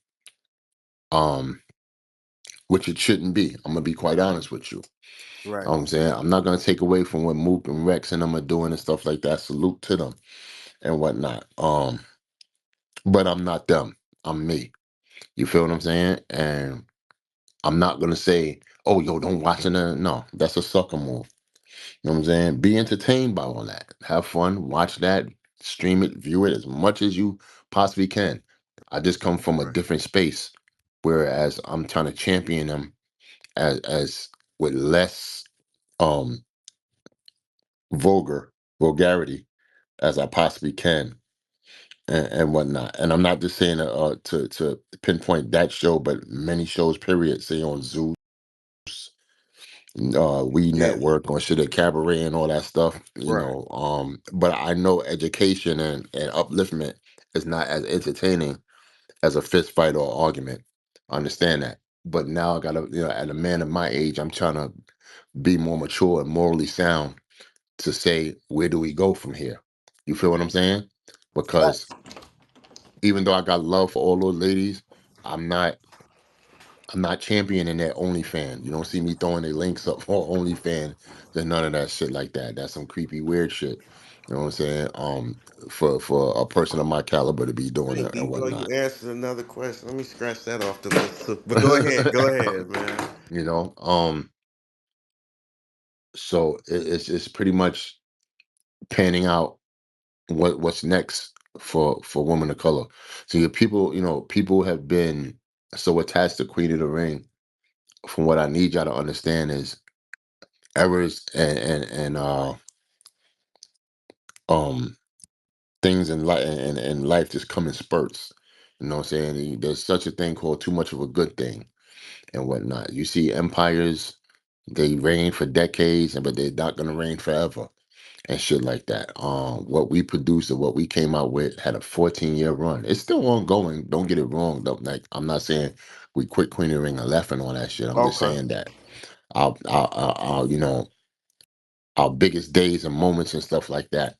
Speaker 2: Um, which it shouldn't be. I'm gonna be quite honest with you.
Speaker 1: Right.
Speaker 2: Know what I'm saying? I'm not gonna take away from what Mook and Rex and them are doing and stuff like that. Salute to them and whatnot. But I'm not them. I'm me. You feel what I'm saying? And I'm not gonna say, "Oh, yo, don't watch it." No, that's a sucker move. You know what I'm saying? Be entertained by all that. Have fun. Watch that. Stream it. View it as much as you possibly can. I just come from a
Speaker 1: Right.
Speaker 2: different space, whereas I'm trying to champion them as with less um vulgar vulgarity as I possibly can, and whatnot. And I'm not just saying to pinpoint that show, but many shows. Period. Say on Zeus, We
Speaker 1: Yeah.
Speaker 2: Network, on shit at Cabaret and all that stuff.
Speaker 1: Right.
Speaker 2: But I know education and upliftment is not as entertaining as a fist fight or argument. I understand that. But now I gotta, at a man of my age, I'm trying to be more mature and morally sound to say, where do we go from here? You feel what I'm saying? Because
Speaker 1: Facts.
Speaker 2: even though I got love for all those ladies, I'm not I'm not championing that OnlyFan. You don't see me throwing their links up for OnlyFan. There's none of that shit like that. That's some creepy weird shit. You know what I'm saying? For a person of my caliber to be doing
Speaker 1: Hey,
Speaker 2: it and
Speaker 1: Debo, you
Speaker 2: whatnot.
Speaker 1: answered another question. Let me scratch that off the list too. But go ahead. Go ahead, man.
Speaker 2: you know, um, so it's pretty much panning out what's next for women of color. So your people, people have been so attached to Queen of the Ring. From what I need y'all to understand is errors and um things in life and life just come in spurts. You know what I'm saying? There's such a thing called too much of a good thing and whatnot. You see empires, they reign for decades, but they're not gonna reign forever and shit like that. What we produced and what we came out with had a 14-year run. It's still ongoing. Don't get it wrong. Don't, like, I'm not saying we quit Queen of the Ring and left and all that shit. I'm just
Speaker 1: Okay.
Speaker 2: saying that our our biggest days and moments and stuff like that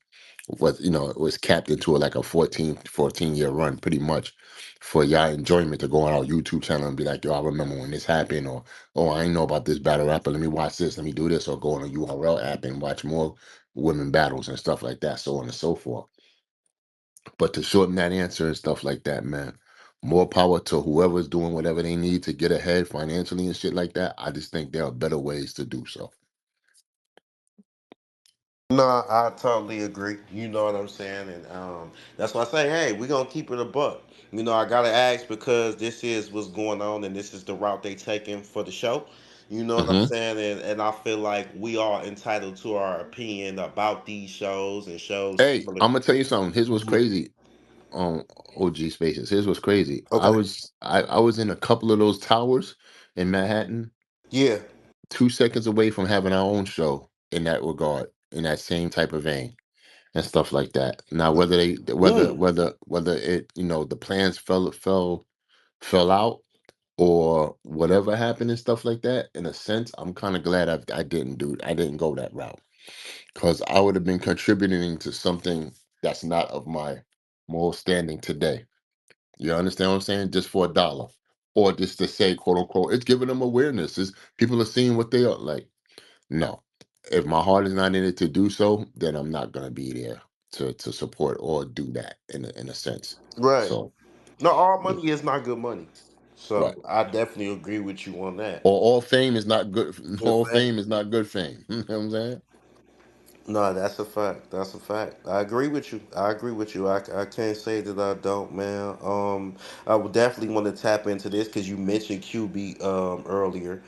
Speaker 2: it was capped into like a 14-year run pretty much for y'all enjoyment to go on our YouTube channel and be like, yo, I remember when this happened, or oh, I ain't know about this battle rapper, let me watch this, let me do this, or go on a URL app and watch more women battles and stuff like that, so on and so forth. But to shorten that answer and stuff like that, man, more power to whoever's doing whatever they need to get ahead financially and shit like that. I just think there are better ways to do so.
Speaker 1: No, I totally agree. You know what I'm saying, and that's why I say, hey, we're gonna keep it a buck. I gotta ask because this is what's going on, and this is the route they taking for the show. You know what I'm
Speaker 2: Hmm.
Speaker 1: saying, and I feel like we are entitled to our opinion about these shows and shows
Speaker 2: Hey,
Speaker 1: similar.
Speaker 2: I'm gonna tell you something. Here's what's
Speaker 1: Mhm.
Speaker 2: crazy on OG Spaces. Here's what's crazy. I
Speaker 1: Okay.
Speaker 2: was I was in a couple of those towers in Manhattan,
Speaker 1: Yeah.
Speaker 2: 2 seconds away from having our own show in that regard, in that same type of vein and stuff like that. Now, whether they
Speaker 1: Mm.
Speaker 2: whether it the plans fell out or whatever happened and stuff like that. In a sense, I'm kind of glad I didn't go that route because I would have been contributing to something that's not of my moral standing today. You understand what I'm saying? Just for $1. Or just to say, quote unquote, it's giving them awareness. It's, people are seeing what they are like. No. If my heart is not in it to do so, then I'm not gonna be there to support or do that in a sense.
Speaker 1: Right.
Speaker 2: So
Speaker 1: No, all
Speaker 2: yeah,
Speaker 1: money is not good money.
Speaker 2: right.
Speaker 1: So I definitely agree with you on that.
Speaker 2: Or all fame is not good.
Speaker 1: In
Speaker 2: All
Speaker 1: fact,
Speaker 2: fame is not good fame. You know what I'm saying?
Speaker 1: no, that's a fact. That's a fact. I agree with you. I agree with you. I can't say that I don't, man. I would definitely want to tap into this because you mentioned QB earlier.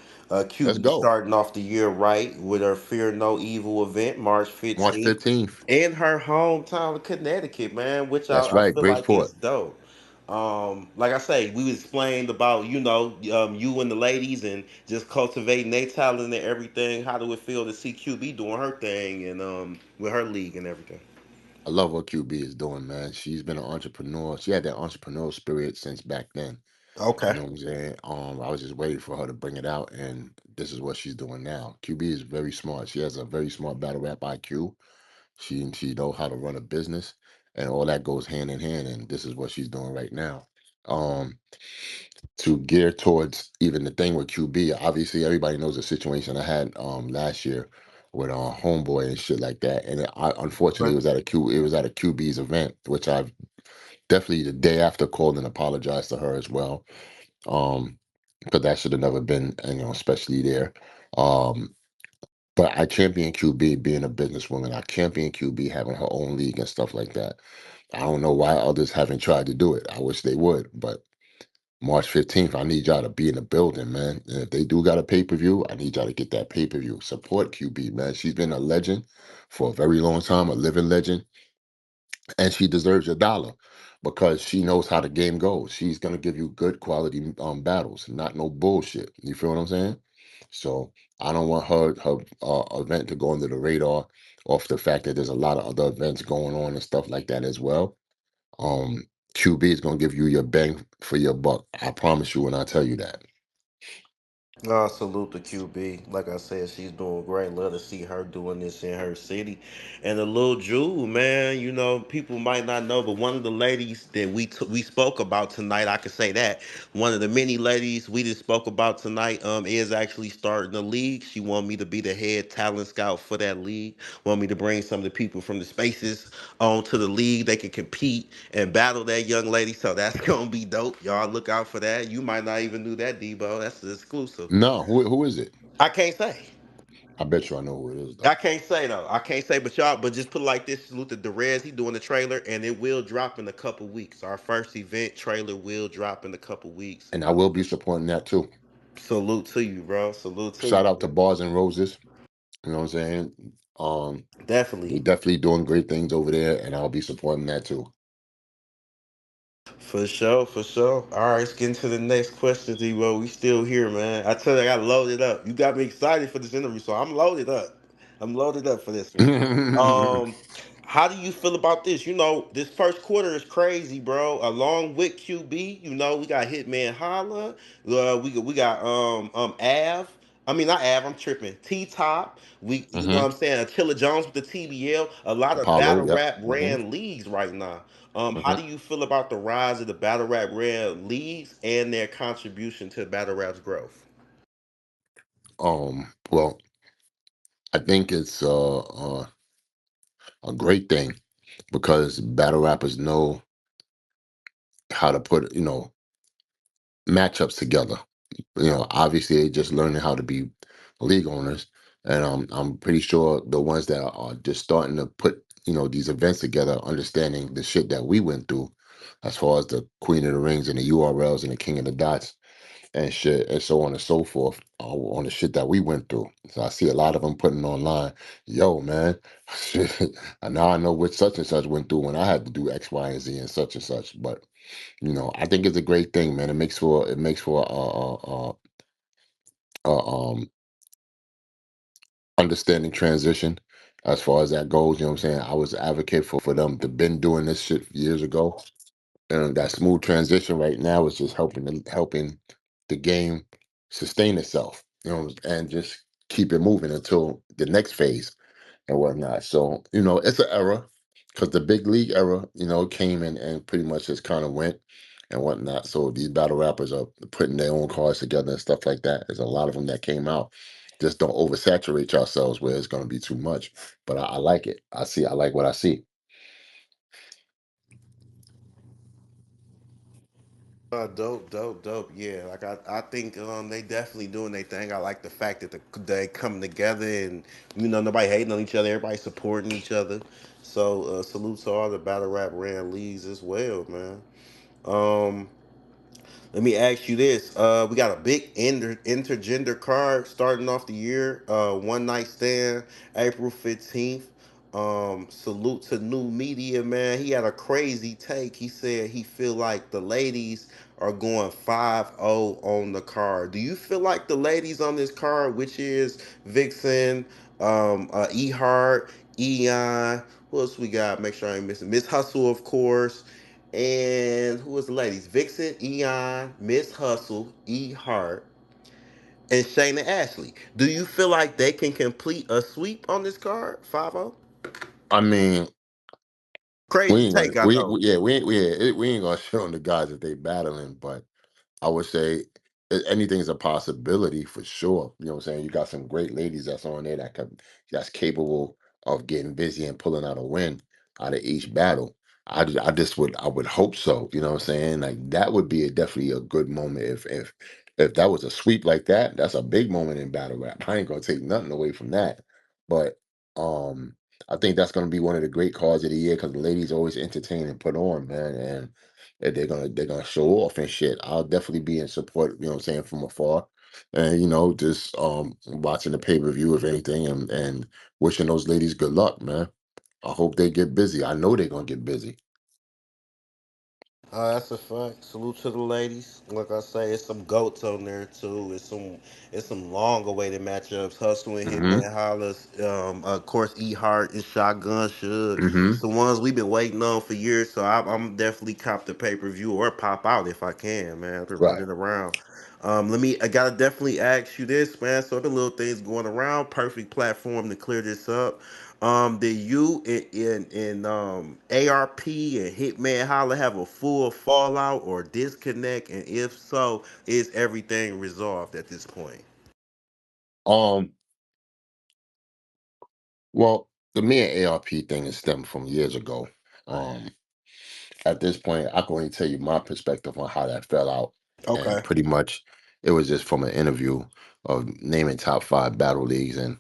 Speaker 2: Let's
Speaker 1: QB
Speaker 2: go.
Speaker 1: starting off the year right with her Fear No Evil event, March
Speaker 2: March
Speaker 1: 15th,
Speaker 2: 15th.
Speaker 1: in her hometown of Connecticut, man. Which
Speaker 2: That's
Speaker 1: I
Speaker 2: right.
Speaker 1: feel like
Speaker 2: Bridgeport.
Speaker 1: is dope. Like I say, we explained about you and the ladies and just cultivating their talent and everything. How do it feel to see QB doing her thing and with her league and everything?
Speaker 2: I love what QB is doing, man. She's been an entrepreneur. She had that entrepreneurial spirit since back then. You
Speaker 1: Okay.
Speaker 2: know what I'm saying? I was just waiting for her to bring it out, and this is what she's doing now. QB is very smart. She has a very smart battle rap IQ. She knows how to run a business, and all that goes hand in hand. And this is what she's doing right now. Um, to gear towards even the thing with QB, obviously everybody knows the situation I had last year with homeboy and shit like that. And unfortunately
Speaker 1: Right.
Speaker 2: it was at a QB's event, which I've definitely the day after called and apologized to her as well. Um, because that should have never been, especially there. Um, but I champion QB being a businesswoman. I champion QB having her own league and stuff like that. I don't know why others haven't tried to do it. I wish they would, but March 15th, I need y'all to be in the building, man. And if they do got a pay-per-view, I need y'all to get that pay-per-view. Support QB, man. She's been a legend for a very long time, a living legend, and she deserves a dollar because she knows how the game goes. She's gonna give you good quality battles, not no bullshit. You feel what I'm saying? So I don't want her event to go under the radar off the fact that there's a lot of other events going on and stuff like that as well. um, QB is gonna give you your bang for your buck. I promise you when I tell you that.
Speaker 1: Salute to QB. Like I said, she's doing great. Love to see her doing this in her city. And the little Jewel, man, people might not know, but one of the ladies that we spoke about tonight, I could say that one of the many ladies we just spoke about tonight is actually starting the league. She want me to be the head talent scout for that league. Want me to bring some of the people from the spaces onto the league. They can compete and battle that young lady. So that's gonna be dope. Y'all look out for that. You might not even knew that, Debo. That's exclusive.
Speaker 2: No, who is it?
Speaker 1: I can't say.
Speaker 2: I bet you I know who it is
Speaker 1: I
Speaker 2: though.
Speaker 1: can't say though. I can't say, but just put it like this: salute to Derez. He doing the trailer, and it will drop in a couple weeks. Our first event trailer will drop in a couple weeks.
Speaker 2: And I will be supporting that too.
Speaker 1: Salute to you, bro. Salute to
Speaker 2: Shout
Speaker 1: you.
Speaker 2: out to Bars and Roses. You know what I'm saying?
Speaker 1: Definitely.
Speaker 2: They're definitely doing great things over there, and I'll be supporting that too.
Speaker 1: For sure, for sure. All right, let's get into the next question, D-Bo. We still here, man. I tell you, I got loaded up. You got me excited for this interview, so I'm loaded up. I'm loaded up for this one. Um, how do you feel about this? This first quarter is crazy, bro. Along with QB, we got Hitman Holla. We got Av. I mean not Av. I'm tripping. T Top. You know
Speaker 2: hmm
Speaker 1: what I'm saying? Attila Jones with the TBL. A lot of
Speaker 2: Apollo,
Speaker 1: battle
Speaker 2: yep.
Speaker 1: rap ran leagues right now. How do
Speaker 2: hmm
Speaker 1: you feel about the rise of the battle rap ran leagues and their contribution to battle rap's growth?
Speaker 2: Well, I think it's a great thing because battle rappers know how to put, matchups together. Obviously they just learning how to be league owners, and I'm pretty sure the ones that are just starting to put these events together, understanding the shit that we went through, as far as the Queen of the Rings and the URLs and the King of the Dots and shit, and so on and so forth, on the shit that we went through. So I see a lot of them putting online, yo man, shit, and now I know what such and such went through when I had to do X, Y, and Z and such. But I think it's a great thing, man. It makes for a understanding transition as far as that goes. You know what I'm saying? I was an advocate for them to been doing this shit years ago. And that smooth transition right now is just helping the game sustain itself, and just keep it moving until the next phase and whatnot. So, it's an era because the big league era, came and pretty much just kind of went. and whatnot. So these battle rappers are putting their own cards together and stuff like that. There's a lot of them that came out. Just don't oversaturate yourselves where it's going to be too much. But I like it. I like what I see.
Speaker 1: Dope, dope, dope. Yeah, like I think they definitely doing their thing. I like the fact that they coming together and nobody hating on each other, everybody supporting each other. So salute to all the battle rap ran leagues as well, man. Um, Let me ask you this. We got a big intergender card starting off the year. One night stand, April 15th. Salute to new media, man. He had a crazy take. He said he feel like the ladies are going 5-0 on the card. Do you feel like the ladies on this card, which is Vixen, Ehart, Eon, who else we got? Make sure I ain't missing Miss Hustle, of course. And who was the ladies? Vixen, Eon, Miss Hustle, E Hart, and Shayna Ashley. Do you feel like they can complete a sweep on this card? 5-0?
Speaker 2: I mean, we
Speaker 1: Crazy
Speaker 2: ain't gonna
Speaker 1: take, I know.
Speaker 2: yeah, we ain't gonna shit on the guys that they battling, but I would say anything's a possibility for sure. You know what I'm saying? You got some great ladies that's on there that's capable of getting busy and pulling out a win out of each battle. I would hope so. You know what I'm saying? Like that would be definitely a good moment if that was a sweep like that. That's a big moment in battle rap. I ain't gonna take nothing away from that. But um, I think that's gonna be one of the great cards of the year because the ladies always entertain and put on, man, and that they're gonna show off and shit. I'll definitely be in support, you know what I'm saying, from afar. And just watching the pay-per-view if anything and wishing those ladies good luck, man. I hope they get busy. I know they're gonna get busy.
Speaker 1: That's a fact. Salute to the ladies. Like I say, it's some goats on there too. It's some long awaited matchups. Hustle and
Speaker 2: Hmm.
Speaker 1: Hitman Hollis. Of course, E Hart and Shotgun Suge. It's
Speaker 2: Hmm.
Speaker 1: the ones we've been waiting on for years. So I'm definitely cop the pay per view or pop out if I can, man. To run
Speaker 2: Right.
Speaker 1: it around. I gotta definitely ask you this, man. So the little things going around. Perfect platform to clear this up. Did you in ARP and Hitman Holla have a full fallout or disconnect? And if so, is everything resolved at this point?
Speaker 2: Um, well, the me and ARP thing is stemmed from years ago. Um, at this point, I can only tell you my perspective on how that fell out. And
Speaker 1: Okay.
Speaker 2: pretty much it was just from an interview of naming top five battle leagues. And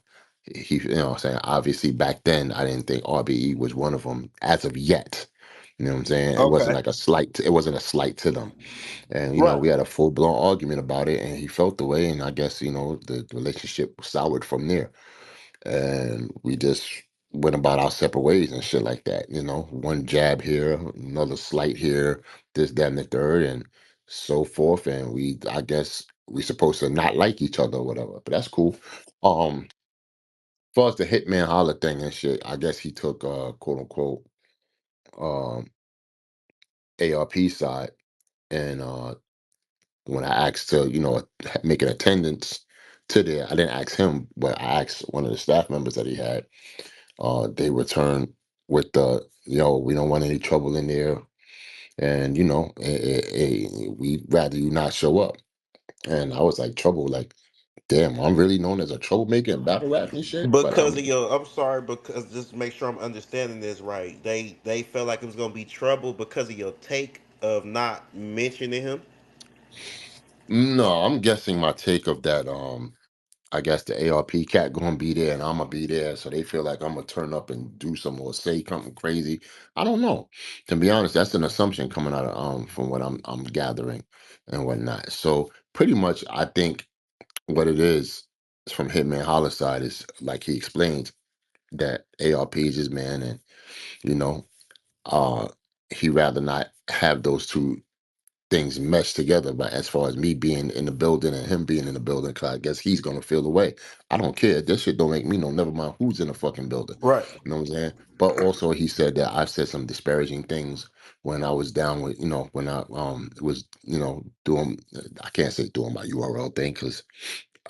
Speaker 2: you know what I'm saying? Obviously, back then, I didn't think RBE was one of them as of yet. You know what I'm saying? It wasn't
Speaker 1: Okay.
Speaker 2: like a slight, it wasn't a slight to them. And,
Speaker 1: Right.
Speaker 2: we had a full blown argument about it. And he felt the way. And I guess, the relationship soured from there and we just went about our separate ways and shit like that. One jab here, another slight here, this, that, and the third, and so forth. And I guess, we supposed to not like each other or whatever, but that's cool. As far as the Hitman Holler thing and shit, I guess he took quote unquote um ARP side, and when I asked to make an attendance to there, I didn't ask him, but I asked one of the staff members that he had. They returned with the, we don't want any trouble in there, and we'd rather you not show up. And I was like, trouble, like, damn, I'm really known as a troublemaker in battle rap and shit. But
Speaker 1: Because of your, I'm sorry, because just to make sure I'm understanding this right. They felt like it was gonna be trouble because of your take of not mentioning him.
Speaker 2: no, I'm guessing my take of that. I guess the ARP cat gonna be there and I'm gonna be there, so they feel like I'm gonna turn up and do some or say something crazy. I don't know. To be honest, that's an assumption coming out of from what I'm gathering and whatnot. So pretty much, I think what it is from Hitman Holler side is like he explains that ARP is his man, and you know, uh, he rather not have those two things meshed together. But as far as me being in the building and him being in the building, 'cause I guess he's gonna feel the way. I don't care. This shit don't make me know. Never mind who's in the fucking building.
Speaker 1: Right.
Speaker 2: You know what I'm saying? But also he said that I said some disparaging things when I was down with, when I was, doing, I can't say doing my URL thing because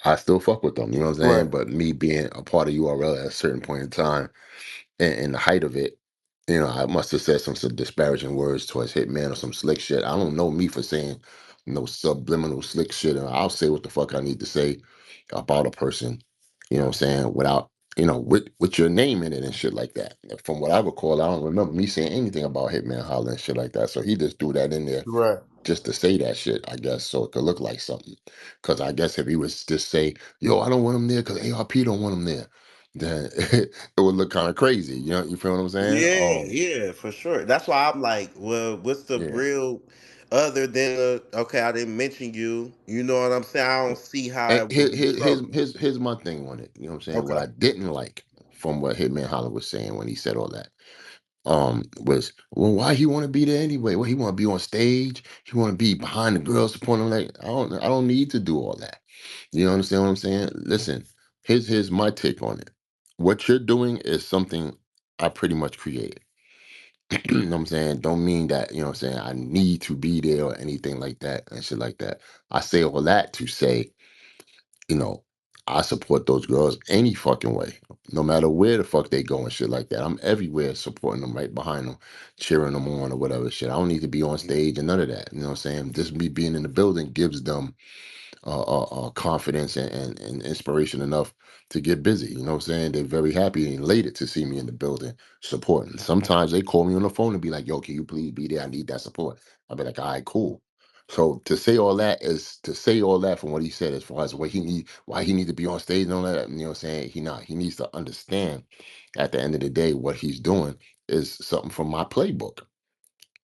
Speaker 2: I still fuck with them, you know what I'm saying?
Speaker 1: Right.
Speaker 2: But me being a part of URL at a certain point in time and the height of it, I must have said some disparaging words towards Hitman or some slick shit. I don't know me for saying no subliminal slick shit. And I'll say what the fuck I need to say about a person, what I'm saying, without, with your name in it and shit like that. From what I recall, I don't remember me saying anything about Hitman hollering and shit like that. So he just threw that in there
Speaker 1: Right.
Speaker 2: just to say that shit, I guess, so it could look like something. Because I guess if he was just say, yo, I don't want him there because ARP don't want him there, then it would look kind of crazy. You feel what I'm saying?
Speaker 1: Yeah, yeah, for sure. That's why I'm like, well, what's the
Speaker 2: Yeah.
Speaker 1: real other than okay, I didn't mention you. You know what I'm saying? I don't see how
Speaker 2: And
Speaker 1: it would be so.
Speaker 2: here's my thing on it. You know what I'm saying? What
Speaker 1: Okay.
Speaker 2: I didn't like from what Hitman Holler was saying when he said all that, was, well, why he want to be there anyway? Well, he want to be on stage. He want to be behind the girls supporting him. Like, I don't need to do all that. You understand what I'm saying? Listen, here's my take on it. What you're doing is something I pretty much created. You know what I'm saying? Don't mean that, what I'm saying, I need to be there or anything like that and shit like that. I say all that to say, you know, I support those girls any fucking way, no matter where the fuck they go and shit like that. I'm everywhere supporting them, right behind them, cheering them on or whatever shit. I don't need to be on stage and none of that. You know what I'm saying? Just me being in the building gives them confidence and inspiration enough to get busy. You know what I'm saying? They're very happy and elated to see me in the building supporting. Sometimes they call me on the phone and be like, yo, can you please be there? I need that support. I'll be like, all right, cool. So to say all that is to say all that from what he said as far as what he need, why he need to be on stage and all that, you know what I'm saying? He needs to understand at the end of the day what he's doing is something from my playbook.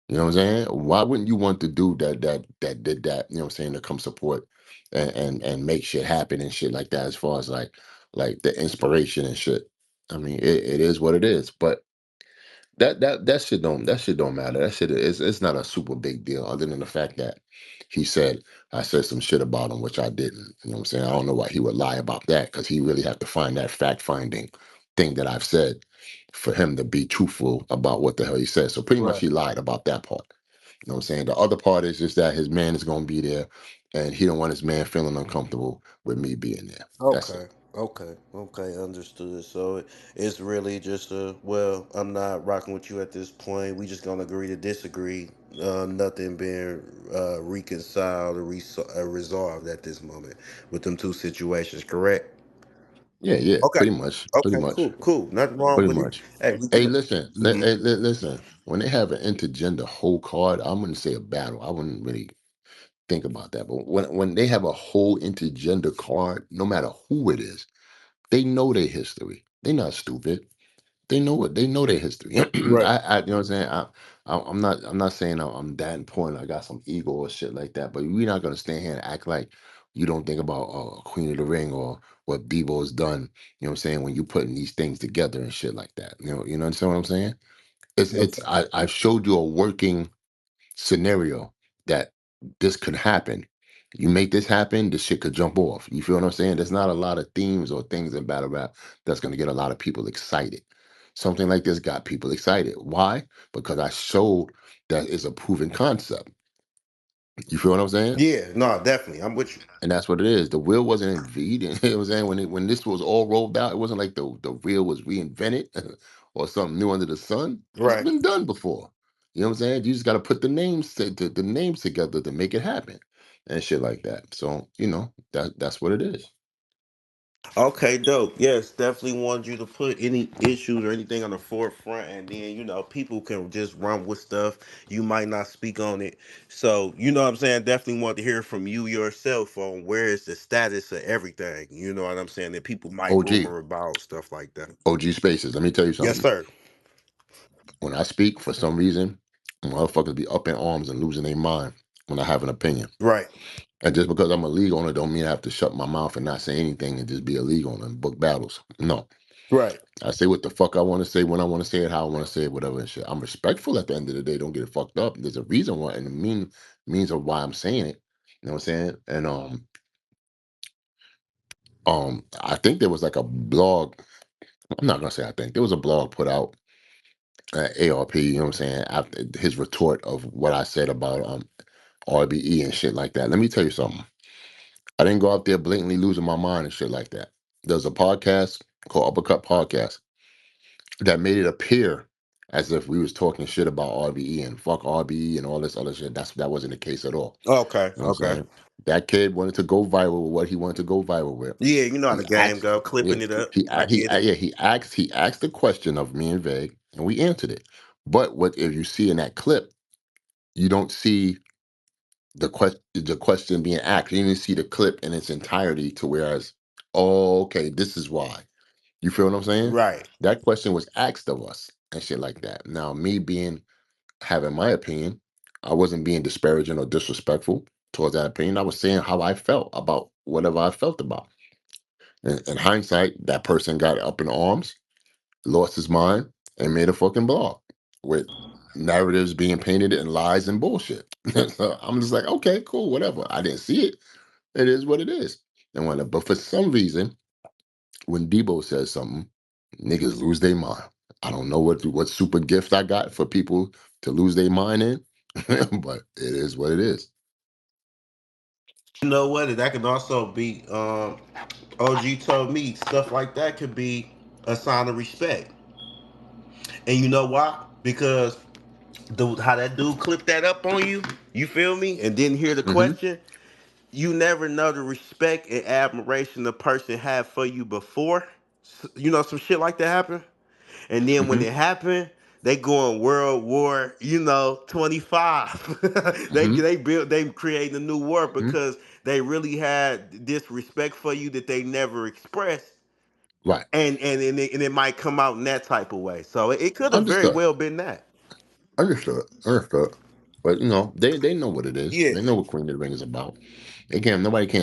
Speaker 2: You know what I'm saying? Why wouldn't you want to do that did that, you know what I'm saying, to come support and make shit happen and shit like that as far as like the inspiration and shit. I mean, it is what it is. But that shit don't matter. That shit is it's not a super big deal other than the fact that he said I said some shit about him, which I didn't. You know what I'm saying? I don't know why he would lie about that because he really have to find that fact finding thing that I've said for him to be truthful about what the hell he said. So pretty much
Speaker 1: Right.
Speaker 2: he lied about that part. You know what I'm saying? The other part is just that his man is gonna be there and he don't want his man feeling uncomfortable with me being there. That's it.
Speaker 1: Okay. Okay. Understood. So it's really just well, I'm not rocking with you at this point. We just gonna agree to disagree. Nothing being reconciled or resolved at this moment with them two situations. Correct.
Speaker 2: Yeah, yeah,
Speaker 1: Okay.
Speaker 2: pretty much. Pretty
Speaker 1: Okay.
Speaker 2: much.
Speaker 1: Cool. Nothing wrong
Speaker 2: Pretty
Speaker 1: with it.
Speaker 2: much.
Speaker 1: Hey, we
Speaker 2: Hey,
Speaker 1: can.
Speaker 2: listen,
Speaker 1: Mhm.
Speaker 2: listen. When they have an intergender whole card, I wouldn't say a battle. I wouldn't really think about that. But when they have a whole intergender card, no matter who it is, they know their history. They're not stupid. They know it. They know their history.
Speaker 1: Right.
Speaker 2: You know what I'm saying. I'm not saying I'm that important. I got some ego or shit like that. But we're not gonna stand here and act like you don't think about Queen of the Ring or what Bebo has done. You know what I'm saying, when you putting these things together and shit like that. You know understand what I'm saying?
Speaker 1: Okay.
Speaker 2: I showed you a working scenario that this could happen. You make this happen, this shit could jump off. You feel what I'm saying? There's not a lot of themes or things in battle rap that's going to get a lot of people excited. Something like this got people excited. Why? Because I showed that it's a proven concept. You feel what I'm saying?
Speaker 1: Yeah. No. Definitely. I'm with you.
Speaker 2: And that's what it is. The wheel wasn't invented. You know what I'm saying? When this was all rolled out, it wasn't like the wheel was reinvented or something new under the sun. It's
Speaker 1: Right.
Speaker 2: been done before. You know what I'm saying? You just got to put the names together to make it happen and shit like that. So that's what it is.
Speaker 1: Okay, dope. Yes, definitely want you to put any issues or anything on the forefront, and then people can just run with stuff. You might not speak on it, so what I'm saying. Definitely want to hear from you yourself on where is the status of everything. You know what I'm saying, that people might
Speaker 2: OG,
Speaker 1: rumor about stuff like that.
Speaker 2: OG spaces. Let me tell you
Speaker 1: Yes,
Speaker 2: something.
Speaker 1: sir.
Speaker 2: When I speak, for some reason, motherfuckers be up in arms and losing their mind when I have an opinion.
Speaker 1: Right.
Speaker 2: And just because I'm a league owner don't mean I have to shut my mouth and not say anything and just be a league owner and book battles. No.
Speaker 1: Right.
Speaker 2: I say what the fuck I want to say when I want to say it, how I want to say it, whatever and shit. I'm respectful at the end of the day. Don't get it fucked up. There's a reason why and the means of why I'm saying it. You know what I'm saying? And I think there was like a blog. I'm not gonna say I think there was a blog put out at ARP, you know what I'm saying, after his retort of what I said about RBE and shit like that. Let me tell you something. I didn't go out there blatantly losing my mind and shit like that. There's a podcast called Uppercut Podcast that made it appear as if we was talking shit about RBE and fuck RBE and all this other shit. That wasn't the case at all.
Speaker 1: Okay,
Speaker 2: You know what I'm
Speaker 1: okay.
Speaker 2: saying? That kid wanted to go viral with what he wanted to go viral with.
Speaker 1: Yeah, you know how
Speaker 2: He
Speaker 1: the game
Speaker 2: asked,
Speaker 1: go,
Speaker 2: yeah,
Speaker 1: clipping it up. I get it.
Speaker 2: yeah, he asked the question of me and Veg, and we answered it. But what if you see in that clip, you don't see the question being asked. You didn't see the clip in its entirety to whereas, oh, okay, this is why. You feel what I'm saying?
Speaker 1: Right.
Speaker 2: That question was asked of us and shit like that. Now, me being having my opinion, I wasn't being disparaging or disrespectful towards that opinion. I was saying how I felt about whatever I felt about. In hindsight, that person got up in arms, lost his mind, and made a fucking blog with narratives being painted and lies and bullshit. So I'm just like, okay, cool, whatever. I didn't see it. It is what it is. And when, but for some reason, when Debo says something, niggas lose their mind. I don't know what super gift I got for people to lose their mind in, but it is what it is.
Speaker 1: You know what? That can also be. OG told me stuff like that could be a sign of respect, and you know why? Because how that dude clipped that up on you. You feel me? And didn't hear the
Speaker 2: Hmm.
Speaker 1: question. You never know the respect and admiration the person had for you before. You know, some shit like that happen. And then when
Speaker 2: Hmm.
Speaker 1: it happened, they go in World War, 25. they
Speaker 2: Hmm.
Speaker 1: they creating a new war
Speaker 2: Hmm.
Speaker 1: because they really had this respect for you that they never expressed.
Speaker 2: Right.
Speaker 1: And it might come out in that type of way. So it could have very
Speaker 2: Understood.
Speaker 1: well been that.
Speaker 2: Understood. Understood. But they know what it is.
Speaker 1: Yeah.
Speaker 2: They know what Queen of the Ring is about. Again, nobody can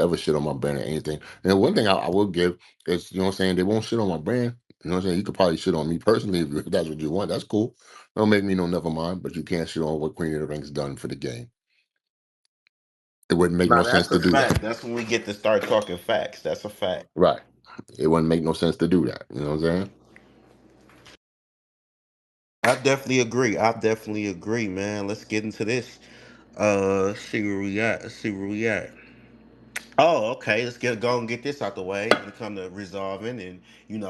Speaker 2: ever shit on my brand or anything. And one thing I will give is, what I'm saying, they won't shit on my brand. You know what I'm saying? You could probably shit on me personally if that's what you want. That's cool. Don't make me no never mind, but you can't shit on what Queen of the Ring's done for the game. It wouldn't make no
Speaker 1: Now
Speaker 2: sense
Speaker 1: that's a
Speaker 2: to do that.
Speaker 1: fact. That's when we get to start talking facts. That's a fact.
Speaker 2: Right. It wouldn't make no sense to do that. You know what I'm saying?
Speaker 1: I definitely agree. I definitely agree, man. Let's get into this. See where we at. Let's see where we at. Oh, okay. Let's go and get this out the way and come to resolving and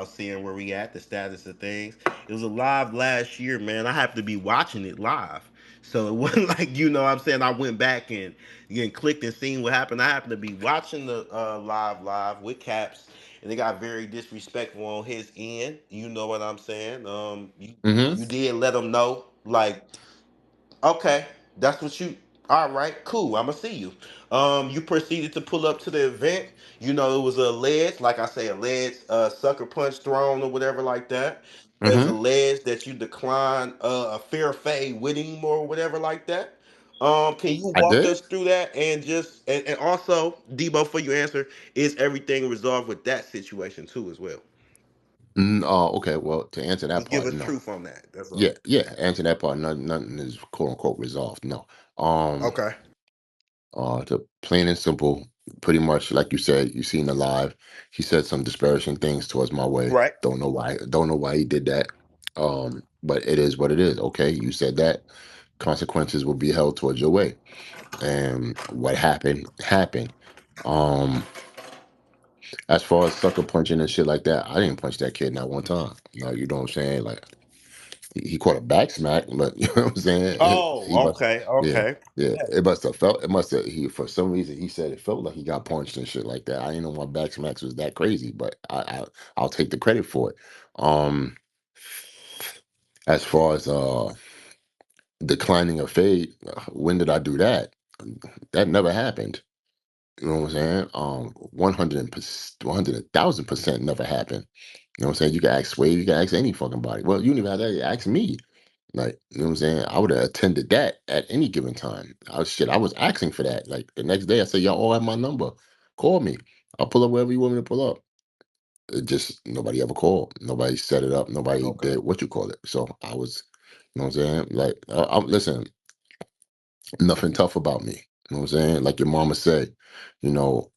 Speaker 1: seeing where we at, the status of things. It was a live last year, man. I have to be watching it live. So it wasn't like, what I'm saying, I went back and again clicked and seen what happened. I happened to be watching the live with Caps and they got very disrespectful on his end. You know what I'm saying? You
Speaker 2: Mm-hmm.
Speaker 1: did let him know, like, okay, that's what you. All right, cool. I'ma see you. You proceeded to pull up to the event. It was alleged, like I say, alleged sucker punch thrown or whatever like that. It's
Speaker 2: Mm-hmm.
Speaker 1: alleged that you declined a fair fade with him or whatever like that. Can you
Speaker 2: I
Speaker 1: walk
Speaker 2: did?
Speaker 1: us through that and also Debo for your answer? Is everything resolved with that situation too as well?
Speaker 2: Okay, well, to answer that
Speaker 1: Just give
Speaker 2: part,
Speaker 1: us
Speaker 2: no.
Speaker 1: truth on that. That's all.
Speaker 2: Yeah, yeah. Answer that part. Nothing is quote unquote resolved. No. Um,
Speaker 1: Okay.
Speaker 2: to plain and simple, pretty much like you said, you seen the live. He said some disparaging things towards my way.
Speaker 1: Right.
Speaker 2: Don't know why. Don't know why he did that. But it is what it is. Okay, you said that. Consequences will be held towards your way. And what happened happened. Um, as far as sucker punching and shit like that, I didn't punch that kid not one time. No, you know what I'm saying? Like he caught a back smack, but you know what I'm saying? He
Speaker 1: Oh,
Speaker 2: must,
Speaker 1: okay,
Speaker 2: yeah,
Speaker 1: okay.
Speaker 2: yeah. It must have felt. It must have. He for some reason he said it felt like he got punched and shit like that. I didn't know my back smacks was that crazy, but I'll take the credit for it. Um, as far as declining a fade, when did I do that? That never happened. You know what I'm saying? 100,000% never happened. You know what I'm saying? You can ask Sway, you can ask any fucking body. Well, you don't even have to ask me. Like, you know what I'm saying? I would have attended that at any given time. I was asking for that. Like the next day I said, y'all all have my number. Call me. I'll pull up wherever you want me to pull up. It just nobody ever called. Nobody set it up. Nobody
Speaker 1: Okay.
Speaker 2: did what you call it. So I was, you know what I'm saying? Like, listen, nothing tough about me. You know what I'm saying? Like your mama said, you know,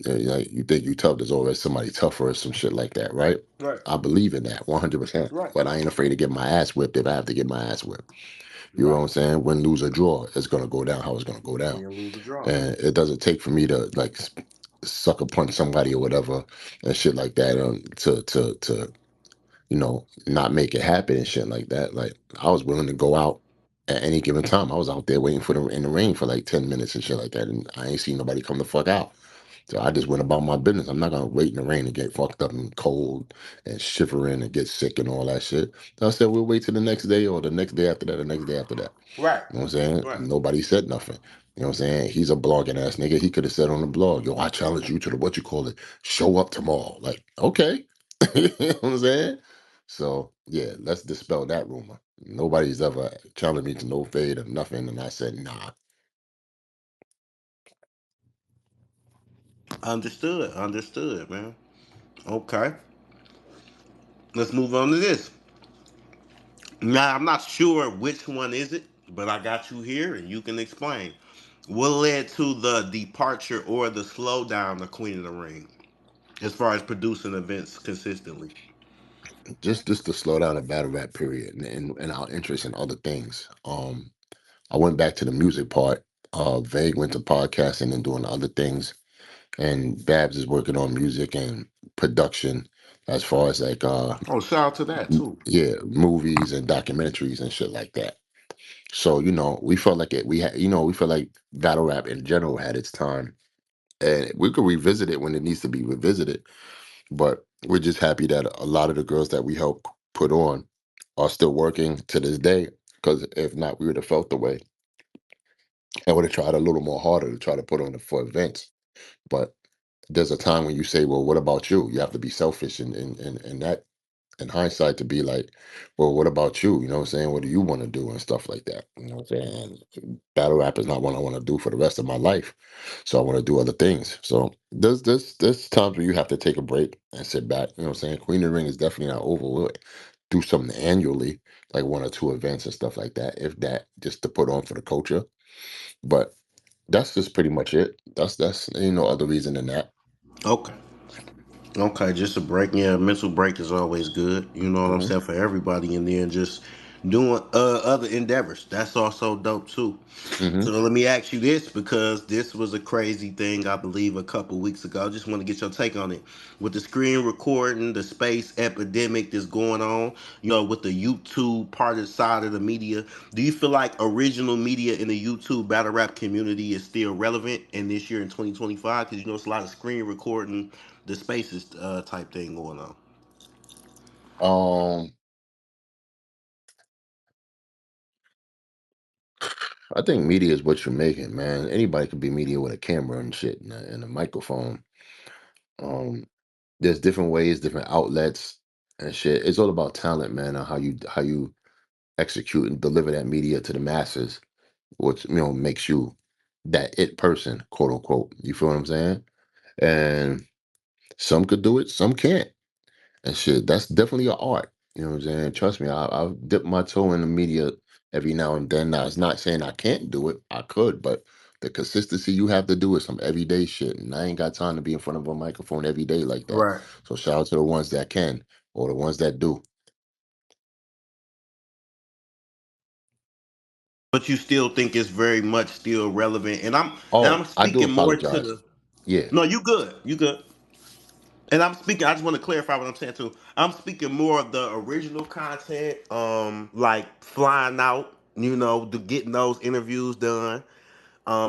Speaker 2: like you think you tough, there's always somebody tougher or some shit like that, right?
Speaker 1: Right.
Speaker 2: I believe in that 100%.
Speaker 1: Right.
Speaker 2: But I ain't afraid to get my ass whipped if I have to get my ass whipped. You know what
Speaker 1: Right.
Speaker 2: I'm saying? Win, lose, or draw, it's gonna go down how it's gonna go down.
Speaker 1: Win, lose, or draw.
Speaker 2: And it doesn't take for me to like sucker punch somebody or whatever and shit like that not make it happen and shit like that. Like I was willing to go out at any given time. I was out there waiting for the in the rain for like 10 minutes and shit like that, and I ain't seen nobody come the fuck out. So I just went about my business. I'm not gonna wait in the rain and get fucked up and cold and shivering and get sick and all that shit. So I said we'll wait till the next day or the next day after that, the next day after that.
Speaker 1: Right.
Speaker 2: You know what I'm saying?
Speaker 1: Right.
Speaker 2: Nobody said nothing. You know what I'm saying? He's a blogging ass nigga. He could have said on the blog, yo, I challenge you to the what you call it, show up tomorrow. Like, okay. You know what I'm saying? So yeah, let's dispel that rumor. Nobody's ever challenged me to no fade or nothing. And I said, nah.
Speaker 1: Understood. Understood, man. Okay. Let's move on to this. Now, I'm not sure which one is it, but I got you here and you can explain. What led to the departure or the slowdown of Queen of the Ring as far as producing events consistently?
Speaker 2: Just to slow down the battle rap period and our interest in other things. I went back to the music part. Vague went to podcasting and doing other things, and Babs is working on music and production as far as like
Speaker 1: Oh, shout out to that too.
Speaker 2: yeah, movies and documentaries and shit like that. So we felt like we had we felt like battle rap in general had its time, and we could revisit it when it needs to be revisited. But we're just happy that a lot of the girls that we helped put on are still working to this day. Because if not, we would have felt the way and would have tried a little more harder to try to put on the for events. But there's a time when you say, well, what about you? You have to be selfish and that in hindsight to be like, well, what about you? You know what I'm saying? What do you want to do and stuff like that? You know what I'm saying? And battle rap is not what I want to do for the rest of my life. So I want to do other things. So there's times where you have to take a break and sit back. You know what I'm saying? Queen of the Ring is definitely not over. We'll do something annually, like one or two events and stuff like that, if that, just to put on for the culture. But that's just pretty much it. That's ain't no other reason than that.
Speaker 1: Okay. Okay, just a break. Yeah, a mental break is always good. You know what I'm
Speaker 2: Hmm.
Speaker 1: saying, for everybody, and then just doing other endeavors. That's also dope too.
Speaker 2: Hmm.
Speaker 1: So let me ask you this, because this was a crazy thing I believe a couple weeks ago. I just want to get your take on it. With the screen recording, the space epidemic that's going on, with the YouTube part of the side of the media, do you feel like original media in the YouTube battle rap community is still relevant in this year in 2025? Because it's a lot of screen recording, the spaces type thing going on.
Speaker 2: Um, I think media is what you're making, man. Anybody could be media with a camera and shit and a microphone. Um, there's different ways, different outlets and shit. It's all about talent, man, and how you execute and deliver that media to the masses, which makes you that it person, quote unquote. You feel what I'm saying? And some could do it, some can't. And shit, that's definitely an art. You know what I'm saying? Trust me, I've dipped my toe in the media every now and then. Now, it's not saying I can't do it. I could, but the consistency you have to do is some everyday shit. And I ain't got time to be in front of a microphone every day like that.
Speaker 1: Right.
Speaker 2: So shout out to the ones that can or the ones that do.
Speaker 1: But you still think it's very much still relevant, and I'm
Speaker 2: Oh, I do
Speaker 1: speaking more to
Speaker 2: apologize.
Speaker 1: the.
Speaker 2: Yeah.
Speaker 1: No, you good. You good. And I'm speaking. I just want to clarify what I'm saying too. I'm speaking more of the original content, like flying out, getting those interviews done,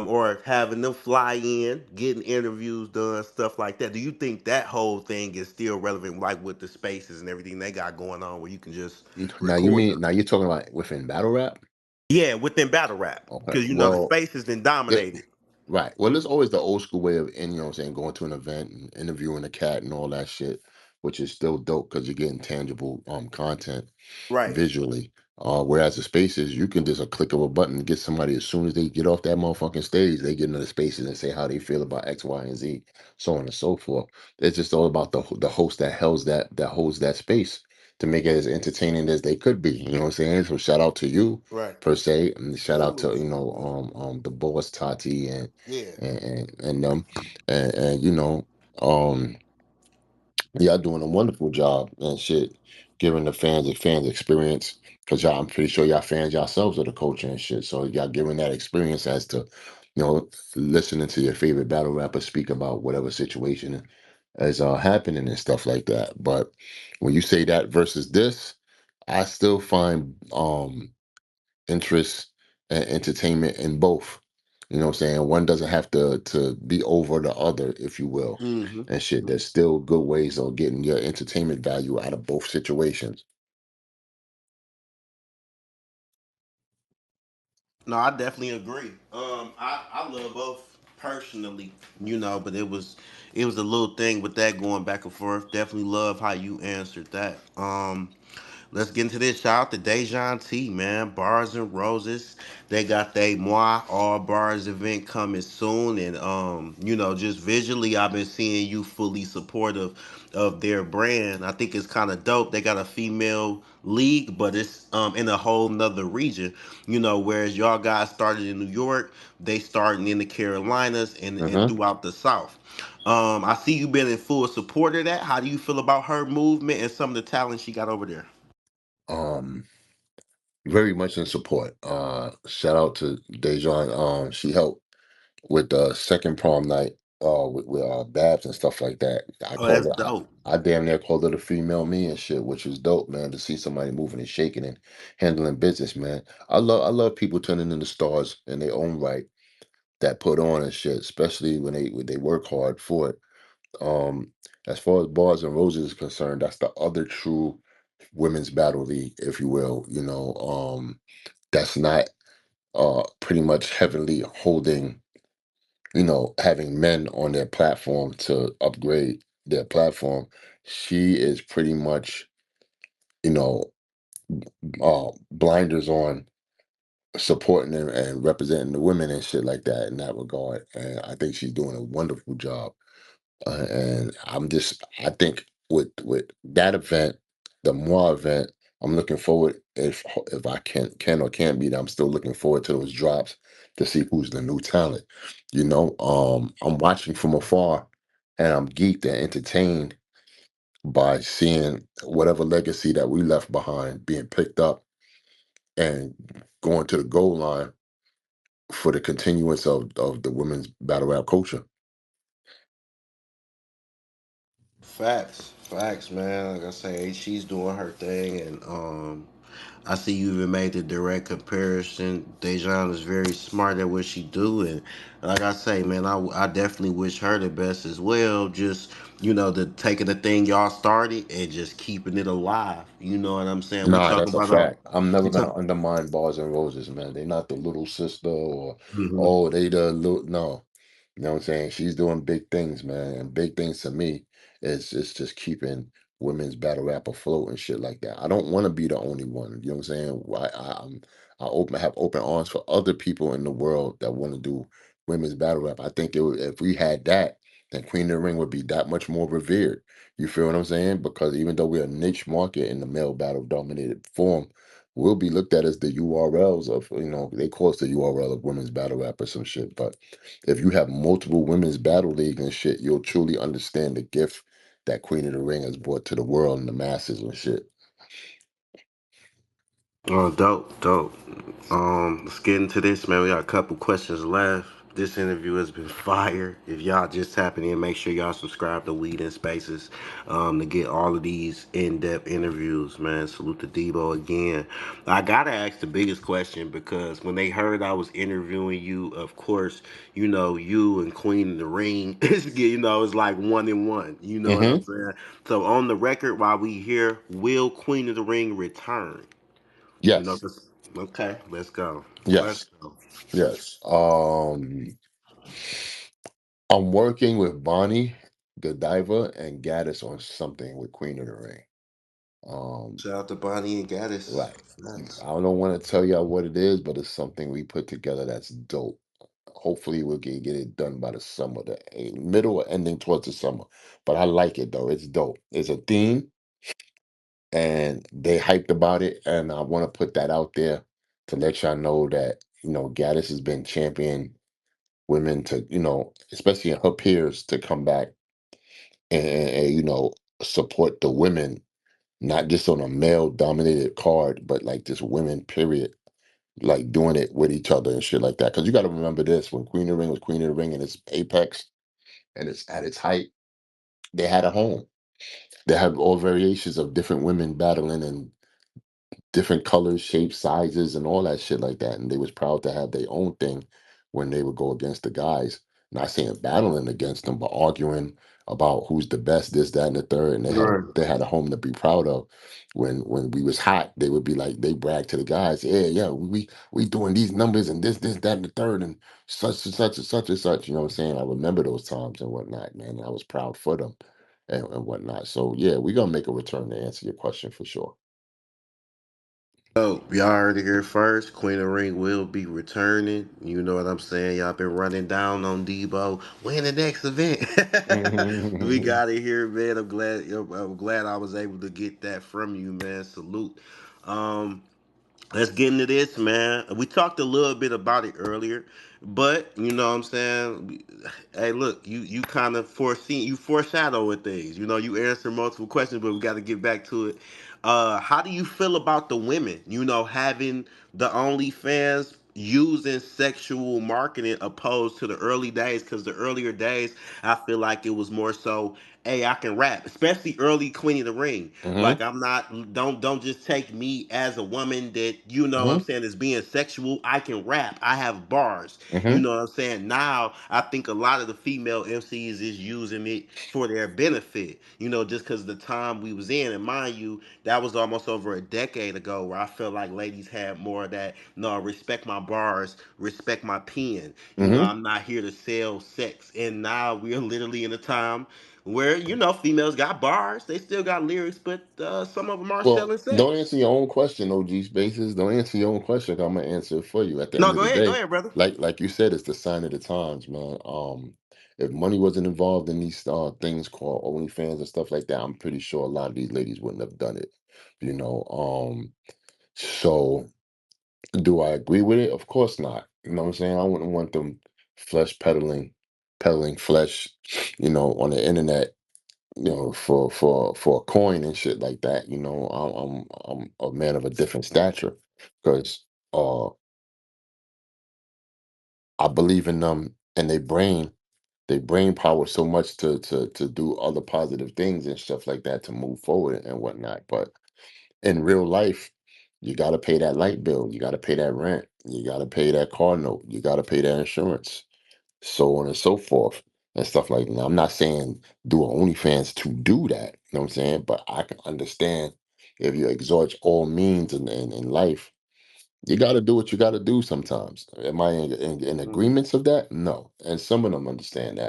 Speaker 1: or having them fly in, getting interviews done, stuff like that. Do you think that whole thing is still relevant, like with the spaces and everything they got going on, where you can just
Speaker 2: Now you
Speaker 1: record
Speaker 2: mean
Speaker 1: them?
Speaker 2: now you're talking about within battle rap?
Speaker 1: Yeah, within battle rap,
Speaker 2: Okay.
Speaker 1: because the
Speaker 2: Well,
Speaker 1: space has been
Speaker 2: it,
Speaker 1: dominated.
Speaker 2: right. Well, it's always the old school way of, you know what I'm saying, going to an event and interviewing a cat and all that shit, which is still dope because you're getting tangible content
Speaker 1: Right.
Speaker 2: visually. Whereas the spaces, you can just a click of a button get somebody as soon as they get off that motherfucking stage, they get into the spaces and say how they feel about X, Y, and Z, so on and so forth. It's just all about the host that holds that space to make it as entertaining as they could be. You know what I'm saying? So shout out to you
Speaker 1: Right.
Speaker 2: per se, and shout out to
Speaker 1: Absolutely.
Speaker 2: the boss Tati
Speaker 1: Yeah.
Speaker 2: and them and um y'all doing a wonderful job and shit, giving the fans a fans experience. Cause y'all, I'm pretty sure y'all fans yourselves are the culture and shit. So y'all giving that experience as to, listening to your favorite battle rapper speak about whatever situation as happening and stuff like that. But when you say that versus this, I still find interest and entertainment in both. You know what I'm saying? One doesn't have to be over the other, if you will.
Speaker 1: Hmm.
Speaker 2: And shit, there's still good ways of getting your entertainment value out of both situations.
Speaker 1: No, I definitely agree. I love both personally, but it was a little thing with that going back and forth. Definitely love how you answered that. Let's get into this. Shout out to Dejan T, man. Bars and Roses. They got their Moi All Bars event coming soon. And just visually I've been seeing you fully supportive of their brand. I think it's kind of dope. They got a female league, but it's in a whole nother region. Whereas y'all guys started in New York, they starting in the Carolinas and
Speaker 2: Hmm.
Speaker 1: throughout the South. I see you been in full support of that. How do you feel about her movement and some of the talent she got over there?
Speaker 2: Um, Very much in support. Shout out to Dejan. She helped with the second prom night, with Babs and stuff like that. I
Speaker 1: Oh,
Speaker 2: called
Speaker 1: that's
Speaker 2: her.
Speaker 1: dope.
Speaker 2: I damn near called her the female me and shit, which was dope, man. To see somebody moving and shaking and handling business, man. I love people turning into stars in their own right that put on and shit, especially when they work hard for it. Um, as far as Bars and Roses is concerned, that's the other true women's battle league, if you will. That's not pretty much heavily holding, having men on their platform to upgrade their platform. She is pretty much, you know, blinders on, supporting and representing the women and shit like that in that regard. And I think she's doing a wonderful job. And I think with that event, the Moi event, I'm looking forward, if I can or can't be there, I'm still looking forward to those drops to see who's the new talent. I'm watching from afar, and I'm geeked and entertained by seeing whatever legacy that we left behind being picked up and going to the goal line for the continuance of the women's battle rap culture.
Speaker 1: Facts, man. Like I say, she's doing her thing, and I see you even made the direct comparison. Dejan is very smart at what she do, and like I say, man, I definitely wish her the best as well. Just the taking the thing y'all started and just keeping it alive. You know what I'm saying? We
Speaker 2: Nah,
Speaker 1: talk
Speaker 2: that's a
Speaker 1: about
Speaker 2: fact. I'm never
Speaker 1: we talk.
Speaker 2: gonna undermine Bars and Roses, man. They're not the little sister or
Speaker 1: Mhm.
Speaker 2: oh, they the little no. You know what I'm saying? She's doing big things, man. And big things to me is it's just keeping women's battle rap afloat and shit like that. I don't want to be the only one. You know what I'm saying? I have open arms for other people in the world that want to do women's battle rap. I think if we had that, then Queen of the Ring would be that much more revered. You feel what I'm saying? Because even though we're a niche market in the male battle dominated form, we'll be looked at as the URLs of, they call us the URL of women's battle rap or some shit. But if you have multiple women's battle leagues and shit, you'll truly understand the gift that Queen of the Ring has brought to the world and the masses and shit.
Speaker 1: Oh, dope. Let's get into this, man. We got a couple questions left. This interview has been fire. If y'all just tapping in, make sure y'all subscribe to Weed in Spaces to get all of these in-depth interviews, man. Salute to Debo again. I gotta ask the biggest question because when they heard I was interviewing you, of course, you and Queen of the Ring, it's like one and one. You know what I'm
Speaker 2: Hmm.
Speaker 1: saying? So on the record, while we here, will Queen of the Ring return? You know,
Speaker 2: Yes.
Speaker 1: 'cause- okay, let's go. Let's
Speaker 2: Yes.
Speaker 1: go.
Speaker 2: Yes. I'm working with Bonnie, the diver, and Gaddis on something with Queen of the Ring. Um,
Speaker 1: Shout out to Bonnie and Gaddis.
Speaker 2: right.
Speaker 1: Nice.
Speaker 2: I don't want to tell y'all what it is, but it's something we put together that's dope. Hopefully, we'll get it done by the summer, the middle or ending towards the summer. But I like it though. It's dope. It's a theme, and they hyped about it, and I want to put that out there to let y'all know that Gaddis has been championing women to especially her peers to come back and support the women, not just on a male dominated card, but like just women, period, like doing it with each other and shit like that. Because you got to remember this: when Queen of the Ring was Queen of the Ring in its apex and it's at its height, They had a home. They had all variations of different women battling and different colors, shapes, sizes, and all that shit like that. And they was proud to have their own thing when they would go against the guys. Not saying battling against them, but arguing about who's the best, this, that, and the third. And
Speaker 1: Right.
Speaker 2: they had a home to be proud of. When we was hot, they would be like they brag to the guys, yeah, yeah, we doing these numbers and this, that, and the third, and such and such and such and such. You know what I'm saying? I remember those times and whatnot, man. And I was proud for them and whatnot. So yeah, we're gonna make a return to answer your question for sure.
Speaker 1: So y'all heard it here first. Queen of Ring will be returning. You know what I'm saying? Y'all been running down on DEBO. When the next event? We got it here, man. I'm glad I was able to get that from you, man. Salute. Um, let's get into this, man. We talked a little bit about it earlier, but you know what I'm saying? Hey, look, you kind of foreshadowing things. You know, you answer multiple questions, but we got to get back to it. How do you feel about the women, you know, having the OnlyFans using sexual marketing opposed to the early days? Because the earlier days, I feel like it was more so, hey, I can rap, especially early Queen of the Ring.
Speaker 2: Hmm.
Speaker 1: Like I'm not don't just take me as a woman that you know what I'm
Speaker 2: Hmm.
Speaker 1: saying is being sexual. I can rap. I have bars. You
Speaker 2: Hmm.
Speaker 1: know what I'm saying? Now I think a lot of the female MCs is using it for their benefit. You know, just because the time we was in, and mind you, that was almost over a decade ago where I felt like ladies had more of that, no, respect my bars, respect my pen. You know,
Speaker 2: Hmm.
Speaker 1: I'm not here to sell sex. And now we're literally in a time where you know females got bars, they still got lyrics, but some of them are
Speaker 2: Well,
Speaker 1: selling
Speaker 2: don't
Speaker 1: sex.
Speaker 2: answer your own question, OG Spaces. Don't answer your own question. 'Cause I'm gonna answer it for you. At the
Speaker 1: No,
Speaker 2: end of the
Speaker 1: go
Speaker 2: day,
Speaker 1: ahead, brother.
Speaker 2: like you said, it's the sign of the times, man. If money wasn't involved in these things called OnlyFans and stuff like that, I'm pretty sure a lot of these ladies wouldn't have done it. You know, so do I agree with it? Of course not. You know what I'm saying? I wouldn't want them flesh peddling flesh, on the internet, for a coin and shit like that. I'm a man of a different stature because uh I believe in them and they brain power so much to do other positive things and stuff like that to move forward and whatnot. But in real life, you got to pay that light bill, you got to pay that rent, you got to pay that car note, you got to pay that insurance, so on and so forth, and stuff like that. Now, I'm not saying do a OnlyFans to do that, you know what I'm saying? But I can understand if you exhaust all means in life, you got to do what you got to do sometimes. Am I in
Speaker 1: Mhm.
Speaker 2: agreements of that? No. And some of them understand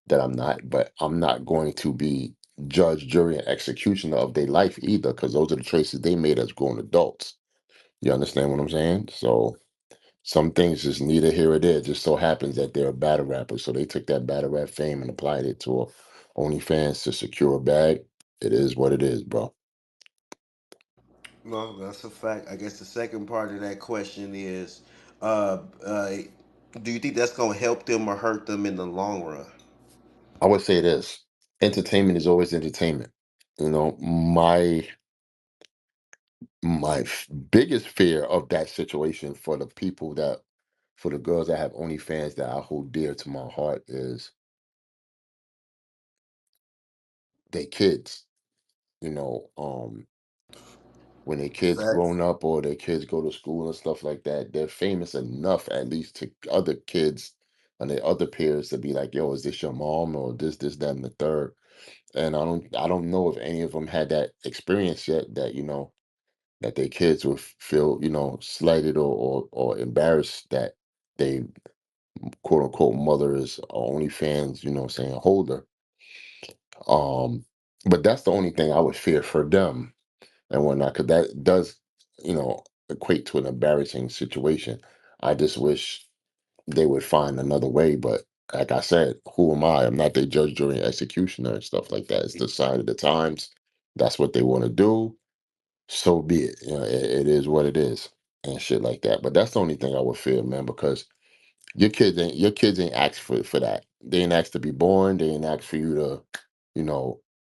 Speaker 2: that I'm not, but I'm not going to be judge, jury, and executioner of their life either, because those are the choices they made as grown adults. You understand what I'm saying? So some things just neither here or there. Just so happens that they're a battle rapper, so they took that battle rap fame and applied it to a OnlyFans to secure a bag. It is what it is, bro.
Speaker 1: No, that's a fact. I guess the second part of that question is, uh, uh, do you think that's gonna help them or hurt them in the long run?
Speaker 2: I would say this: entertainment is always entertainment. My biggest fear of that situation for the people that, for the girls that have OnlyFans that I hold dear to my heart is they kids. When their kids
Speaker 1: Facts.
Speaker 2: grown up or their kids go to school and stuff like that, they're famous enough at least to other kids and their other peers to be like, "Yo, is this your mom?" or this, that, and the third. And I don't know if any of them had that experience yet. That their kids would feel, slighted or embarrassed that they quote unquote mother is a OnlyFans, saying holder. Um, but that's the only thing I would fear for them and whatnot, because that does, equate to an embarrassing situation. I just wish they would find another way, but like I said, who am I? I'm not their judge, jury, and executioner and stuff like that. It's the sign of the times. That's what they want to do. So be it. It is what it is and shit like that. But that's the only thing I would fear, man, because your kids ain't asked for that. They ain't asked to be born. They ain't asked for you to,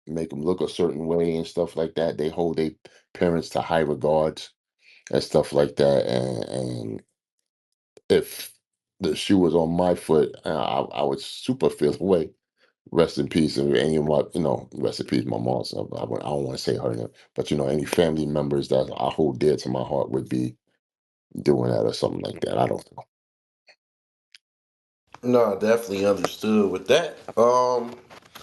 Speaker 2: make them look a certain way and stuff like that. They hold their parents to high regards and stuff like that. And if the shoe was on my foot, I would super feel away. Rest in peace, and any of my, rest in peace, my mom. So I don't want to say her name, but any family members that I hold dear to my heart would be doing that or something like that. I don't know.
Speaker 1: No, definitely understood with that.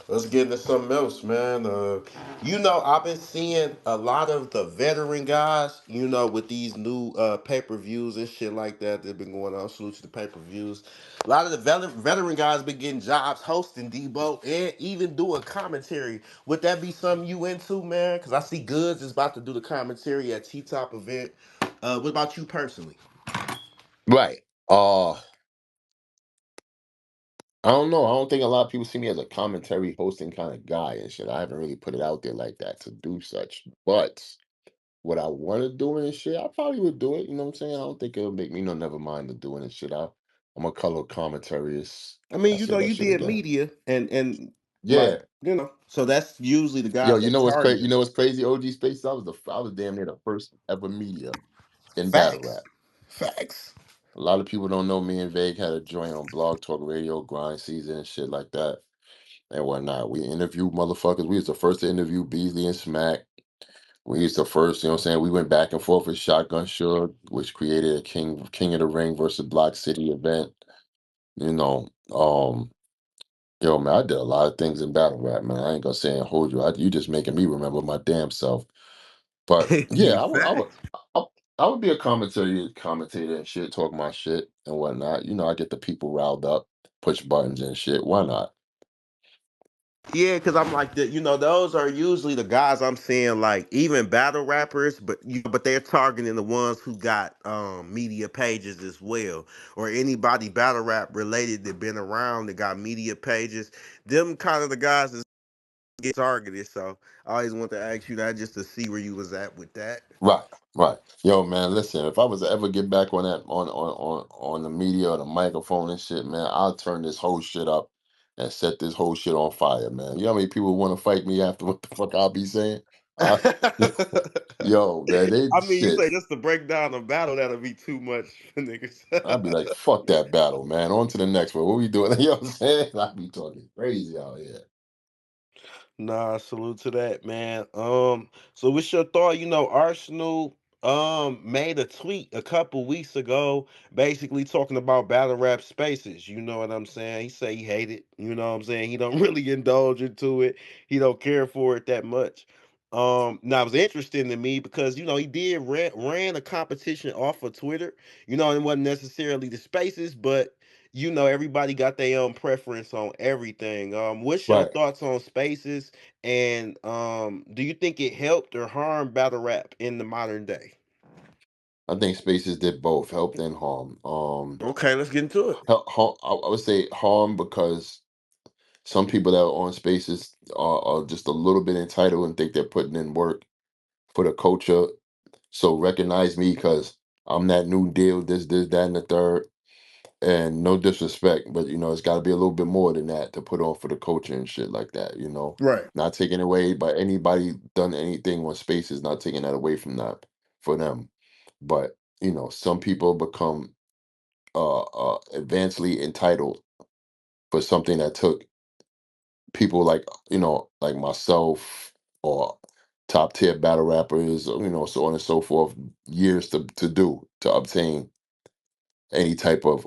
Speaker 1: Let's get into something else, man. I've been seeing a lot of the veteran guys, with these new pay-per-views and shit like that that been going on. Salute to the pay-per-views. A lot of the veteran guys been getting jobs hosting DEBO and even doing commentary. Would that be something you into, man? Because I see Goods is about to do the commentary at T-Top event. What about you personally?
Speaker 2: Right. I don't know. I don't think a lot of people see me as a commentary hosting kind of guy and shit. I haven't really put it out there like that to do such. But what I want to do and shit, I probably would do it. You know what I'm saying? I don't think it'll make me no never mind to doing it shit. I'm a color commentarist.
Speaker 1: I mean,
Speaker 2: I said that
Speaker 1: you
Speaker 2: shit
Speaker 1: did
Speaker 2: again.
Speaker 1: media and like,
Speaker 2: Yeah.
Speaker 1: so that's usually the
Speaker 2: Yo,
Speaker 1: guys
Speaker 2: you
Speaker 1: that
Speaker 2: know what's crazy? You
Speaker 1: target.
Speaker 2: know what's crazy? OG Space. I was damn near the first ever media in battle
Speaker 1: Facts.
Speaker 2: rap.
Speaker 1: Facts.
Speaker 2: A lot of people don't know me and Vague had a joint on Blog Talk Radio, Grind Season, and shit like that and whatnot. We interviewed motherfuckers. We was the first to interview Beasley and Smack. We used to first, you know what I'm saying? We went back and forth with Shotgun Suge, which created a King of the Ring versus Block City event. You know, yo, man, I did a lot of things in battle rap, man. I ain't gonna say and hold you. You just making me remember my damn self. But yeah,
Speaker 1: Facts.
Speaker 2: I, I would be a commentator and shit, talk my shit and whatnot. I get the people riled up, push buttons and shit. Why not?
Speaker 1: Yeah, because I'm like those are usually the guys I'm seeing, like even battle rappers, but but they're targeting the ones who got media pages as well, or anybody battle rap related that been around that got media pages. Them kind of the guys that get targeted. So I always want to ask you that just to see where you was at with that.
Speaker 2: Right, right. Yo, man, listen, if I was to ever get back on that on the media or the microphone and shit, man, I'll turn this whole shit up and set this whole shit on fire, man. You know how many people want to fight me after what the fuck I'll be saying? I, yo, man, they
Speaker 1: I mean, you
Speaker 2: shit.
Speaker 1: say just to break down the battle, that'll be too much for niggas.
Speaker 2: I'd be like, fuck that battle, man. On to the next one. What we doing? You know what I'm saying? I'd be talking crazy out here.
Speaker 1: Nah, salute to that, man. So what's your thought? Arsenal made a tweet a couple weeks ago, basically talking about battle rap spaces. You know what I'm saying? He say he hate it. You know what I'm saying? He don't really indulge into it. He don't care for it that much. Now it was interesting to me because he did ran a competition off of Twitter. It wasn't necessarily the spaces, but everybody got their own preference on everything. What's your
Speaker 2: Right.
Speaker 1: thoughts on spaces? And do you think it helped or harmed battle rap in the modern day?
Speaker 2: I think Spaces did both, helped and harm.
Speaker 1: Okay, let's get into it.
Speaker 2: I would say harm because some people that are on Spaces are just a little bit entitled and think they're putting in work for the culture. So recognize me because I'm that new deal, this, that, and the third. And no disrespect, but it's got to be a little bit more than that to put on for the culture and shit like that.
Speaker 1: Right.
Speaker 2: Not taking away by anybody done anything on Spaces, not taking that away from that for them. But some people become advancedly entitled for something that took people like myself or top tier battle rappers, so on and so forth, years to do to obtain any type of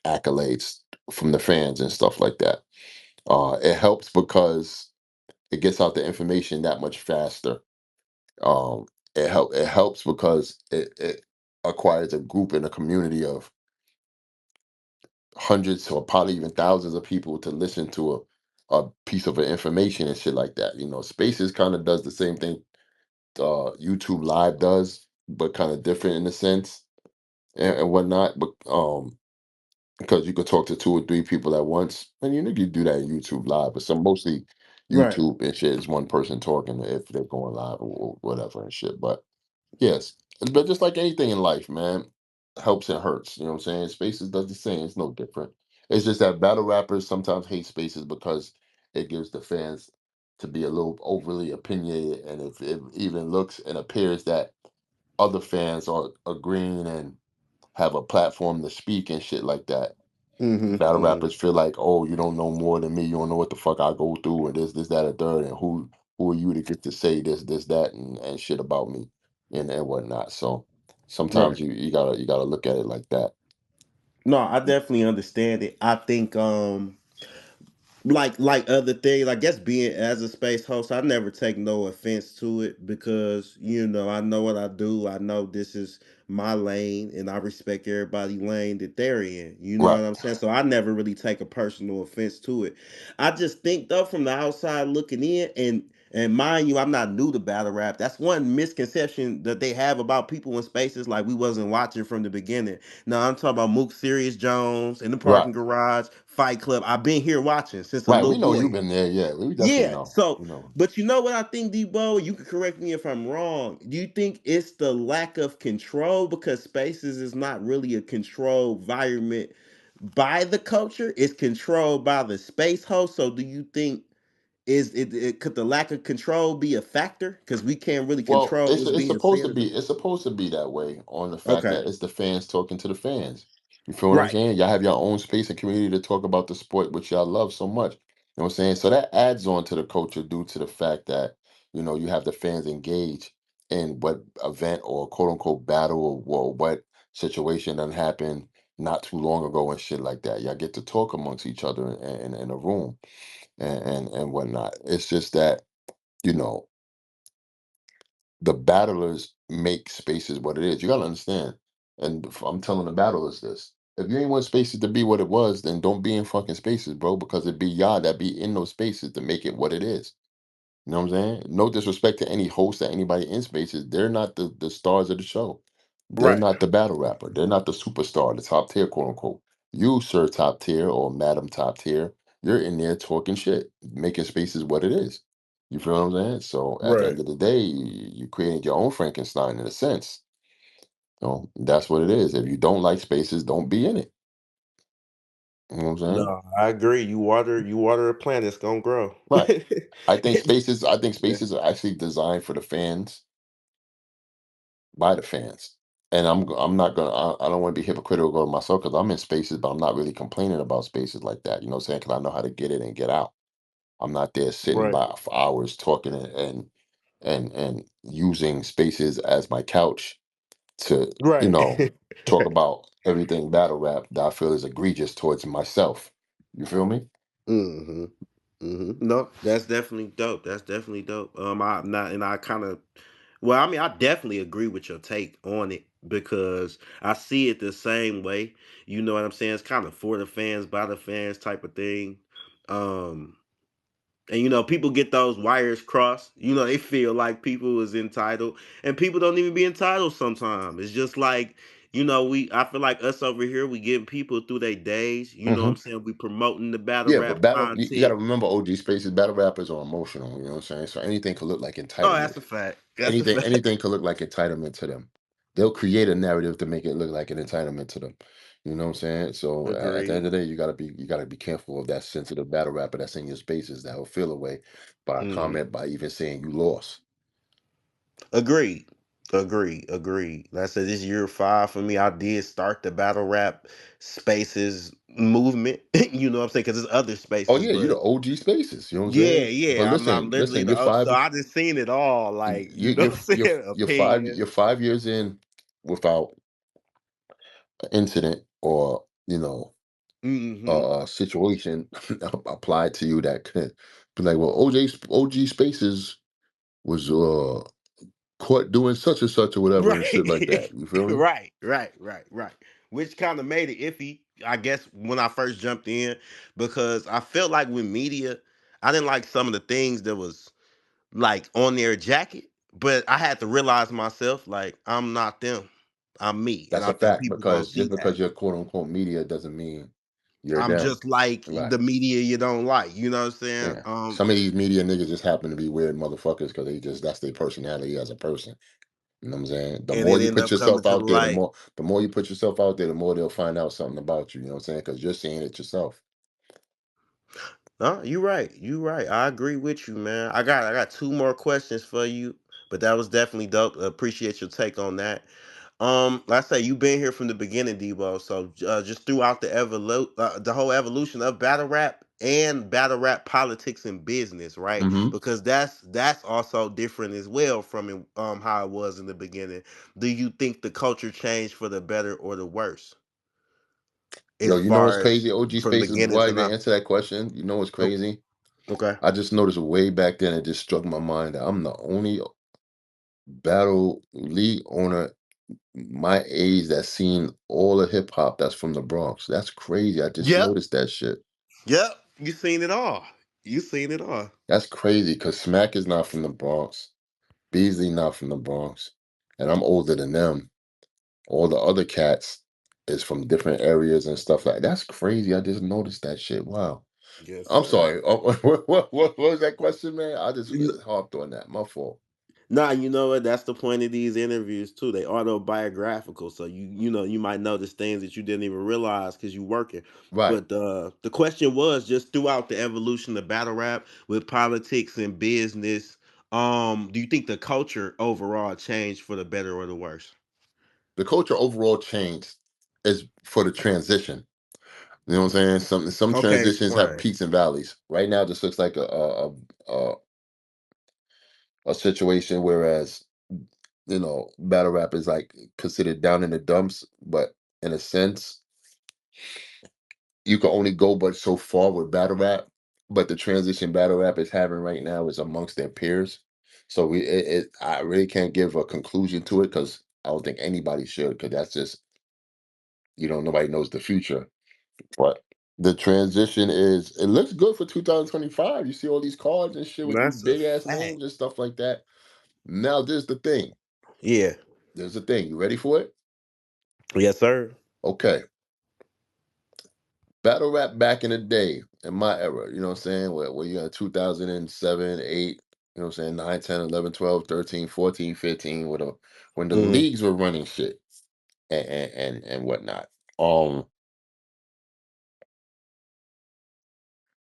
Speaker 2: accolades from the fans and stuff like that. It helps because it gets out the information that much faster. Um, it helps because it acquires a group and a community of hundreds or probably even thousands of people to listen to a piece of information and shit like that. Spaces kind of does the same thing YouTube Live does, but kind of different in a sense and whatnot. But because you could talk to two or three people at once, and you could do that in YouTube Live, but some mostly
Speaker 1: Right.
Speaker 2: YouTube and shit is one person talking if they're going live or whatever and shit. But yes, but just like anything in life, man, helps and hurts. You know what I'm saying? Spaces does the same. It's no different. It's just that battle rappers sometimes hate Spaces because it gives the fans to be a little overly opinionated, and if it even looks and appears that other fans are agreeing and have a platform to speak and shit like that, Battle
Speaker 1: Mm-hmm.
Speaker 2: rappers feel like, oh, you don't know more than me. You don't know what the fuck I go through, and this, that, and third, and who are you to get to say this, that, and shit about me, and whatnot. So sometimes
Speaker 1: Right.
Speaker 2: you gotta look at it like that.
Speaker 1: No, I definitely understand it. I think like other things, I guess being as a space host, I never take no offense to it because I know what I do. I know this is my lane, and I respect everybody lane that they're in. You know
Speaker 2: Right,
Speaker 1: what I'm saying? So I never really take a personal offense to it. I just think though, from the outside looking in, and mind you, I'm not new to battle rap. That's one misconception that they have about people in spaces like we wasn't watching from the beginning. No, I'm talking about Mook, Serious Jones, in the
Speaker 2: right,
Speaker 1: parking garage, Fight Club. I've been here watching since a
Speaker 2: right.
Speaker 1: little
Speaker 2: We know
Speaker 1: boy.
Speaker 2: you've been there. Yeah, we definitely
Speaker 1: Yeah.
Speaker 2: know.
Speaker 1: So,
Speaker 2: You know.
Speaker 1: but you know what I think, Debo? You can correct me if I'm wrong. Do you think it's the lack of control because spaces is not really a controlled environment by the culture? It's controlled by the space host. So, do you think could the lack of control be a factor because we can't really
Speaker 2: Well,
Speaker 1: control what's
Speaker 2: it's
Speaker 1: being
Speaker 2: supposed to
Speaker 1: said?
Speaker 2: be that way on the fact
Speaker 1: Okay.
Speaker 2: that it's the fans talking to the fans. You feel what I'm
Speaker 1: Right.
Speaker 2: saying? Y'all have your own space and community to talk about the sport which y'all love so much. You know what I'm saying? So that adds on to the culture due to the fact that you have the fans engaged in what event or quote unquote battle or what situation that happened not too long ago and shit like that. Y'all get to talk amongst each other in a room and whatnot. It's just that you know the battlers make spaces what it is. You gotta understand. And I'm telling the battlers this. If you ain't want spaces to be what it was, then don't be in fucking spaces, bro, because it be y'all that be in those spaces to make it what it is. You know what I'm saying? No disrespect to any host or anybody in spaces. They're not the stars of the show. They're
Speaker 1: Right.
Speaker 2: not the battle rapper. They're not the superstar, the top tier, quote unquote. You, sir, top tier or madam top tier, you're in there talking shit, making spaces what it is. You feel what I'm saying? So at the
Speaker 1: Right.
Speaker 2: end of the day, you created your own Frankenstein in a sense. That's what it is. If you don't like spaces, don't be in it. You know what I'm saying?
Speaker 1: No, I agree. You water a plant, it's gonna grow.
Speaker 2: Right. I think
Speaker 1: Yeah.
Speaker 2: spaces are actually designed for the fans by the fans. And I'm not gonna I don't want to be hypocritical of myself because I'm in spaces, but I'm not really complaining about spaces like that. You know what I'm saying? Because I know how to get in and get out. I'm not there sitting
Speaker 1: Right.
Speaker 2: by for hours talking and using spaces as my couch to, you
Speaker 1: Right.
Speaker 2: know, talk about everything battle rap that I feel is egregious towards myself. You feel me?
Speaker 1: hmm No, that's definitely dope. That's definitely dope. I not, and I kind of, well, I mean, I definitely agree with your take on it because I see it the same way. You know what I'm saying? It's kind of for the fans, by the fans type of thing. Um, and people get those wires crossed. They feel like people is entitled, and people don't even be entitled sometimes. It's just like, I feel like us over here, we getting people through their days. You know what I'm
Speaker 2: Hmm.
Speaker 1: saying? We promoting the battle
Speaker 2: Yeah, but
Speaker 1: rap
Speaker 2: you got
Speaker 1: content.
Speaker 2: to remember OG spaces, battle rappers are emotional, you know what I'm saying? So anything could look like
Speaker 1: Oh,
Speaker 2: entitlement.
Speaker 1: that's a fact. That's a
Speaker 2: Anything
Speaker 1: fact.
Speaker 2: anything could look like entitlement to them. They'll create a narrative to make it look like an entitlement to them. You know what I'm saying? So at the
Speaker 1: Agreed.
Speaker 2: end of the day, you gotta be careful of that sensitive battle rapper that's in your spaces that will feel away by a
Speaker 1: hmm
Speaker 2: comment by even saying you lost.
Speaker 1: Agreed. Agreed. Agreed. Like I said, this year five for me. I did start the battle rap spaces movement. You know what I'm saying? Because there's other
Speaker 2: Oh
Speaker 1: spaces,
Speaker 2: yeah, you the
Speaker 1: but
Speaker 2: OG spaces. You know what I'm
Speaker 1: yeah,
Speaker 2: saying? But
Speaker 1: yeah. I'm literally
Speaker 2: listen,
Speaker 1: the so I just seen it all. Like,
Speaker 2: you're
Speaker 1: what I'm saying? Opinion.
Speaker 2: you're 5 years in without an incident or
Speaker 1: hmm
Speaker 2: a situation applied to you that could be like, well, OG Spaces was caught doing such and such or whatever and shit like
Speaker 1: Right.
Speaker 2: that. You feel me?
Speaker 1: Right. Which kind of made it iffy, I guess, when I first jumped in, because I felt like with media, I didn't like some of the things that was like on their jacket, but I had to realize myself, like, I'm not them. I'm me. And
Speaker 2: That's
Speaker 1: I
Speaker 2: a
Speaker 1: think
Speaker 2: fact
Speaker 1: people gonna
Speaker 2: because
Speaker 1: see
Speaker 2: just
Speaker 1: that.
Speaker 2: because you're quote unquote media doesn't mean you're
Speaker 1: I'm
Speaker 2: them.
Speaker 1: just like
Speaker 2: Right.
Speaker 1: the media you don't like. You know what I'm saying?
Speaker 2: Yeah. Some of these media niggas just happen to be weird motherfuckers because that's their personality as a person. You know what I'm saying? The
Speaker 1: And
Speaker 2: more
Speaker 1: it
Speaker 2: you
Speaker 1: ended
Speaker 2: put
Speaker 1: up coming
Speaker 2: yourself
Speaker 1: to the
Speaker 2: out there,
Speaker 1: light.
Speaker 2: the more you put yourself out there, the more they'll find out something about you. You know what I'm saying? Because you're seeing it yourself.
Speaker 1: No, you right. You right. I agree with you, man. I got two more questions for you, but that was definitely dope. Appreciate your take on that. Like I say, you've been here from the beginning, Debo. So just throughout the whole evolution of battle rap and battle rap politics and business, right?
Speaker 2: Hmm.
Speaker 1: Because that's also different as well from how it was in the beginning. Do you think the culture changed for the better or the worse,
Speaker 2: Yo,
Speaker 1: as
Speaker 2: you know what's
Speaker 1: far as
Speaker 2: crazy? OG
Speaker 1: from the
Speaker 2: Spaces,
Speaker 1: beginning
Speaker 2: before I
Speaker 1: to
Speaker 2: even
Speaker 1: now?
Speaker 2: answer that question, you know what's
Speaker 1: O-
Speaker 2: crazy?
Speaker 1: Okay.
Speaker 2: I just noticed way back then, it just struck my mind that I'm the only battle league owner my age that's seen all the hip hop that's from the Bronx. That's crazy. I just
Speaker 1: Yep.
Speaker 2: noticed that shit.
Speaker 1: Yep. You seen it all. You seen it all.
Speaker 2: That's crazy because Smack is not from the Bronx. Beasley not from the Bronx. And I'm older than them. All the other cats is from different areas and stuff like that's crazy. I just noticed that shit. Wow.
Speaker 1: Yes,
Speaker 2: I'm
Speaker 1: sir.
Speaker 2: sorry. What was that question, man? I just harped on that. My fault.
Speaker 1: Nah, you know what? That's the point of these interviews too. They autobiographical, so you might notice things that you didn't even realize because you working.
Speaker 2: Right.
Speaker 1: But the question was just throughout the evolution of battle rap with politics and business. Do you think the culture overall changed for the better or the worse?
Speaker 2: The culture overall changed is for the transition. You know what I'm saying? Some
Speaker 1: Okay,
Speaker 2: transitions have
Speaker 1: explain.
Speaker 2: peaks and valleys. Right now, this looks like a situation, whereas battle rap is like considered down in the dumps, but in a sense, you can only go but so far with battle rap. But the transition battle rap is having right now is amongst their peers. So I really can't give a conclusion to it because I don't think anybody should, because that's just nobody knows the future. But the transition it looks good for 2025. You see all these cards and shit with these
Speaker 1: That's a
Speaker 2: big ass
Speaker 1: fact.
Speaker 2: names and stuff like that. Now there's the thing.
Speaker 1: Yeah.
Speaker 2: There's the thing. You ready for it?
Speaker 1: Yes, sir.
Speaker 2: Okay. Battle rap back in the day, in my era, you know what I'm saying? Where you got 2007, 8, you know what I'm saying? 9, 10, 11, 12, 13, 14, 15, when the
Speaker 1: Mm,
Speaker 2: leagues were running shit and whatnot. Um,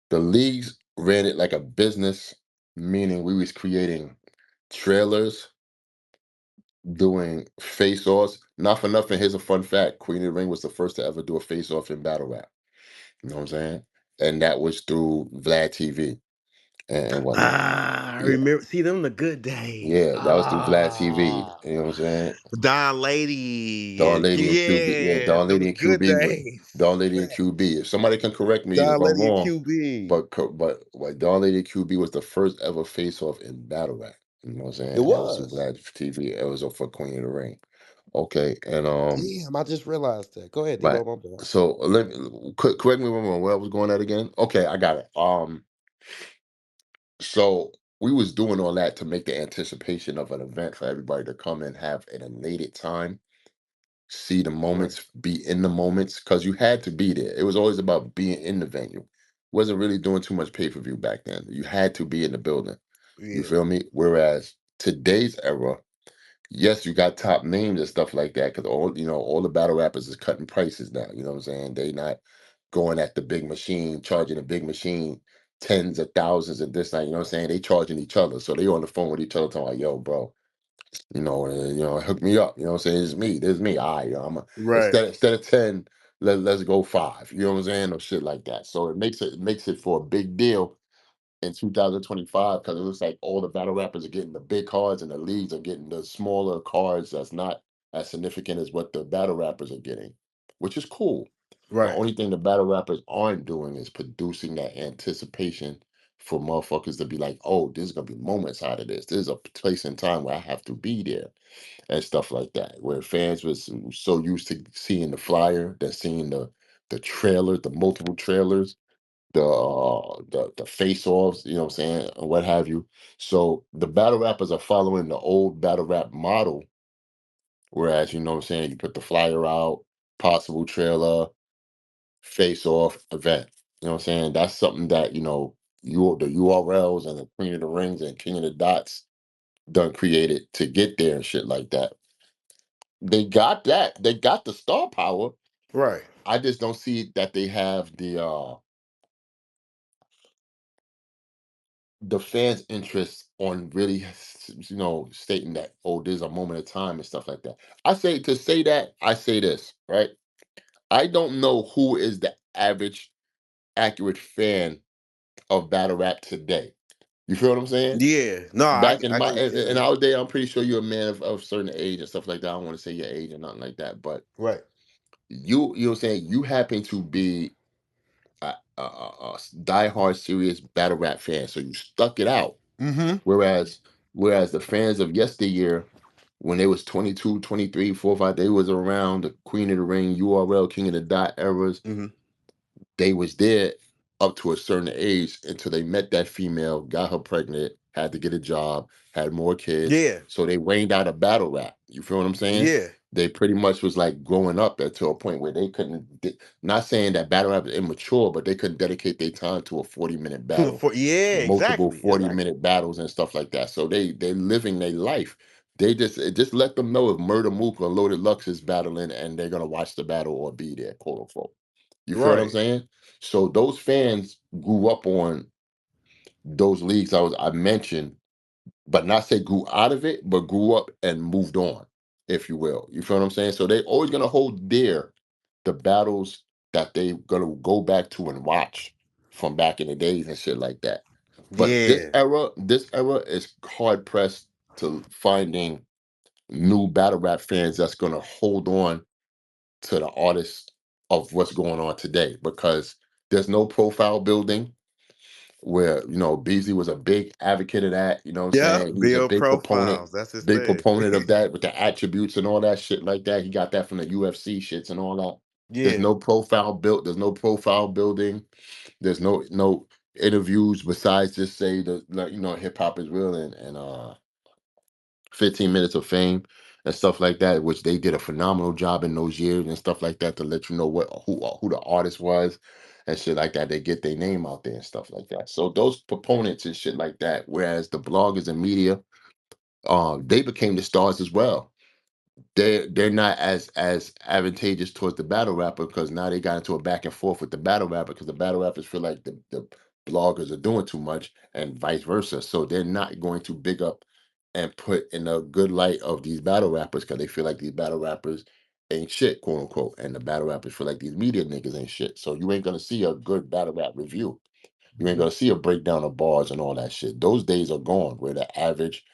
Speaker 2: the leagues ran it like a business, meaning we was creating trailers, doing face-offs. Not for nothing, here's a fun fact. Queen of the Ring was the first to ever do a face-off in battle rap. You know what I'm saying? And that was through Vlad TV and whatnot.
Speaker 1: I
Speaker 2: Yeah.
Speaker 1: remember. See them the good days.
Speaker 2: Yeah, that was through Vlad TV.
Speaker 1: Ah.
Speaker 2: You know what I'm saying?
Speaker 1: Don Lady
Speaker 2: Dawn
Speaker 1: and
Speaker 2: Lady and QB. Yeah,
Speaker 1: yeah,
Speaker 2: Dawn
Speaker 1: them
Speaker 2: Lady
Speaker 1: the
Speaker 2: and
Speaker 1: good
Speaker 2: QB.
Speaker 1: days.
Speaker 2: Dawn Lady and
Speaker 1: Fact.
Speaker 2: QB. If somebody can correct me if
Speaker 1: Don
Speaker 2: I'm
Speaker 1: Lady and
Speaker 2: wrong,
Speaker 1: QB.
Speaker 2: but what Dawn Lady and QB was the first ever face off in battle rap. You know what I'm saying?
Speaker 1: It
Speaker 2: And that was through
Speaker 1: was.
Speaker 2: Vlad TV. It was for Queen of the Ring. Okay, and
Speaker 1: Damn, I just realized that. Go ahead,
Speaker 2: right.
Speaker 1: Debo. My bad.
Speaker 2: So correct me if I'm wrong. Where I was going at again? Okay, I got it. So we was doing all that to make the anticipation of an event for everybody to come and have an elated time, see the
Speaker 1: Right.
Speaker 2: moments, be in the moments, because you had to be there. It was always about being in the venue. Wasn't really doing too much pay-per-view back then. You had to be in the building. You
Speaker 1: Yeah.
Speaker 2: feel me? Whereas today's era, yes, you got top names and stuff like that, because all the battle rappers is cutting prices now. You know what I'm saying? They not going at the big machine, charging a big machine tens of thousands of this, that, you know what I'm saying? They charging each other. So they on the phone with each other talking like, yo, bro, hook me up. You know what I'm saying? It's me. There's me. All right,
Speaker 1: Right.
Speaker 2: instead of 10, let's go 5. You know what I'm saying? Or shit like that. So it makes it for a big deal in 2025 because it looks like all the battle rappers are getting the big cards and the leagues are getting the smaller cards that's not as significant as what the battle rappers are getting, which is cool. The
Speaker 1: Right.
Speaker 2: only thing the battle rappers aren't doing is producing that anticipation for motherfuckers to be like, oh, there's gonna be moments out of this. There's a place in time where I have to be there and stuff like that. Where fans was so used to seeing the flyer, that seeing the trailer, the multiple trailers, the face offs, you know what I'm saying, and what have you. So the battle rappers are following the old battle rap model, whereas you know what I'm saying, you put the flyer out, possible trailer, face off event. You know what I'm saying? That's something that, the URLs and the Queen of the Rings and King of the Dots done created to get there and shit like that. They got that. They got the star power.
Speaker 1: Right.
Speaker 2: I just don't see that they have the fans' interest on really, stating that, oh, there's a moment of time and stuff like that. I say to say that, I say this, right? I don't know who is the average accurate fan of battle rap today. You feel what I'm saying?
Speaker 1: Yeah. No,
Speaker 2: Back in
Speaker 1: I
Speaker 2: my
Speaker 1: get what you're
Speaker 2: in
Speaker 1: saying.
Speaker 2: our day, I'm pretty sure you're a man of certain age and stuff like that. I don't want to say your age or nothing like that, but
Speaker 1: Right.
Speaker 2: you know what I'm saying, you happen to be a diehard serious battle rap fan, so you stuck it out.
Speaker 1: Mm-hmm.
Speaker 2: Whereas the fans of yesteryear, when they was 22, 23, 4, 5, they was around the Queen of the Ring, URL, King of the Dot eras.
Speaker 1: Mm-hmm.
Speaker 2: They was there up to a certain age until they met that female, got her pregnant, had to get a job, had more kids.
Speaker 1: Yeah.
Speaker 2: So they rained out a battle rap. You feel what I'm saying?
Speaker 1: Yeah.
Speaker 2: They pretty much was like growing up to a point where they couldn't. Not saying that battle rap is immature, but they couldn't dedicate their time to a 40-minute battle,
Speaker 1: Yeah,
Speaker 2: multiple
Speaker 1: exactly. Exactly.
Speaker 2: 40-minute battles and stuff like that. So they living their life. They just let them know if Murda Mook or Loaded Lux is battling and they're gonna watch the battle or be there, quote unquote. You feel what I'm
Speaker 1: Right.
Speaker 2: saying? So those fans grew up on those leagues I mentioned, but not say grew out of it, but grew up and moved on, if you will. You feel what I'm saying? So they always gonna hold dear the battles that they gonna go back to and watch from back in the days and shit like that. But
Speaker 1: Yeah.
Speaker 2: this era is hard pressed to finding new battle rap fans that's gonna hold on to the artists of what's going on today, because there's no profile building, where Beasley was a big advocate of that. You know what I'm
Speaker 1: Yeah.
Speaker 2: saying? He was a
Speaker 1: Build profiles. That's his
Speaker 2: big
Speaker 1: thing.
Speaker 2: proponent of that with the attributes and all that shit like that. He got that from the UFC shits and all that. There's
Speaker 1: Yeah.
Speaker 2: no profile built. There's no profile building. There's no interviews besides just say the, like, hip hop is real, and 15 minutes of fame and stuff like that, which they did a phenomenal job in those years and stuff like that, to let you know who the artist was and shit like that. They get their name out there and stuff like that. So those proponents and shit like that, whereas the bloggers and media, they became the stars as well. They're not as advantageous towards the battle rapper, because now they got into a back and forth with the battle rapper, because the battle rappers feel like the bloggers are doing too much and vice versa. So they're not going to big up and put in a good light of these battle rappers, because they feel like these battle rappers ain't shit, quote unquote. And the battle rappers feel like these media niggas ain't shit. So you ain't gonna see a good battle rap review. You ain't
Speaker 1: Mhm.
Speaker 2: gonna see a breakdown of bars and all that shit. Those days are gone, where the average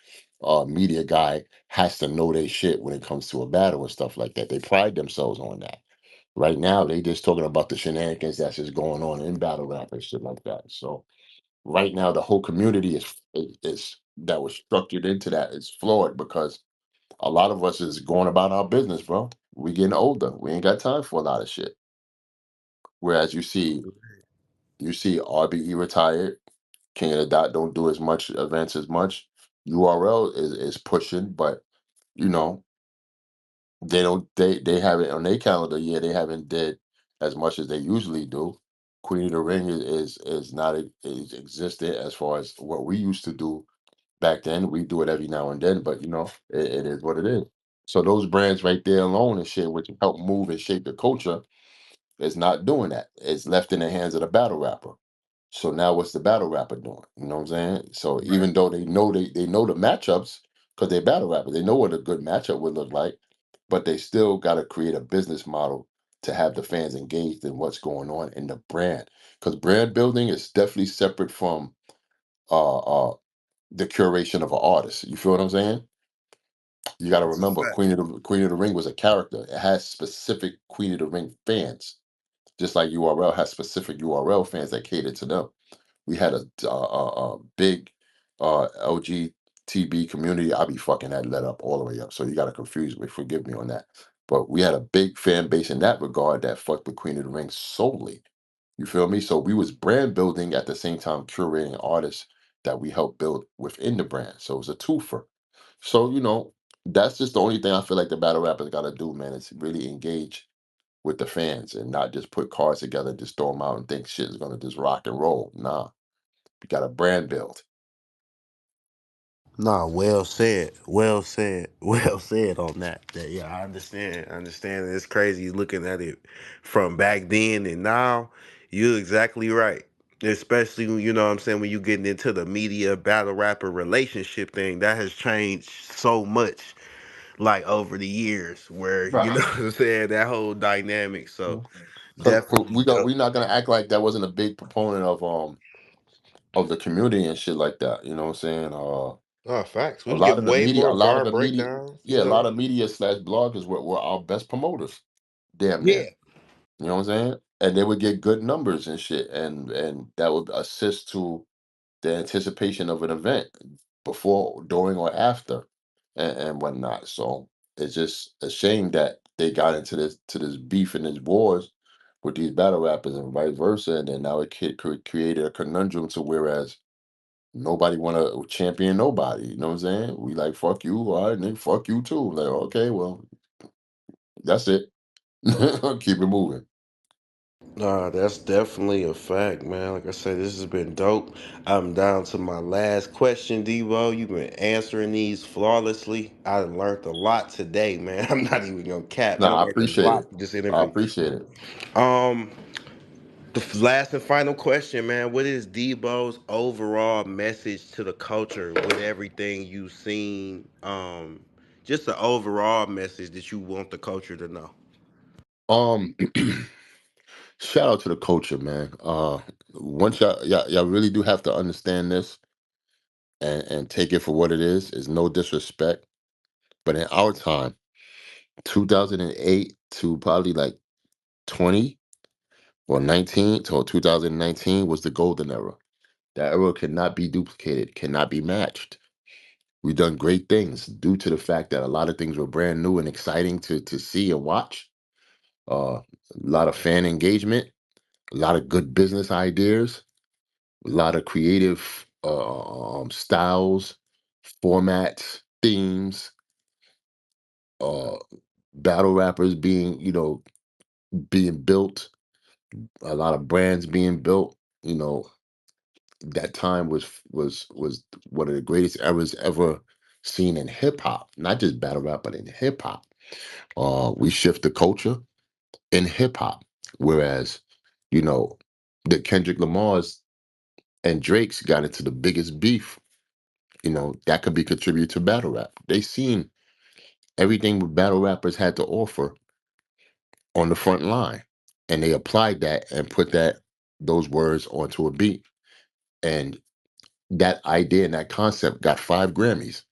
Speaker 2: media guy has to know their shit when it comes to a battle and stuff like that. They pride themselves on that. Right now, they just talking about the shenanigans that's just going on in battle rap and shit like that. So right now, the whole community is that was structured into that is flawed, because a lot of us is going about our business, bro. We getting older. We ain't got time for a lot of shit. Whereas you see RBE retired, King of the Dot don't do as much events as much. URL is pushing, but you know they don't they have it on their calendar. Yeah, they haven't did as much as they usually do. Queen of the Ring is not is existent as far as what we used to do back then. We do it every now and then, but it is what it is. So those brands right there alone and shit, which help move and shape the culture, is not doing that. It's left in the hands of the battle rapper. So now what's the battle rapper doing? You know what I'm saying? So
Speaker 1: Right.
Speaker 2: even though they know the matchups, because they're battle rappers, they know what a good matchup would look like, but they still got to create a business model to have the fans engaged in what's going on in the brand. Because brand building is definitely separate from uh uh the curation of an artist. You feel what I'm saying? You got to
Speaker 1: That's a
Speaker 2: remember,
Speaker 1: fact.
Speaker 2: Queen of the Ring was a character. It has specific Queen of the Ring fans, just like URL has specific URL fans that cater to them. We had a big LGTB community. I'll be fucking that let up all the way up. So you got to confuse me. Forgive me on that. But we had a big fan base in that regard that fucked with Queen of the Ring solely. You feel me? So we was brand building at the same time curating artists that we helped build within the brand. So it was a twofer. So that's just the only thing I feel like the battle rappers got to do, man. Is really engage with the fans and not just put cards together, and just throw them out and think shit is gonna just rock and roll. Nah, you got a brand build.
Speaker 1: Nah, well said. Well said. Well said on that. Yeah, I understand. I understand. It's crazy looking at it from back then and now. You're exactly right. especially you know what I'm saying when you getting into the media battle rapper relationship thing that has changed so much like over the years where you know
Speaker 2: Right.
Speaker 1: what I'm saying that whole dynamic so
Speaker 2: Cause
Speaker 1: definitely
Speaker 2: we're not gonna act like that wasn't a big proponent of the community and shit like that. You know what I'm saying?
Speaker 1: oh facts we
Speaker 2: A
Speaker 1: can
Speaker 2: lot
Speaker 1: give
Speaker 2: of the
Speaker 1: way
Speaker 2: media,
Speaker 1: more
Speaker 2: a lot of
Speaker 1: bar
Speaker 2: the media,
Speaker 1: breakdowns you
Speaker 2: yeah, a
Speaker 1: know
Speaker 2: lot of media slash bloggers were our best promoters. Damn
Speaker 1: yeah
Speaker 2: near. You know what I'm saying? And they would get good numbers and shit, and that would assist to the anticipation of an event before, during, or after, and whatnot. So it's just a shame that they got into this beef and this wars with these battle rappers and vice versa, and then now it created a conundrum to whereas nobody want to champion nobody. You know what I'm saying? We like fuck you, all right, nigga, fuck you too. Like okay, well that's it. Keep it moving.
Speaker 1: Nah, that's definitely a fact, man. Like I said, this has been dope. I'm down to my last question, Devo. You've been answering these flawlessly. I done learned a lot today, man. I'm not even gonna cap. I
Speaker 2: Nah,
Speaker 1: done
Speaker 2: I
Speaker 1: learned a
Speaker 2: appreciate
Speaker 1: lot
Speaker 2: it.
Speaker 1: from this
Speaker 2: I
Speaker 1: interview.
Speaker 2: appreciate it.
Speaker 1: Um, last and final question, man. What is Debo's overall message to the culture with everything you've seen? Just the overall message that you want the culture to know.
Speaker 2: Um, shout out to the culture, man. Once y'all really do have to understand this and take it for what it is. Is no disrespect, but in our time, 2008 to probably like 20 or 19 till 2019 was the golden era. That era cannot be duplicated, cannot be matched. We've done great things due to the fact that a lot of things were brand new and exciting to see and watch. A lot of fan engagement, a lot of good business ideas, a lot of creative styles, formats, themes, uh, battle rappers being, being built, a lot of brands being built. You know, that time was one of the greatest eras ever seen in hip hop, not just battle rap, but in hip hop. We shift the culture in hip hop, whereas, you know, the Kendrick Lamar's and Drake's got into the biggest beef. That could be contributed to battle rap. They seen everything what battle rappers had to offer on the front line, and they applied that and put those words onto a beat, and that idea and that concept got 5 Grammys.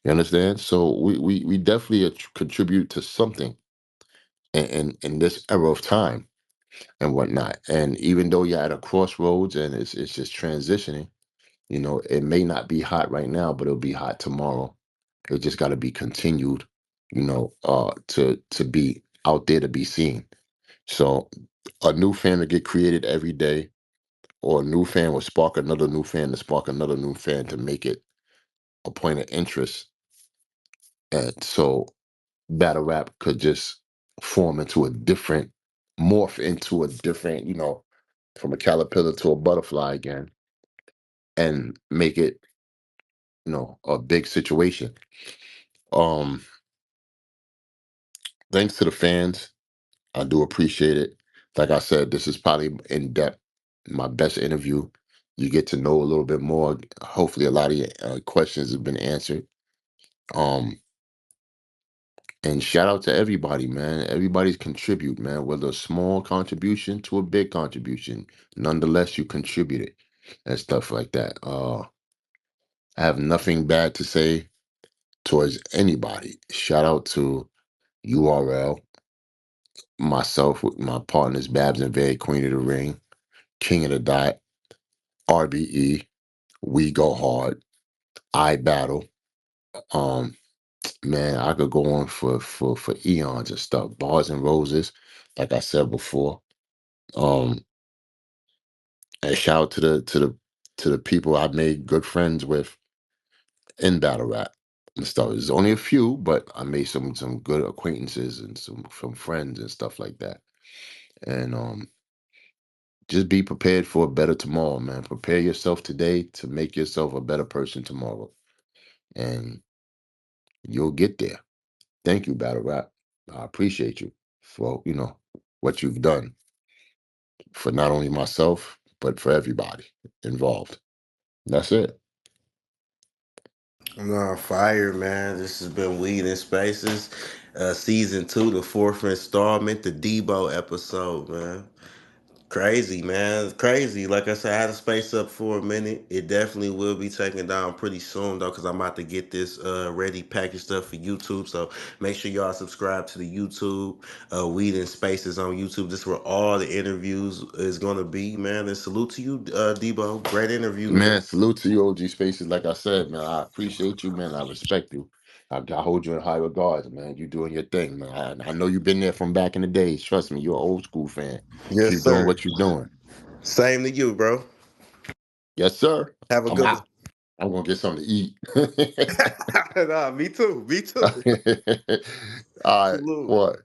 Speaker 2: You understand? So we definitely contribute to something in this era of time and whatnot. And even though you're at a crossroads and it's just transitioning, it may not be hot right now, but it'll be hot tomorrow. It just got to be continued, to be out there to be seen. So a new fan will get created every day, or a new fan will spark another new fan to spark another new fan to make it a point of interest. And so battle rap could just form into a different, morph into a different, from a caterpillar to a butterfly again, and make it, a big situation. Um, Thanks to the fans. I do appreciate it. Like I said, this is probably in depth my best interview. You get to know a little bit more. Hopefully, a lot of your questions have been answered. Um, and shout out to everybody, man. Everybody's contribute, man. Whether a small contribution to a big contribution, nonetheless, you contributed and stuff like that. I have nothing bad to say towards anybody. Shout out to URL, myself with my partners Babs and Vay, Queen of the Ring, King of the Dot, RBE, We Go Hard, I Battle. Um, man, I could go on for eons and stuff. Bars and Roses, like I said before. Um, and shout out to the people I made good friends with in battle rap and stuff. There's only a few, but I made some good acquaintances and some friends and stuff like that. And just be prepared for a better tomorrow, man. Prepare yourself today to make yourself a better person tomorrow, and you'll get there. Thank you, battle rap. I appreciate you for what you've done for not only myself but for everybody involved. That's it.
Speaker 1: No, fire, man. This has been Weed in Spaces, season 2, the fourth installment, the Debo episode, man. Crazy, man. Crazy. Like I said, I had to space up for a minute. It definitely will be taken down pretty soon, though, because I'm about to get this ready, packaged up for YouTube. So make sure y'all subscribe to the YouTube, Weed and Spaces on YouTube. This is where all the interviews is going to be, man. And salute to you, Debo. Great interview, man.
Speaker 2: Man, salute to you, OG Spaces. Like I said, man, I appreciate you, man. I respect you. I hold you in high regards, man. You doing your thing, man. I know you've been there from back in the days. Trust me, you're an old school fan.
Speaker 1: Yes,
Speaker 2: Keep doing
Speaker 1: sir.
Speaker 2: what you're doing.
Speaker 1: Same to you, bro.
Speaker 2: Yes, sir.
Speaker 1: Have a
Speaker 2: I'm
Speaker 1: good
Speaker 2: out.
Speaker 1: one.
Speaker 2: I'm gonna get something to eat.
Speaker 1: Nah, me too. Me too.
Speaker 2: All right,
Speaker 1: Salute.
Speaker 2: what?